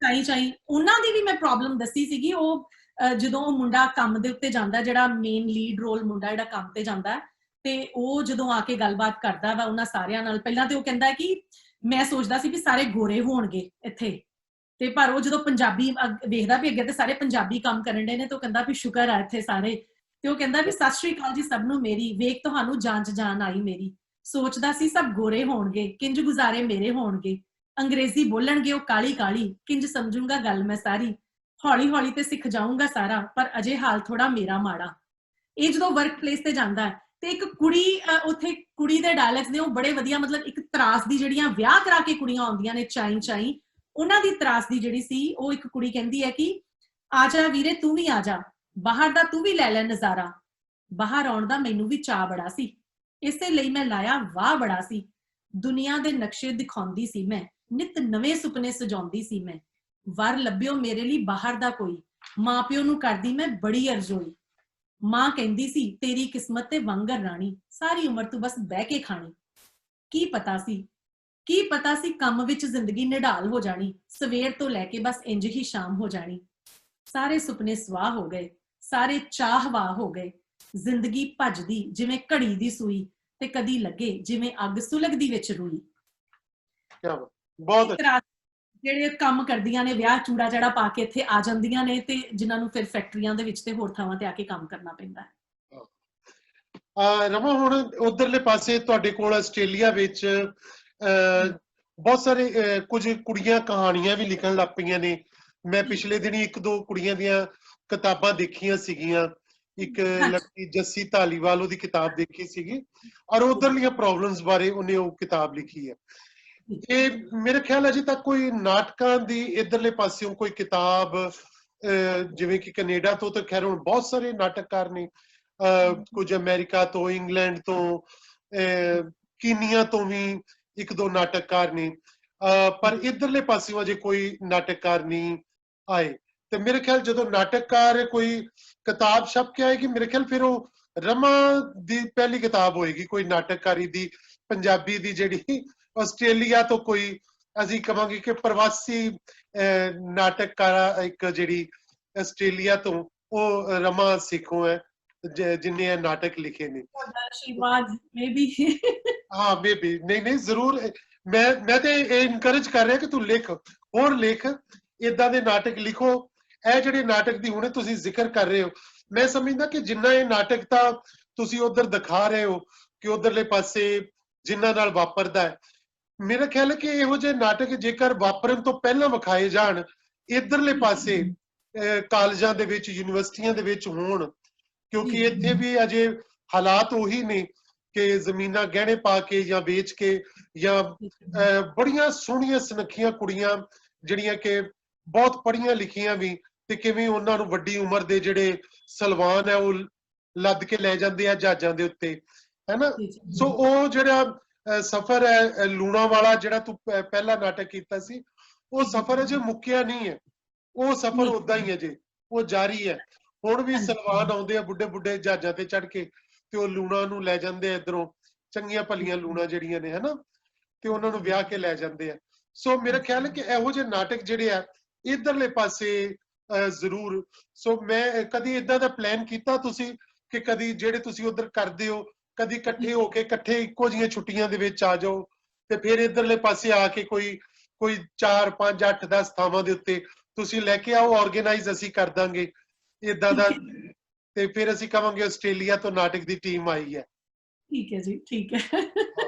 ਚਾਈ, ਉਹਨਾਂ ਦੀ ਵੀ ਮੈਂ ਪ੍ਰੋਬਲਮ ਦੱਸੀ ਸੀਗੀ। ਉਹ ਜਦੋਂ ਉਹ ਮੁੰਡਾ ਕੰਮ ਦੇ ਉੱਤੇ ਜਾਂਦਾ, ਜਿਹੜਾ ਮੇਨ ਲੀਡ ਰੋਲ ਮੁੰਡਾ ਜਿਹੜਾ ਕੰਮ ਤੇ ਜਾਂਦਾ, ਤੇ ਉਹ ਜਦੋਂ ਆ ਕੇ ਗੱਲਬਾਤ ਕਰਦਾ ਵਾ ਉਹਨਾਂ ਸਾਰਿਆਂ ਨਾਲ, ਪਹਿਲਾਂ ਤੇ ਉਹ ਕਹਿੰਦਾ ਕਿ ਮੈਂ ਸੋਚਦਾ ਸੀ ਵੀ ਸਾਰੇ ਗੋਰੇ ਹੋਣਗੇ ਇੱਥੇ, ਤੇ ਪਰ ਉਹ ਜਦੋਂ ਪੰਜਾਬੀ ਵੇਖਦਾ ਵੀ ਅੱਗੇ ਤੇ ਸਾਰੇ ਪੰਜਾਬੀ ਕੰਮ ਕਰਨ ਦੇ ਨੇ, ਤੇ ਉਹ ਕਹਿੰਦਾ ਵੀ ਸ਼ੁਕਰ ਆ ਇੱਥੇ ਸਾਰੇ। ਤੇ ਉਹ ਕਹਿੰਦਾ ਵੀ ਸਤਿ ਸ਼੍ਰੀ ਅਕਾਲ ਜੀ ਸਭ ਨੂੰ ਮੇਰੀ, ਵੇਖ ਤੁਹਾਨੂੰ ਜਾਨ ਆਈ ਮੇਰੀ, ਸੋਚਦਾ ਸੀ ਸਭ ਗੋਰੇ ਹੋਣਗੇ, ਕਿੰਜ ਗੁਜ਼ਾਰੇ ਮੇਰੇ ਹੋਣਗੇ, ਅੰਗਰੇਜ਼ੀ ਬੋਲਣਗੇ ਉਹ ਕਾਲੀ ਕਿੰਜ ਸਮਝੂੰਗਾ ਗੱਲ ਮੈਂ ਸਾਰੀ, ਹੌਲੀ ਹੌਲੀ ਤੇ ਸਿੱਖ ਜਾਊਂਗਾ ਸਾਰਾ, ਪਰ ਅਜੇ ਹਾਲ ਥੋੜਾ ਮੇਰਾ ਮਾੜਾ। ਇਹ ਜਦੋਂ ਵਰਕ ਪਲੇਸ ਤੇ ਜਾਂਦਾ ਤੇ ਇੱਕ ਕੁੜੀ, ਉੱਥੇ ਕੁੜੀ ਦੇ ਡਾਇਲੌਗਸ ਨੇ ਉਹ ਬੜੇ ਵਧੀਆ, ਮਤਲਬ ਇੱਕ ਤਰਾਸ ਦੀ, ਜਿਹੜੀਆਂ ਵਿਆਹ ਕਰਾ ਕੇ ਕੁੜੀਆਂ ਆਉਂਦੀਆਂ ਨੇ ਚਾਈ, ਉਹਨਾਂ ਦੀ ਤਰਾਸ ਦੀ ਜਿਹੜੀ ਸੀ, ਉਹ ਇੱਕ ਕੁੜੀ ਕਹਿੰਦੀ ਹੈ ਕਿ ਆ ਜਾ ਵੀਰੇ ਤੂੰ ਵੀ ਆ ਜਾ, ਬਾਹਰ ਦਾ ਤੂੰ ਵੀ ਲੈ ਲੈ ਨਜ਼ਾਰਾ, ਬਾਹਰ ਆਉਣ ਦਾ ਮੈਨੂੰ ਵੀ ਚਾਅ ਬੜਾ ਸੀ, ਇਸੇ ਲਈ ਮੈਂ ਲਾਇਆ ਵਾਹ ਬੜਾ ਸੀ, ਦੁਨੀਆ ਦੇ ਨਕਸ਼ੇ ਦਿਖਾਉਂਦੀ ਸੀ ਮੈਂ, ਨਿਤ ਨਵੇਂ ਸੁਪਨੇ ਸਜਾਉਂਦੀ ਸੀ ਮੈਂ, ਵਰ ਲੱਭਿਓ ਮੇਰੇ ਲਈ ਬਾਹਰ ਦਾ ਕੋਈ, ਮਾਂ ਪਿਓ ਨੂੰ ਕਰਦੀ ਮੈਂ ਬੜੀ ਅਰਜ਼ੋਈ, ਮਾਂ ਕਹਿੰਦੀ ਸੀ ਤੇਰੀ ਕਿਸਮਤ ਤੇ ਵਾਂਗਰ ਰਾਣੀ, ਸਾਰੀ ਉਮਰ ਤੂੰ ਬਸ ਬਹਿ ਕੇ ਖਾਣੀ, ਕੀ ਪਤਾ ਸੀ ਕੰਮ ਵਿੱਚ ਜ਼ਿੰਦਗੀ ਨਿਢਾਲ ਹੋ ਜਾਣੀ, ਸਵੇਰ ਤੋਂ ਲੈ ਕੇ ਬਸ ਇੰਜ ਹੀ ਸ਼ਾਮ ਹੋ ਜਾਣੀ, ਸਾਰੇ ਸੁਪਨੇ ਸਵਾਹ ਹੋ ਗਏ, ਸਾਰੇ ਚਾਹ ਵਾਹ ਹੋ ਗਏ, ਜ਼ਿੰਦਗੀ ਭੱਜਦੀ ਜਿਵੇਂ ਘੜੀ ਦੀ ਸੂਈ, ਤੇ ਕਦੀ ਲੱਗੇ ਜਿਵੇਂ ਅੱਗ ਸੁਲਗਦੀ ਵਿੱਚ ਰੂਈ। ਬਹੁਤ ਜਿਹੜੇ ਕੰਮ ਕਰਦੀਆਂ ਨੇ, ਵਿਆਹ ਚੂੜਾ ਜਿਹੜਾ ਪਾ ਕੇ ਇੱਥੇ ਆ ਜਾਂਦੀਆਂ ਨੇ, ਤੇ ਜਿਨ੍ਹਾਂ ਨੂੰ ਫਿਰ ਫੈਕਟਰੀਆਂ ਦੇ ਵਿੱਚ ਤੇ ਹੋਰ ਥਾਵਾਂ ਤੇ ਆ ਕੇ ਕੰਮ ਕਰਨਾ ਪੈਂਦਾ ਹੈ। ਰਮਾ, ਹੁਣ ਉਧਰਲੇ ਪਾਸੇ ਤੁਹਾਡੇ ਕੋਲ ਆਸਟ੍ਰੇਲੀਆ ਵਿੱਚ ਬਹੁਤ ਸਾਰੇ ਕੁਝ ਕੁੜੀਆਂ ਕਹਾਣੀਆਂ ਵੀ ਲਿਖਣ ਲੱਗ ਪਈਆਂ ਨੇ। ਮੈਂ ਪਿਛਲੇ ਦਿਨੀ ਇੱਕ ਦੋ ਕੁੜੀਆਂ ਦੀਆਂ ਕਿਤਾਬਾਂ ਦੇਖੀਆਂ ਸੀਗੀਆਂ, ਇੱਕ ਲੜਕੀ ਜੱਸੀ ਧਾਲੀਵਾਲ, ਉਹਦੀ ਕਿਤਾਬ ਦੇਖੀ ਸੀਗੀ, ਔਰ ਉਧਰਲੀਆਂ ਪ੍ਰੋਬਲਮਸ ਬਾਰੇ ਉਹਨੇ ਉਹ ਕਿਤਾਬ ਲਿਖੀ ਹੈ। ਇਹ ਮੇਰੇ ਖਿਆਲ ਅਜੇ ਤੱਕ ਕੋਈ ਨਾਟਕਾਂ ਦੀ ਇਧਰਲੇ ਪਾਸਿਓਂ ਕੋਈ ਕਿਤਾਬ, ਜਿਵੇਂ ਕਿ ਕੈਨੇਡਾ ਤੋਂ ਤਾਂ ਖੈਰ ਹੁਣ ਬਹੁਤ ਸਾਰੇ ਨਾਟਕਕਾਰ ਨੇ, ਕੁਝ ਅਮਰੀਕਾ ਤੋਂ, ਇੰਗਲੈਂਡ ਤੋਂ, ਕੀਨੀਆ ਤੋਂ ਵੀ ਇੱਕ ਦੋ ਨਾਟਕਕਾਰ ਨੇ, ਪਰ ਇਧਰਲੇ ਪਾਸਿਓਂ ਅਜੇ ਕੋਈ ਨਾਟਕਕਾਰ ਨਹੀਂ ਆਏ। ਤੇ ਮੇਰੇ ਖਿਆਲ ਜਦੋਂ ਨਾਟਕਕਾਰ ਕੋਈ ਕਿਤਾਬ ਛਪ ਕੇ ਆਏਗੀ, ਮੇਰੇ ਖਿਆਲ ਫਿਰ ਉਹ ਰਮਾ ਦੀ ਪਹਿਲੀ ਕਿਤਾਬ ਹੋਏਗੀ ਕੋਈ ਨਾਟਕਕਾਰੀ ਦੀ, ਪੰਜਾਬੀ ਦੀ, ਜਿਹੜੀ ਆਸਟ੍ਰੇਲੀਆ ਤੋਂ ਕੋਈ ਅਸੀਂ ਕਹਾਂਗੇ ਕਿ ਪ੍ਰਵਾਸੀ ਨਾਟਕਕਾਰ ਇੱਕ ਜਿਹੜੀ ਆਸਟ੍ਰੇਲੀਆ ਤੋਂ ਉਹ ਰਮਾ ਸਿੱਖੋ ਹੈ ਜਿਨੇ ਇਹ ਨਾਟਕ ਲਿਖੇ ਨੇ। ਆਸ਼ੀਰਵਾਦ ਮੇਬੀ। ਹਾਂ ਮੇਬੀ, ਨਹੀਂ ਜ਼ਰੂਰ। ਮੈਂ ਤੇ ਇਹ ਇਨਕਰੇਜ ਕਰ ਰਿਹਾ ਕਿ ਤੂੰ ਲਿਖ, ਹੋਰ ਲਿਖ, ਇਦਾਂ ਦੇ ਨਾਟਕ ਲਿਖੋ। ਇਹ ਜਿਹੜੇ ਨਾਟਕ ਦੀ ਹੁਣੇ ਤੁਸੀਂ ਜ਼ਿਕਰ ਕਰ ਰਹੇ ਹੋ, ਮੈਂ ਸਮਝਦਾ ਕਿ ਜਿੰਨਾ ਇਹ ਨਾਟਕ ਤਾਂ ਤੁਸੀਂ ਉਧਰ ਦਿਖਾ ਰਹੇ ਹੋ ਕਿ ਉਧਰਲੇ ਪਾਸੇ ਜਿਨ੍ਹਾਂ ਨਾਲ ਵਾਪਰਦਾ ਹੈ, ਮੇਰਾ ਖਿਆਲ ਹੈ ਕਿ ਇਹੋ ਜਿਹੇ ਨਾਟਕ ਜੇਕਰ ਵਾਪਰਨ ਤੋਂ ਪਹਿਲਾਂ ਵਿਖਾਏ ਜਾਣ ਇਧਰਲੇ ਪਾਸੇ ਕਾਲਜਾਂ ਦੇ ਵਿੱਚ, ਯੂਨੀਵਰਸਿਟੀਆਂ ਦੇ ਵਿੱਚ ਹੋਣ, ਕਿਉਂਕਿ ਇੱਥੇ ਵੀ ਅਜੇ ਹਾਲਾਤ ਉਹੀ ਨੇ ਕਿ ਜ਼ਮੀਨਾਂ ਗਹਿਣੇ ਪਾ ਕੇ ਜਾਂ ਵੇਚ ਕੇ, ਜਾਂ ਬੜੀਆਂ ਸੋਹਣੀਆਂ ਸੁਨੱਖੀਆਂ ਕੁੜੀਆਂ ਜਿਹੜੀਆਂ ਕਿ ਬਹੁਤ ਪੜ੍ਹੀਆਂ ਲਿਖੀਆਂ ਵੀ, ਤੇ ਕਿਵੇਂ ਉਹਨਾਂ ਨੂੰ ਵੱਡੀ ਉਮਰ ਦੇ ਜਿਹੜੇ ਸਲਵਾਨ ਹੈ ਉਹ ਲੱਦ ਕੇ ਲੈ ਜਾਂਦੇ ਆ ਜਹਾਜ਼ਾਂ ਦੇ ਉੱਤੇ, ਹੈ ਨਾ। ਸੋ ਉਹ ਜਿਹੜਾ ਸਫ਼ਰ ਹੈ ਲੂਣਾ ਵਾਲਾ, ਜਿਹੜਾ ਤੂੰ ਪਹਿਲਾ ਨਾਟਕ ਕੀਤਾ ਸੀ, ਉਹ ਸਫ਼ਰ ਅਜੇ ਮੁੱਕਿਆ ਨਹੀਂ ਹੈ, ਉਹ ਸਫ਼ਰ ਉਦਾਂ ਹੀ ਹੈ ਜੇ, ਉਹ ਜਾਰੀ ਹੈ। ਹੁਣ ਵੀ ਸਲਵਾਨ ਆਉਂਦੇ ਆ ਬੁੱਢੇ ਬੁੱਢੇ ਜਹਾਜ਼ਾਂ ਤੇ ਚੜ੍ਹ ਕੇ, ਤੇ ਉਹ ਲੂਣਾ ਨੂੰ ਲੈ ਜਾਂਦੇ ਆ ਇੱਧਰੋਂ, ਚੰਗੀਆਂ ਭਲੀਆਂ ਲੂਣਾ ਜਿਹੜੀਆਂ ਨੇ, ਹਨਾ, ਤੇ ਉਹਨਾਂ ਨੂੰ ਵਿਆਹ ਕੇ ਲੈ ਜਾਂਦੇ ਆ। ਸੋ ਮੇਰਾ ਖਿਆਲ ਹੈ ਕਿ ਇਹੋ ਜਿਹੇ ਨਾਟਕ ਜਿਹੜੇ ਆ ਇਧਰਲੇ ਪਾਸੇ ਜ਼ਰੂਰ। ਸੋ ਮੈਂ ਕਦੀ ਇਦਾਂ ਦਾ ਪਲਾਨ ਕੀਤਾ ਤੁਸੀਂ ਕਿ ਕਦੀ ਜਿਹੜੇ ਤੁਸੀਂ ਉਧਰ ਕਰਦੇ ਹੋ, ਕਦੀ ਇਕੱਠੇ ਹੋ ਕੇ ਇਕੱਠੇ ਇੱਕੋ ਜਿਹੀਆਂ ਛੁੱਟੀਆਂ ਦੇ ਵਿੱਚ ਆ ਜਾਓ, ਤੇ ਫਿਰ ਇਧਰਲੇ ਪਾਸੇ ਆ ਕੇ ਕੋਈ 4 5 8 10 ਥਾਵਾਂ ਦੇ ਉੱਤੇ ਤੁਸੀਂ ਲੈ ਕੇ ਆਓ, ਆਰਗੇਨਾਈਜ਼ ਅਸੀਂ ਕਰ ਦਾਂਗੇ ਇਦਾਂ ਦਾ, ਤੇ ਫਿਰ ਅਸੀਂ ਕਹਾਂਗੇ ਆਸਟ੍ਰੇਲੀਆ ਤੋਂ ਨਾਟਕ ਦੀ ਟੀਮ ਆਈ ਹੈ। ਠੀਕ ਹੈ ਜੀ, ਠੀਕ ਹੈ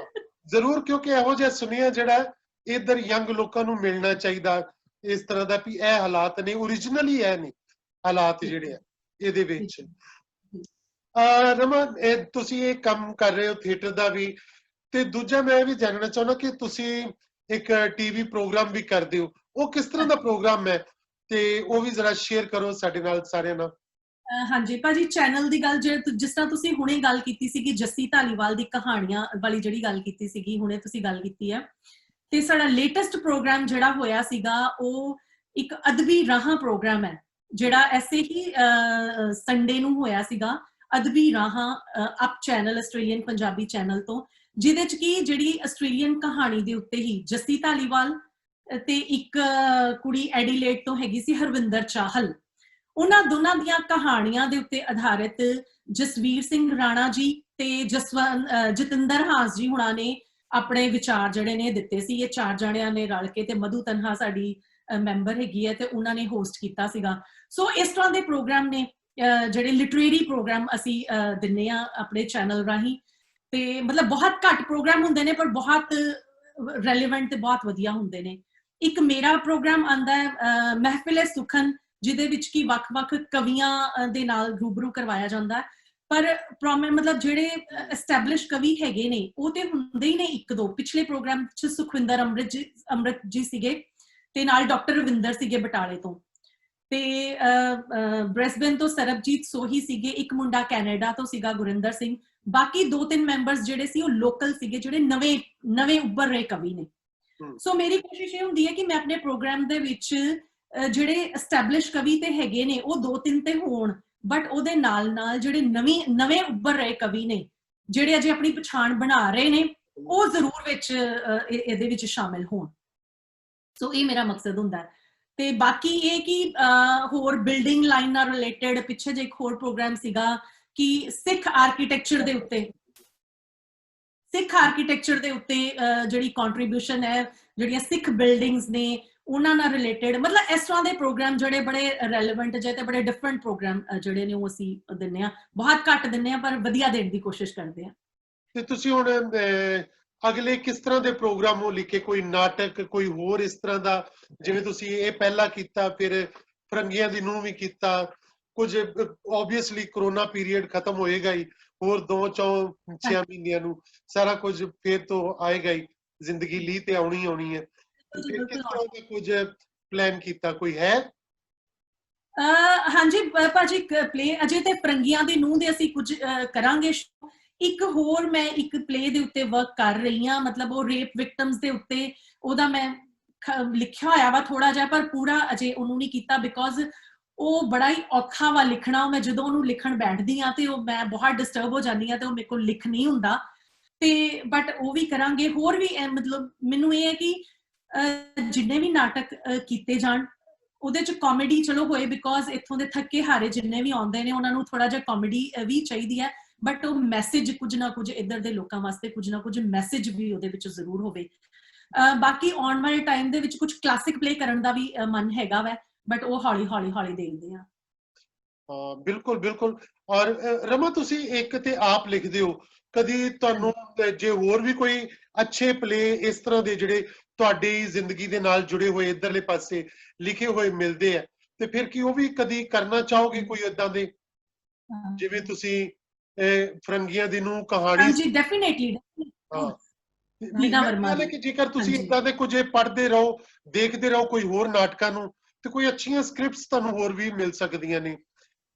ਜ਼ਰੂਰ, ਕਿਉਂਕਿ ਇਹੋ ਜਿਹਾ ਸੁਨੇਹਾ ਜਿਹੜਾ ਇੱਧਰ ਯੰਗ ਲੋਕਾਂ ਨੂੰ ਮਿਲਣਾ ਚਾਹੀਦਾ ਇਸ ਤਰ੍ਹਾਂ ਦਾ ਵੀ ਇਹ ਹਾਲਾਤ ਨੇ, ਓਰੀਜਨਲੀ ਇਹ ਨੇ ਹਾਲਾਤ ਜਿਹੜੇ ਆ ਇਹਦੇ ਵਿੱਚ। ਰਮਨ, ਤੁਸੀਂ ਇਹ ਕੰਮ ਕਰ ਰਹੇ ਹੋ ਥੀਏਟਰ ਦਾ ਵੀ, ਤੇ ਦੂਜਾ ਮੈਂ ਇਹ ਵੀ ਜਾਣਨਾ ਚਾਹੁੰਦਾ ਕਿ ਤੁਸੀਂ ਇੱਕ ਟੀਵੀ ਪ੍ਰੋਗਰਾਮ ਵੀ ਕਰਦੇ ਹੋ, ਉਹ ਕਿਸ ਤਰ੍ਹਾਂ ਦਾ ਪ੍ਰੋਗਰਾਮ ਹੈ, ਤੇ ਉਹ ਵੀ ਜ਼ਰਾ ਸ਼ੇਅਰ ਕਰੋ ਸਾਡੇ ਨਾਲ ਸਾਰਿਆਂ ਨਾਲ। ਹਾਂਜੀ ਭਾਜੀ, ਚੈਨਲ ਦੀ ਗੱਲ ਜਿਸ ਤਰ੍ਹਾਂ ਤੁਸੀਂ ਹੁਣੇ ਗੱਲ ਕੀਤੀ ਸੀਗੀ ਜੱਸੀ ਧਾਲੀਵਾਲ ਦੀ ਕਹਾਣੀਆਂ ਵਾਲੀ ਜਿਹੜੀ ਗੱਲ ਕੀਤੀ ਸੀਗੀ, ਹੁਣੇ ਤੁਸੀਂ ਗੱਲ ਕੀਤੀ ਹੈ, ਤੇ ਸਾਡਾ ਲੇਟੈਸਟ ਪ੍ਰੋਗਰਾਮ ਜਿਹੜਾ ਹੋਇਆ ਸੀਗਾ ਉਹ ਇੱਕ ਅਦਬੀ ਰਾਹਾਂ ਪ੍ਰੋਗਰਾਮ ਹੈ, ਜਿਹੜਾ ਐਸੇ ਹੀ ਸੰਡੇ ਨੂੰ ਹੋਇਆ ਸੀਗਾ, ਅਦਬੀ ਰਾਹਾਂ up channel, Australian Punjabi channel ਤੋਂ, ਜਿਹਦੇ ਚ ਕੀ ਜਿਹੜੀ ਆਸਟ੍ਰੇਲੀਅਨ ਕਹਾਣੀ ਦੇ ਉੱਤੇ ਹੀ ਜੱਸੀ ਧਾਲੀਵਾਲ ਤੇ ਇੱਕ ਕੁੜੀ ਐਡੀਲੇਡ ਤੋਂ ਹੈਗੀ ਸੀ ਹਰਵਿੰਦਰ ਚਾਹਲ, ਉਹਨਾਂ ਦੋਨਾਂ ਦੀਆਂ ਕਹਾਣੀਆਂ ਦੇ ਉੱਤੇ ਆਧਾਰਿਤ ਜਸਵੀਰ ਸਿੰਘ ਰਾਣਾ ਜੀ ਤੇ ਜਤਿੰਦਰ ਹਾਸ ਜੀ ਹੁਣਾਂ ਨੇ ਆਪਣੇ ਵਿਚਾਰ ਜਿਹੜੇ ਨੇ ਦਿੱਤੇ ਸੀ। ਇਹ 4 ਜਣਿਆਂ ਨੇ ਰਲ ਕੇ, ਤੇ ਮਧੂ ਤਨਹਾ ਸਾਡੀ ਮੈਂਬਰ ਹੈਗੀ ਹੈ, ਤੇ ਉਹਨਾਂ ਨੇ ਹੋਸਟ ਕੀਤਾ ਸੀਗਾ। ਸੋ ਇਸ ਤਰ੍ਹਾਂ ਦੇ ਪ੍ਰੋਗਰਾਮ ਨੇ ਜਿਹੜੇ ਲਿਟਰੇਰੀ ਪ੍ਰੋਗਰਾਮ ਅਸੀਂ ਦਿੰਨੇ ਆ ਆਪਣੇ ਚੈਨਲ ਰਾਹੀਂ, ਤੇ ਮਤਲਬ ਬਹੁਤ ਘੱਟ ਪ੍ਰੋਗਰਾਮ ਹੁੰਦੇ ਨੇ ਪਰ ਬਹੁਤ ਰੈਲੇਵੈਂਟ ਤੇ ਬਹੁਤ ਵਧੀਆ ਹੁੰਦੇ ਨੇ। ਇੱਕ ਮੇਰਾ ਪ੍ਰੋਗਰਾਮ ਆਂਦਾ ਹੈ ਮਹਿਫਿਲ ਸੁਖਨ, ਜਿਹਦੇ ਵਿੱਚ ਕੀ ਵੱਖ-ਵੱਖ ਕਵੀਆਂ ਦੇ ਨਾਲ ਰੂਬਰੂ ਕਰਵਾਇਆ ਜਾਂਦਾ, ਪਰ ਮਤਲਬ ਜਿਹੜੇ ਐਸਟੈਬਲਿਸ਼ ਕਵੀ ਹੈਗੇ ਨੇ ਉਹ ਤੇ ਹੁੰਦੇ ਹੀ ਨੇ 1-2। ਪਿਛਲੇ ਪ੍ਰੋਗਰਾਮ ਚ ਸੁਖਵਿੰਦਰ ਅੰਮ੍ਰਿਤ ਜੀ ਸੀਗੇ, ਤੇ ਨਾਲ ਡਾਕਟਰ ਰਵਿੰਦਰ ਸੀਗੇ ਬਟਾਲੇ ਤੋਂ, ਤੇ ਬ੍ਰਿਸਬਨ ਤੋਂ ਸਰਬਜੀਤ ਸੋਹੀ ਸੀਗੇ, ਇੱਕ ਮੁੰਡਾ ਕੈਨੇਡਾ ਤੋਂ ਸੀਗਾ ਗੁਰਿੰਦਰ ਸਿੰਘ, ਬਾਕੀ 2-3 ਮੈਂਬਰਸ ਜਿਹੜੇ ਸੀ ਉਹ ਲੋਕਲ ਸੀਗੇ, ਜਿਹੜੇ ਨਵੇਂ ਉੱਭਰ ਰਹੇ ਕਵੀ ਨੇ। ਸੋ ਮੇਰੀ ਕੋਸ਼ਿਸ਼ ਇਹ ਹੁੰਦੀ ਹੈ ਕਿ ਮੈਂ ਆਪਣੇ ਪ੍ਰੋਗਰਾਮ ਦੇ ਵਿੱਚ ਜਿਹੜੇ ਐਸਟੈਬਲਿਸ਼ ਕਵੀ ਤੇ ਹੈਗੇ ਨੇ ਉਹ 2-3 ਤੇ ਹੋਣ, ਬਟ ਉਹਦੇ ਨਾਲ ਜਿਹੜੇ ਨਵੇਂ ਉੱਭਰ ਰਹੇ ਕਵੀ ਨੇ, ਜਿਹੜੇ ਅਜੇ ਆਪਣੀ ਪਛਾਣ ਬਣਾ ਰਹੇ ਨੇ, ਉਹ ਜ਼ਰੂਰ ਵਿੱਚ ਇਹਦੇ ਵਿੱਚ ਸ਼ਾਮਿਲ ਹੋਣ। ਸੋ ਇਹ ਮੇਰਾ ਮਕਸਦ ਹੁੰਦਾ ਹੈ। ਤੇ ਬਾਕੀ ਇਹ ਕਿ ਹੋਰ ਬਿਲਡਿੰਗ ਲਾਈਨ ਨਾਲ ਰਿਲੇਟਡ ਪਿੱਛੇ ਜੇ ਇੱਕ ਹੋਰ ਪ੍ਰੋਗਰਾਮ ਸੀਗਾ ਕਿ ਸਿੱਖ ਆਰਕੀਟੈਕਚਰ ਦੇ ਉੱਤੇ ਜਿਹੜੀ ਕੰਟਰੀਬਿਊਸ਼ਨ ਹੈ, ਜਿਹੜੀਆਂ ਸਿੱਖ ਬਿਲਡਿੰਗਸ ਨੇ ਉਹਨਾਂ ਨਾਲ ਰਿਲੇਟਡ, ਮਤਲਬ ਇਸ ਤਰ੍ਹਾਂ ਦੇ ਪ੍ਰੋਗਰਾਮ ਜਿਹੜੇ ਬੜੇ ਰੈਲੇਵੈਂਟ ਜੇ ਤੇ ਬੜੇ ਡਿਫਰੈਂਟ ਪ੍ਰੋਗਰਾਮ ਜਿਹੜੇ ਨੇ ਉਹ ਅਸੀਂ ਦਿੰਨੇ ਆ, ਬਹੁਤ ਘੱਟ ਦਿੰਨੇ ਆ ਪਰ ਵਧੀਆ ਦੇਣ ਦੀ ਕੋਸ਼ਿਸ਼ ਕਰਦੇ ਆ। ਤੇ ਤੁਸੀਂ ਹੁਣ ਅਗਲੇ ਕਿਸ ਤਰ੍ਹਾਂ ਦੇ ਪ੍ਰੋਗਰਾਮ ਹੋ ਲਿਖੇ, ਕੋਈ ਨਾਟਕ, ਕੋਈ ਹੋਰ ਇਸ ਤਰ੍ਹਾਂ ਦਾ, ਜਿਵੇਂ ਤੁਸੀਂ ਇਹ ਪਹਿਲਾਂ ਕੀਤਾ, ਫਿਰ ਫਰੰਗੀਆਂ ਦੀ ਨੂੰਹ ਵੀ ਕੀਤਾ, ਕੁਝ ਓਬਵੀਅਸਲੀ ਕਰੋਨਾ ਪੀਰੀਅਡ ਖਤਮ ਹੋਏਗਾ ਹੀ, ਹੋਰ 2-4-6 ਮਹੀਨਿਆਂ ਨੂੰ ਸਾਰਾ ਕੁਝ ਫਿਰ ਤੋਂ ਆਏਗਾ ਹੀ, ਜ਼ਿੰਦਗੀ ਲਈ ਤੇ ਆਉਣੀ ਹੈ। ਕਿਸ ਤਰ੍ਹਾਂ ਦਾ ਕੁਝ ਪਲਾਨ ਕੀਤਾ, ਕੋਈ ਹੈ? ਹਾਂਜੀ ਭਾਜੀ, ਪਲੇ ਅਜੇ ਤੇ ਫਰੰਗੀਆਂ ਦੀ ਨੂੰਹ ਦੇ ਅਸੀਂ ਕੁਝ ਕਰਾਂਗੇ। ਇੱਕ ਹੋਰ ਮੈਂ ਇੱਕ ਪਲੇ ਦੇ ਉੱਤੇ ਵਰਕ ਕਰ ਰਹੀ ਹਾਂ, ਮਤਲਬ ਉਹ ਰੇਪ ਵਿਕਟਮਸ ਦੇ ਉੱਤੇ, ਉਹਦਾ ਮੈਂ ਲਿਖਿਆ ਹੋਇਆ ਵਾ ਥੋੜਾ ਜਿਹਾ, ਪਰ ਪੂਰਾ ਅਜੇ ਉਹਨੂੰ ਨਹੀਂ ਕੀਤਾ, ਬਿਕੋਜ਼ ਉਹ ਬੜਾ ਹੀ ਔਖਾ ਵਾ ਲਿਖਣਾ। ਮੈਂ ਜਦੋਂ ਉਹਨੂੰ ਲਿਖਣ ਬੈਠਦੀ ਹਾਂ ਤੇ ਉਹ ਮੈਂ ਬਹੁਤ ਡਿਸਟਰਬ ਹੋ ਜਾਂਦੀ ਹਾਂ, ਤੇ ਉਹ ਮੇਰੇ ਕੋਲ ਲਿਖ ਨਹੀਂ ਹੁੰਦਾ। ਤੇ ਬਟ ਉਹ ਵੀ ਕਰਾਂਗੇ। ਹੋਰ ਵੀ ਮਤਲਬ ਮੈਨੂੰ ਇਹ ਹੈ ਕਿ ਜਿੰਨੇ ਵੀ ਨਾਟਕ ਕੀਤੇ ਜਾਣ ਉਹਦੇ ਚ ਕਾਮੇਡੀ ਚਲੋ ਹੋਏ, ਬਿਕੋਜ਼ ਇੱਥੋਂ ਦੇ ਥੱਕੇ ਹਾਰੇ ਜਿੰਨੇ ਵੀ ਆਉਂਦੇ ਨੇ ਉਹਨਾਂ ਨੂੰ ਥੋੜਾ ਜਿਹਾ ਕਾਮੇਡੀ ਵੀ ਚਾਹੀਦੀ ਹੈ, ਬਟ ਉਹ ਮੈਸੇਜ ਕੁਝ ਨਾ ਕੁਝ ਇੱਧਰ ਦੇ ਲੋਕਾਂ ਵਾਸਤੇ ਕੁਝ ਨਾ ਕੁਝ ਮੈਸੇਜ ਵੀ ਉਹਦੇ ਵਿੱਚ ਜ਼ਰੂਰ ਹੋਵੇ। ਬਾਕੀ ਆਉਣ ਵਾਲੇ ਟਾਈਮ ਦੇ ਵਿੱਚ ਕੁਝ ਕਲਾਸਿਕ ਪਲੇ ਕਰਨ ਦਾ ਵੀ ਮਨ ਹੈਗਾ ਵੈ, ਬਟ ਉਹ ਹੌਲੀ ਹੌਲੀ ਹੌਲੀ ਦੇਖਦੇ ਆ। ਹਾਂ ਬਿਲਕੁਲ ਬਿਲਕੁਲ। ਔਰ ਰਮਾ ਤੁਸੀਂ ਇੱਕ ਤੇ ਆਪ ਲਿਖਦੇ ਹੋ, ਕਦੀ ਤੁਹਾਨੂੰ ਜੇ ਹੋਰ ਵੀ ਕੋਈ ਅੱਛੇ ਪਲੇ ਇਸ ਤਰ੍ਹਾਂ ਦੇ ਜਿਹੜੇ ਤੁਹਾਡੀ ਜ਼ਿੰਦਗੀ ਦੇ ਨਾਲ ਜੁੜੇ ਹੋਏ ਇੱਧਰਲੇ ਪਾਸੇ ਲਿਖੇ ਹੋਏ ਮਿਲਦੇ ਆ, ਤੇ ਫਿਰ ਕੀ ਉਹ ਵੀ ਕਦੀ ਕਰਨਾ ਚਾਹੋਗੇ ਕੋਈ ਏਦਾਂ ਦੇ, ਜਿਵੇਂ ਤੁਸੀਂ ਫਰੰਗੀਆਂ ਦੀ ਨੂੰ ਕਹਾਣੀ? ਹਾਂਜੀ ਡੈਫੀਨੇਟਲੀ। ਹਾਂ ਵੀਨਾ ਮੈਂ ਵਰਮਾ ਖਿਆਲ ਹੈ ਦੀ। ਕਿ ਜੇਕਰ ਤੁਸੀਂ ਹਾਂਜੀ। ਏਦਾਂ ਦੇ ਕੁਝ ਪੜ੍ਹਦੇ ਰਹੋ, ਦੇਖਦੇ ਰਹੋ ਕੋਈ ਹੋਰ ਨਾਟਕਾਂ ਨੂੰ, ਤੇ ਕੋਈ ਅੱਛੀਆਂ ਸਕ੍ਰਿਪਟਸ ਤੁਹਾਨੂੰ ਹੋਰ ਵੀ ਮਿਲ ਸਕਦੀਆਂ ਨੇ,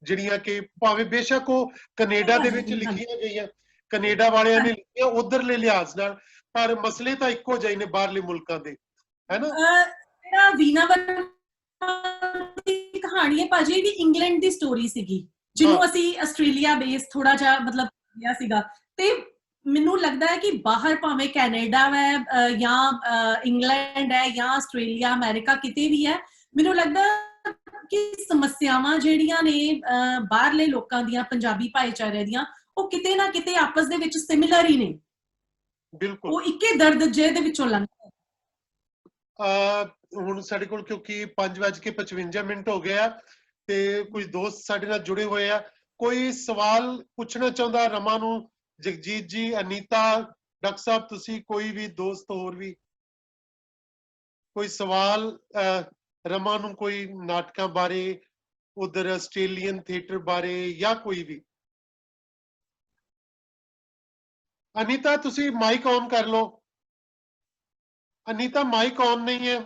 ਜਿਹੜੀਆਂ ਕਿ ਭਾਵੇਂ ਬੇਸ਼ੱਕ ਉਹ ਕੈਨੇਡਾ ਦੇ ਵਿੱਚ ਲਿਖੀਆਂ ਗਈਆਂ, ਕੈਨੇਡਾ ਵਾਲਿਆਂ ਨੇ ਲਿਖੀਆਂ ਉਧਰਲੇ ਲਿਹਾਜ਼ ਨਾਲ, ਪਰ ਮਸਲੇ ਤਾਂ ਇੱਕੋ ਜਿਹੇ ਨੇ ਬਾਹਰਲੇ ਮੁਲਕਾਂ ਦੇ, ਹੈ ਨਾ? ਜਿਹੜਾ ਵੀਨਾ ਵਰਮਾ ਦੀ ਕਹਾਣੀ ਹੈ ਭਾਜੀ, ਵੀ ਇੰਗਲੈਂਡ ਦੀ ਸਟੋਰੀ ਸੀਗੀ ਜਿਹਨੂੰ ਅਸੀਂ ਆਸਟ੍ਰੇਲੀਆ ਬੇਸ ਥੋੜਾ ਜਿਹਾ ਮਤਲਬ ਲਿਆ ਸੀਗਾ। ਤੇ ਮੈਨੂੰ ਲੱਗਦਾ ਹੈ ਕਿ ਬਾਹਰ ਭਾਵੇਂ ਕੈਨੇਡਾ ਹੈ ਜਾਂ ਇੰਗਲੈਂਡ ਹੈ ਜਾਂ ਆਸਟ੍ਰੇਲੀਆ ਅਮਰੀਕਾ ਕਿਤੇ ਵੀ ਹੈ, ਮੈਨੂੰ ਲੱਗਦਾ ਕਿ ਸਮੱਸਿਆਵਾਂ ਜਿਹੜੀਆਂ ਨੇ ਬਾਹਰਲੇ ਲੋਕਾਂ ਦੀਆਂ ਪੰਜਾਬੀ ਭਾਈਚਾਰੇ ਦੀਆਂ, ਉਹ ਕਿਤੇ ਨਾ ਕਿਤੇ ਆਪਸ ਦੇ ਵਿੱਚ ਸਿਮਿਲਰ ਹੀ ਨੇ। ਬਿਲਕੁਲ। ਉਹ ਇੱਕੇ ਦਰਦ ਜਿਹਦੇ ਵਿੱਚੋਂ ਲੰਘਦੇ। ਹੁਣ ਸਾਡੇ ਕੋਲ ਕਿਉਂਕਿ 5:55 ਹੋ ਗਿਆ ਤੇ ਕੁਝ ਦੋਸਤ ਸਾਡੇ ਨਾਲ ਜੁੜੇ ਹੋਏ ਆ, ਕੋਈ ਸਵਾਲ ਪੁੱਛਣਾ ਚਾਹੁੰਦਾ ਰਮਾ ਨੂੰ? ਜਗਜੀਤ ਜੀ, ਅਨੀਤਾ, ਡਾਕਟਰ ਸਾਹਿਬ, ਤੁਸੀਂ ਕੋਈ ਵੀ ਦੋਸਤ ਹੋਰ ਵੀ ਕੋਈ ਸਵਾਲ ਰਮਾ ਨੂੰ, ਕੋਈ ਨਾਟਕਾਂ ਬਾਰੇ, ਉਧਰ ਆਸਟ੍ਰੇਲੀਅਨ ਥੀਏਟਰ ਬਾਰੇ, ਜਾਂ ਕੋਈ ਵੀ? ਅਨੀਤਾ ਤੁਸੀਂ ਮਾਈਕ ਔਨ ਕਰ ਲਓ। ਅਨੀਤਾ ਮਾਈਕ ਔਨ ਨਹੀਂ ਹੈ।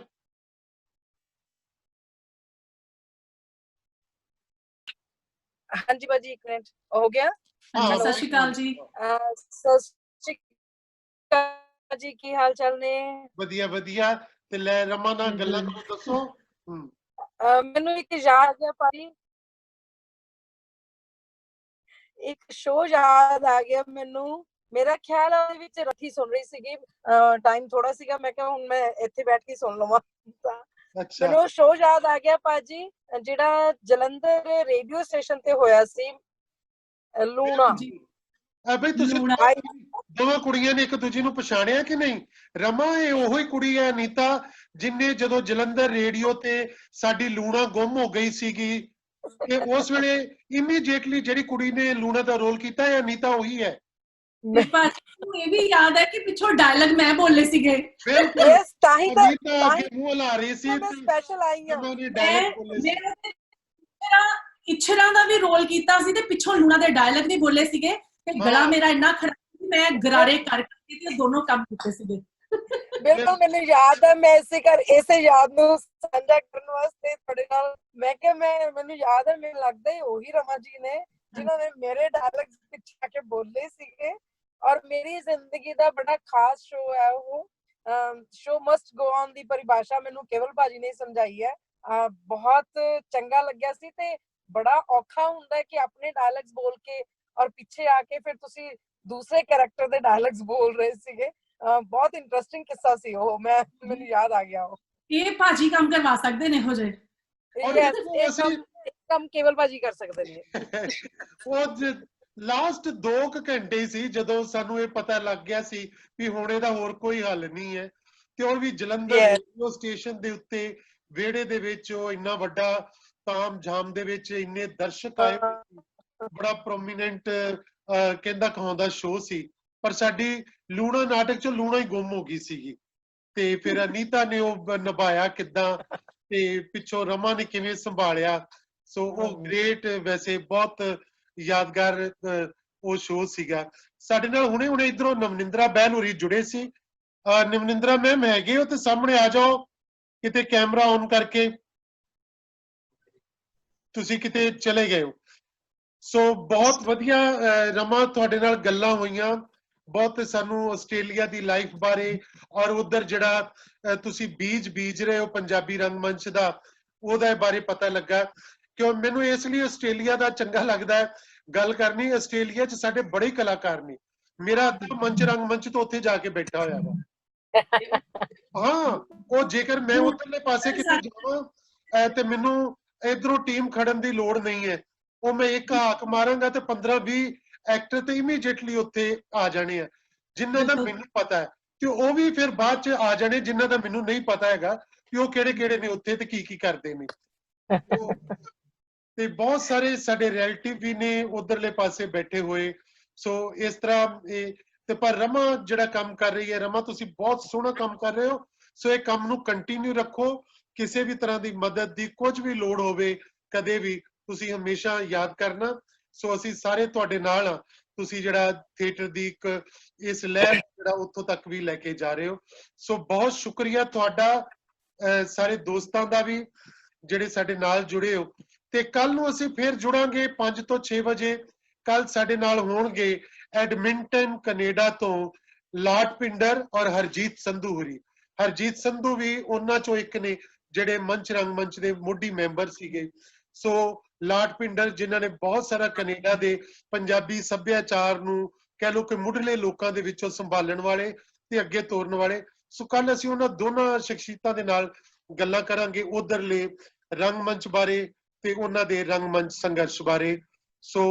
ਹਾਂਜੀ ਬਾਜੀ, ਇੱਕ ਮਿੰਟ ਹੋ ਗਿਆ। ਹਾਂਜੀ, ਸਤਿ ਸ਼੍ਰੀ ਅਕਾਲ ਜੀ। ਸਤਿ ਸ਼੍ਰੀ ਅਕਾਲ ਜੀ, ਕੀ ਹਾਲ ਚਾਲ ਨੇ? ਵਧੀਆ ਵਧੀਆ। ਤੇ ਲੈ ਰਮਾ ਨਾਲ ਗੱਲਾਂ ਕਰੋ, ਦੱਸੋ। ਮੈਨੂੰ ਇੱਕ ਯਾਦ ਆ ਗਿਆ ਭਾਈ, ਇੱਕ ਸ਼ੋਅ ਯਾਦ ਆ ਗਿਆ ਮੈਨੂੰ। ਮੇਰਾ ਖਿਆਲ ਆ ਉਹਦੇ ਵਿੱਚ ਰੱਥੀ ਸੁਣ ਰਹੀ ਸੀਗੀ, ਟਾਈਮ ਥੋੜਾ ਸੀਗਾ, ਮੈਂ ਕਿਹਾ ਹੁਣ ਮੈਂ ਇੱਥੇ ਬੈਠ ਕੇ ਸੁਣ ਲਵਾਂ। ਮੈਨੂੰ ਉਹ ਸ਼ੋਅ ਯਾਦ ਆ ਗਿਆ ਭਾਜੀ, ਜਿਹੜਾ ਜਲੰਧਰ ਰੇਡੀਓ ਸਟੇਸ਼ਨ ਤੇ ਹੋਇਆ ਸੀ, ਲੂਣਾ। ਬਈ ਤੁਸੀਂ ਦੋਵਾਂ ਕੁੜੀਆਂ ਨੇ ਇੱਕ ਦੂਜੀ ਨੂੰ ਪਛਾਣਿਆ ਕਿ ਨਹੀਂ? ਰਮਾ ਇਹ ਉਹੀ ਕੁੜੀ ਹੈ ਅਨੀਤਾ ਜਿਨੇ ਜਦੋਂ ਜਲੰਧਰ ਰੇਡੀਓ ਤੇ ਸਾਡੀ ਲੂਣਾ ਗੁੰਮ ਹੋ ਗਈ ਸੀਗੀ, ਤੇ ਉਸ ਵੇਲੇ ਇਮੀਡੀਏਟਲੀ ਜਿਹੜੀ ਕੁੜੀ ਨੇ ਲੂਣਾ ਦਾ ਰੋਲ ਕੀਤਾ ਹੈ ਅਨੀਤਾ ਉਹੀ ਹੈ। ਭਾਜੀ ਇਹ ਵੀ ਯਾਦ ਹੈ ਕਿ ਪਿੱਛੋਂ ਡਾਇਲੌਗ ਮੈਂ ਬੋਲੇ ਸੀਗੇ। ਬਿਲਕੁਲ। ਤਾਂ ਹੀ ਤਾਂ ਅਨੀਤਾ ਅੱਗੇ ਮੂੰਹ ਹਿਲਾ ਰਹੀ ਸੀ ਮੈਂ ਸਪੈਸ਼ਲ ਆਈ ਹਾਂ। ਨੇ ਡਾਇਲੌਗ ਬੋਲੇ ਸੀ। ਇਛਰਾਂ ਦਾ ਵੀ ਰੋਲ ਕੀਤਾ ਸੀ ਤੇ ਪਿੱਛੋਂ ਲੂਣਾ ਦੇ ਡਾਇਲੌਗ ਨਹੀਂ ਬੋਲੇ ਸੀਗੇ, ਤੇ ਗਲਾ ਮੇਰਾ ਇੰਨਾ ਖਰਾਬ ਸੀ, ਮੈਂ ਗਰਾਰੇ ਕਰਕੇ ਤੇ ਦੋਨੋਂ ਕੰਮ ਕੀਤੇ ਸੀਗੇ। ਬਿਲਕੁਲ ਮੈਨੂੰ ਯਾਦ ਹੈ, ਮੈਂ ਇਸੇ ਯਾਦ ਨੂੰ ਸਾਂਝਾ ਕਰਨ ਵਾਸਤੇ ਤੁਹਾਡੇ ਨਾਲ ਮੈਂ ਕਿਹਾ ਮੈਨੂੰ ਯਾਦ ਹੈ, ਮੈਨੂੰ ਲੱਗਦਾ ਹੈ ਉਹੀ ਰਮਾ ਜੀ ਨੇ ਜਿਨ੍ਹਾਂ ਨੇ ਮੇਰੇ ਡਾਇਲੌਗ ਪਿੱਛੇ ਆ ਕੇ ਬੋਲੇ ਸੀਗੇ। ਔਰ ਮੇਰੀ ਜ਼ਿੰਦਗੀ ਦਾ ਬੜਾ ਖਾਸ ਸ਼ੋਅ ਹੈ ਉਹ। Show must go on the ਪਰਿਭਾਸ਼ਾ ਮੈਨੂੰ ਕੇਵਲ ਭਾਜੀ ਨੇ ਸਮਝਾਈ ਹੈ। ਬਹੁਤ ਚੰਗਾ ਲੱਗਿਆ ਸੀ, ਤੇ ਬੜਾ ਔਖਾ ਹੁੰਦਾ ਹੈ ਕਿ ਆਪਣੇ ਡਾਇਲੌਗਸ ਬੋਲ ਕੇ ਔਰ ਪਿੱਛੇ ਆ ਕੇ ਫਿਰ ਤੁਸੀਂ ਦੂਸਰੇ ਕੈਰੈਕਟਰ ਦੇ ਡਾਇਲੌਗਸ ਬੋਲ ਰਹੇ ਸੀਗੇ। ਬਹੁਤ ਇੰਟਰਸਟਿੰਗ ਕਿੱਸਾ ਸੀ ਉਹ, ਮੈਨੂੰ ਯਾਦ ਆ ਗਿਆ ਉਹ। ਇਹ ਭਾਜੀ ਕੰਮ ਕਰਵਾ ਸਕਦੇ ਨੇ ਇਹੋ ਜਿਹੇ। ਇਹ ਕੰਮ ਕੇਵਲ ਭਾਜੀ ਕਰ ਸਕਦੇ ਨੇ। ਉਹ ਲਾਸਟ 2 ਘੰਟੇ ਸੀ ਜਦੋਂ ਸਾਨੂੰ ਇਹ ਪਤਾ ਲੱਗ ਗਿਆ ਸੀ ਵੀ ਹੁਣ ਇਹਦਾ ਹੋਰ ਕੋਈ ਹੱਲ ਨਹੀਂ ਹੈ, ਤੇ ਉਹ ਵੀ ਜਲੰਧਰ ਰੇਡੀਓ ਸਟੇਸ਼ਨ ਦੇ ਉੱਤੇ ਵਿਹੜੇ ਦੇ ਵਿੱਚ ਉਹ ਇੰਨਾ ਵੱਡਾ ਤਾਮ ਝਾਮ ਦੇ ਵਿੱਚ ਇੰਨੇ ਦਰਸ਼ਕ ਆਏ, ਬੜਾ ਪ੍ਰੋਮੀਨੈਂਟ ਕਹਿੰਦਾ ਕਹਾਉਂਦਾ ਸ਼ੋਅ ਸੀ, ਪਰ ਸਾਡੀ ਲੂਣਾ ਨਾਟਕ ਚੋਂ ਲੂਣਾ ਹੀ ਗੁੰਮ ਹੋ ਗਈ ਸੀਗੀ। ਤੇ ਫਿਰ ਅਨੀਤਾ ਨੇ ਉਹ ਨਿਭਾਇਆ ਕਿੱਦਾਂ, ਤੇ ਪਿੱਛੋਂ ਰਮਾ ਨੇ ਕਿਵੇਂ ਸੰਭਾਲਿਆ। ਸੋ ਉਹ ਗ੍ਰੇਟ, ਵੈਸੇ ਬਹੁਤ ਯਾਦਗਾਰ ਉਹ ਸ਼ੋਅ ਸੀਗਾ। ਸਾਡੇ ਨਾਲ ਹੁਣੇ ਇਧਰੋਂ ਨਵਨਿੰਦਰਾ ਬਹਿਨ ਹੋਰੀ ਜੁੜੇ ਸੀ। ਨਵਨਿੰਦਰਾ ਮੈਮ ਹੈਗੇ ਹੋ ਤੇ ਸਾਹਮਣੇ ਆ ਜਾਓ, ਕਿਤੇ ਕੈਮਰਾ ਔਨ ਕਰਕੇ, ਤੁਸੀਂ ਕਿਤੇ ਚਲੇ ਗਏ ਹੋ। ਸੋ ਬਹੁਤ ਵਧੀਆ ਰਮਾ ਤੁਹਾਡੇ ਨਾਲ ਗੱਲਾਂ ਹੋਈਆਂ, ਬਹੁਤ ਸਾਨੂੰ ਆਸਟ੍ਰੇਲੀਆ ਦੀ ਲਾਈਫ ਬਾਰੇ ਔਰ ਉਧਰ ਜਿਹੜਾ ਤੁਸੀਂ ਬੀਜ ਰਹੇ ਹੋ ਪੰਜਾਬੀ ਰੰਗਮੰਚ ਦਾ, ਉਹਦੇ ਬਾਰੇ ਪਤਾ ਲੱਗਾ। ਕਿਉਂ ਮੈਨੂੰ ਇਸ ਲਈ ਆਸਟ੍ਰੇਲੀਆ ਦਾ ਚੰਗਾ ਲੱਗਦਾ ਹੈ ਗੱਲ ਕਰਨੀ। ਆਸਟ੍ਰੇਲੀਆ 'ਚ ਸਾਡੇ ਬੜੇ ਕਲਾਕਾਰ ਨੇ, ਮੇਰਾ ਅੱਧਾ ਮੰਚ ਰੰਗਮੰਚ ਤੋਂ ਉੱਥੇ ਜਾ ਕੇ ਬੈਠਾ ਹੋਇਆ ਵਾ। ਹਾਂ, ਉਹ ਜੇਕਰ ਮੈਂ ਉਧਰਲੇ ਪਾਸੇ ਕਿਤੇ ਜਾਵਾਂ ਤੇ ਮੈਨੂੰ ਇਧਰੋਂ ਟੀਮ ਖੜਨ ਦੀ ਲੋੜ ਨਹੀਂ ਹੈ। ਉਹ ਮੈਂ ਇੱਕ ਹਾਕ ਮਾਰਾਂਗਾ ਤੇ 15-20 ਐਕਟਰ ਤੇ ਇਮੀਡੀਏਟਲੀ ਉੱਥੇ ਆ ਜਾਣੇ ਆ, ਜਿਨ੍ਹਾਂ ਦਾ ਮੈਨੂੰ ਪਤਾ ਹੈ, ਤੇ ਉਹ ਵੀ ਫਿਰ ਬਾਅਦ ਚ ਆ ਜਾਣੇ ਜਿਨ੍ਹਾਂ ਦਾ ਮੈਨੂੰ ਨਹੀਂ ਪਤਾ ਹੈਗਾ ਕਿ ਉਹ ਕਿਹੜੇ ਕਿਹੜੇ ਨੇ ਉੱਥੇ ਤੇ ਕੀ ਕਰਦੇ ਨੇ। ਤੇ ਬਹੁਤ ਸਾਰੇ ਸਾਡੇ ਰਿਲੇਟਿਵ ਵੀ ਨੇ ਉਧਰਲੇ ਪਾਸੇ ਬੈਠੇ ਹੋਏ। ਸੋ ਇਸ ਤਰ੍ਹਾਂ ਤੇ ਪਰ ਰਮਾ ਜਿਹੜਾ ਕੰਮ ਕਰ ਰਹੀ ਹੈ, ਰਮਾ ਤੁਸੀਂ ਬਹੁਤ ਸੋਹਣਾ ਕੰਮ ਕਰ ਰਹੇ ਹੋ। ਸੋ ਇਹ ਕੰਮ ਨੂੰ ਕੰਟੀਨਿਊ ਰੱਖੋ। ਕਿਸੇ ਵੀ ਤਰ੍ਹਾਂ ਦੀ ਮਦਦ ਦੀ ਕੁਝ ਵੀ ਲੋੜ ਹੋਵੇ ਕਦੇ ਵੀ ਤੁਸੀਂ ਹਮੇਸ਼ਾ ਯਾਦ ਕਰਨਾ। ਸੋ ਅਸੀਂ ਸਾਰੇ ਤੁਹਾਡੇ ਨਾਲ ਆ। ਤੁਸੀਂ ਜਿਹੜਾ ਥੀਏਟਰ ਦੀ ਇੱਕ ਇਸ ਲਹਿਰ ਜਿਹੜਾ ਉੱਥੋਂ ਤੱਕ ਵੀ ਲੈ ਕੇ ਜਾ ਰਹੇ ਹੋ। ਸੋ ਬਹੁਤ ਸ਼ੁਕਰੀਆ ਤੁਹਾਡਾ, ਸਾਰੇ ਦੋਸਤਾਂ ਦਾ ਵੀ ਜਿਹੜੇ ਸਾਡੇ ਨਾਲ ਜੁੜੇ ਹੋ। ਤੇ ਕੱਲ ਨੂੰ ਅਸੀਂ ਫਿਰ ਜੁੜਾਂਗੇ 5 ਤੋਂ 6 ਵਜੇ। ਕੱਲ ਸਾਡੇ ਨਾਲ ਹੋਣਗੇ ਐਡਮਿੰਟਨ ਕੈਨੇਡਾ ਤੋਂ ਲਾਟ ਪਿੰਡਰ ਔਰ ਹਰਜੀਤ ਸੰਧੂ ਹੋਰੀ। ਹਰਜੀਤ ਸੰਧੂ ਵੀ ਉਹਨਾਂ ਚੋਂ ਇੱਕ ਨੇ ਜਿਹੜੇ ਮੰਚ ਰੰਗਮੰਚ ਦੇ ਮੋਢੀ ਮੈਂਬਰ ਸੀਗੇ। ਸੋ ਲਾਟ ਪਿੰਡਰ ਜਿਨ੍ਹਾਂ ਨੇ ਬਹੁਤ ਸਾਰਾ ਕੈਨੇਡਾ ਦੇ ਪੰਜਾਬੀ ਸੱਭਿਆਚਾਰ ਨੂੰ ਕਹਿ ਲਓ ਕਿ ਮੁੱਢਲੇ ਲੋਕਾਂ ਦੇ ਵਿੱਚੋਂ ਸੰਭਾਲਣ ਵਾਲੇ ਤੇ ਅੱਗੇ ਤੋਰਨ ਵਾਲੇ। ਸੋ ਕੱਲ ਅਸੀਂ ਉਹਨਾਂ ਦੋਨਾਂ ਸ਼ਖਸੀਅਤਾਂ ਦੇ ਨਾਲ ਗੱਲਾਂ ਕਰਾਂਗੇ ਉਧਰਲੇ ਰੰਗਮੰਚ ਬਾਰੇ ਤੇ ਉਹਨਾਂ ਦੇ ਰੰਗਮੰਚ ਸੰਘਰਸ਼ ਬਾਰੇ। ਸੋ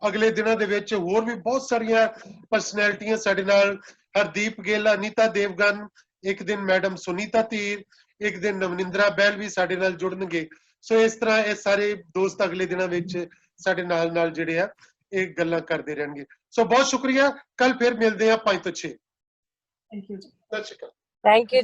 ਅਗਲੇ ਦਿਨਾਂ ਦੇ ਵਿੱਚ ਹੋਰ ਵੀ ਬਹੁਤ ਸਾਰੀਆਂ ਪਰਸਨੈਲਿਟੀਆਂ ਸਾਡੇ ਨਾਲ, ਹਰਦੀਪ ਗਿੱਲ, ਅਨੀਤਾ ਦੇਵਗਨ, ਇੱਕ ਦਿਨ ਮੈਡਮ ਸੁਨੀਤਾ ਧੀਰ, ਇੱਕ ਦਿਨ ਨਵਨਿੰਦਰਾ ਬਹਿਲ ਵੀ ਸਾਡੇ ਨਾਲ ਜੁੜਨਗੇ। ਸੋ ਇਸ ਤਰ੍ਹਾਂ ਇਹ ਸਾਰੇ ਦੋਸਤ ਅਗਲੇ ਦਿਨਾਂ ਵਿੱਚ ਸਾਡੇ ਨਾਲ ਜਿਹੜੇ ਆ ਇਹ ਗੱਲਾਂ ਕਰਦੇ ਰਹਿਣਗੇ। ਸੋ ਬਹੁਤ ਸ਼ੁਕਰੀਆ। ਕੱਲ ਫਿਰ ਮਿਲਦੇ ਆ 5 ਤੋਂ 6। ਥੈਂਕ ਯੂ ਜੀ। ਸਤਿ ਸ਼੍ਰੀ ਅਕਾਲ। Thank you.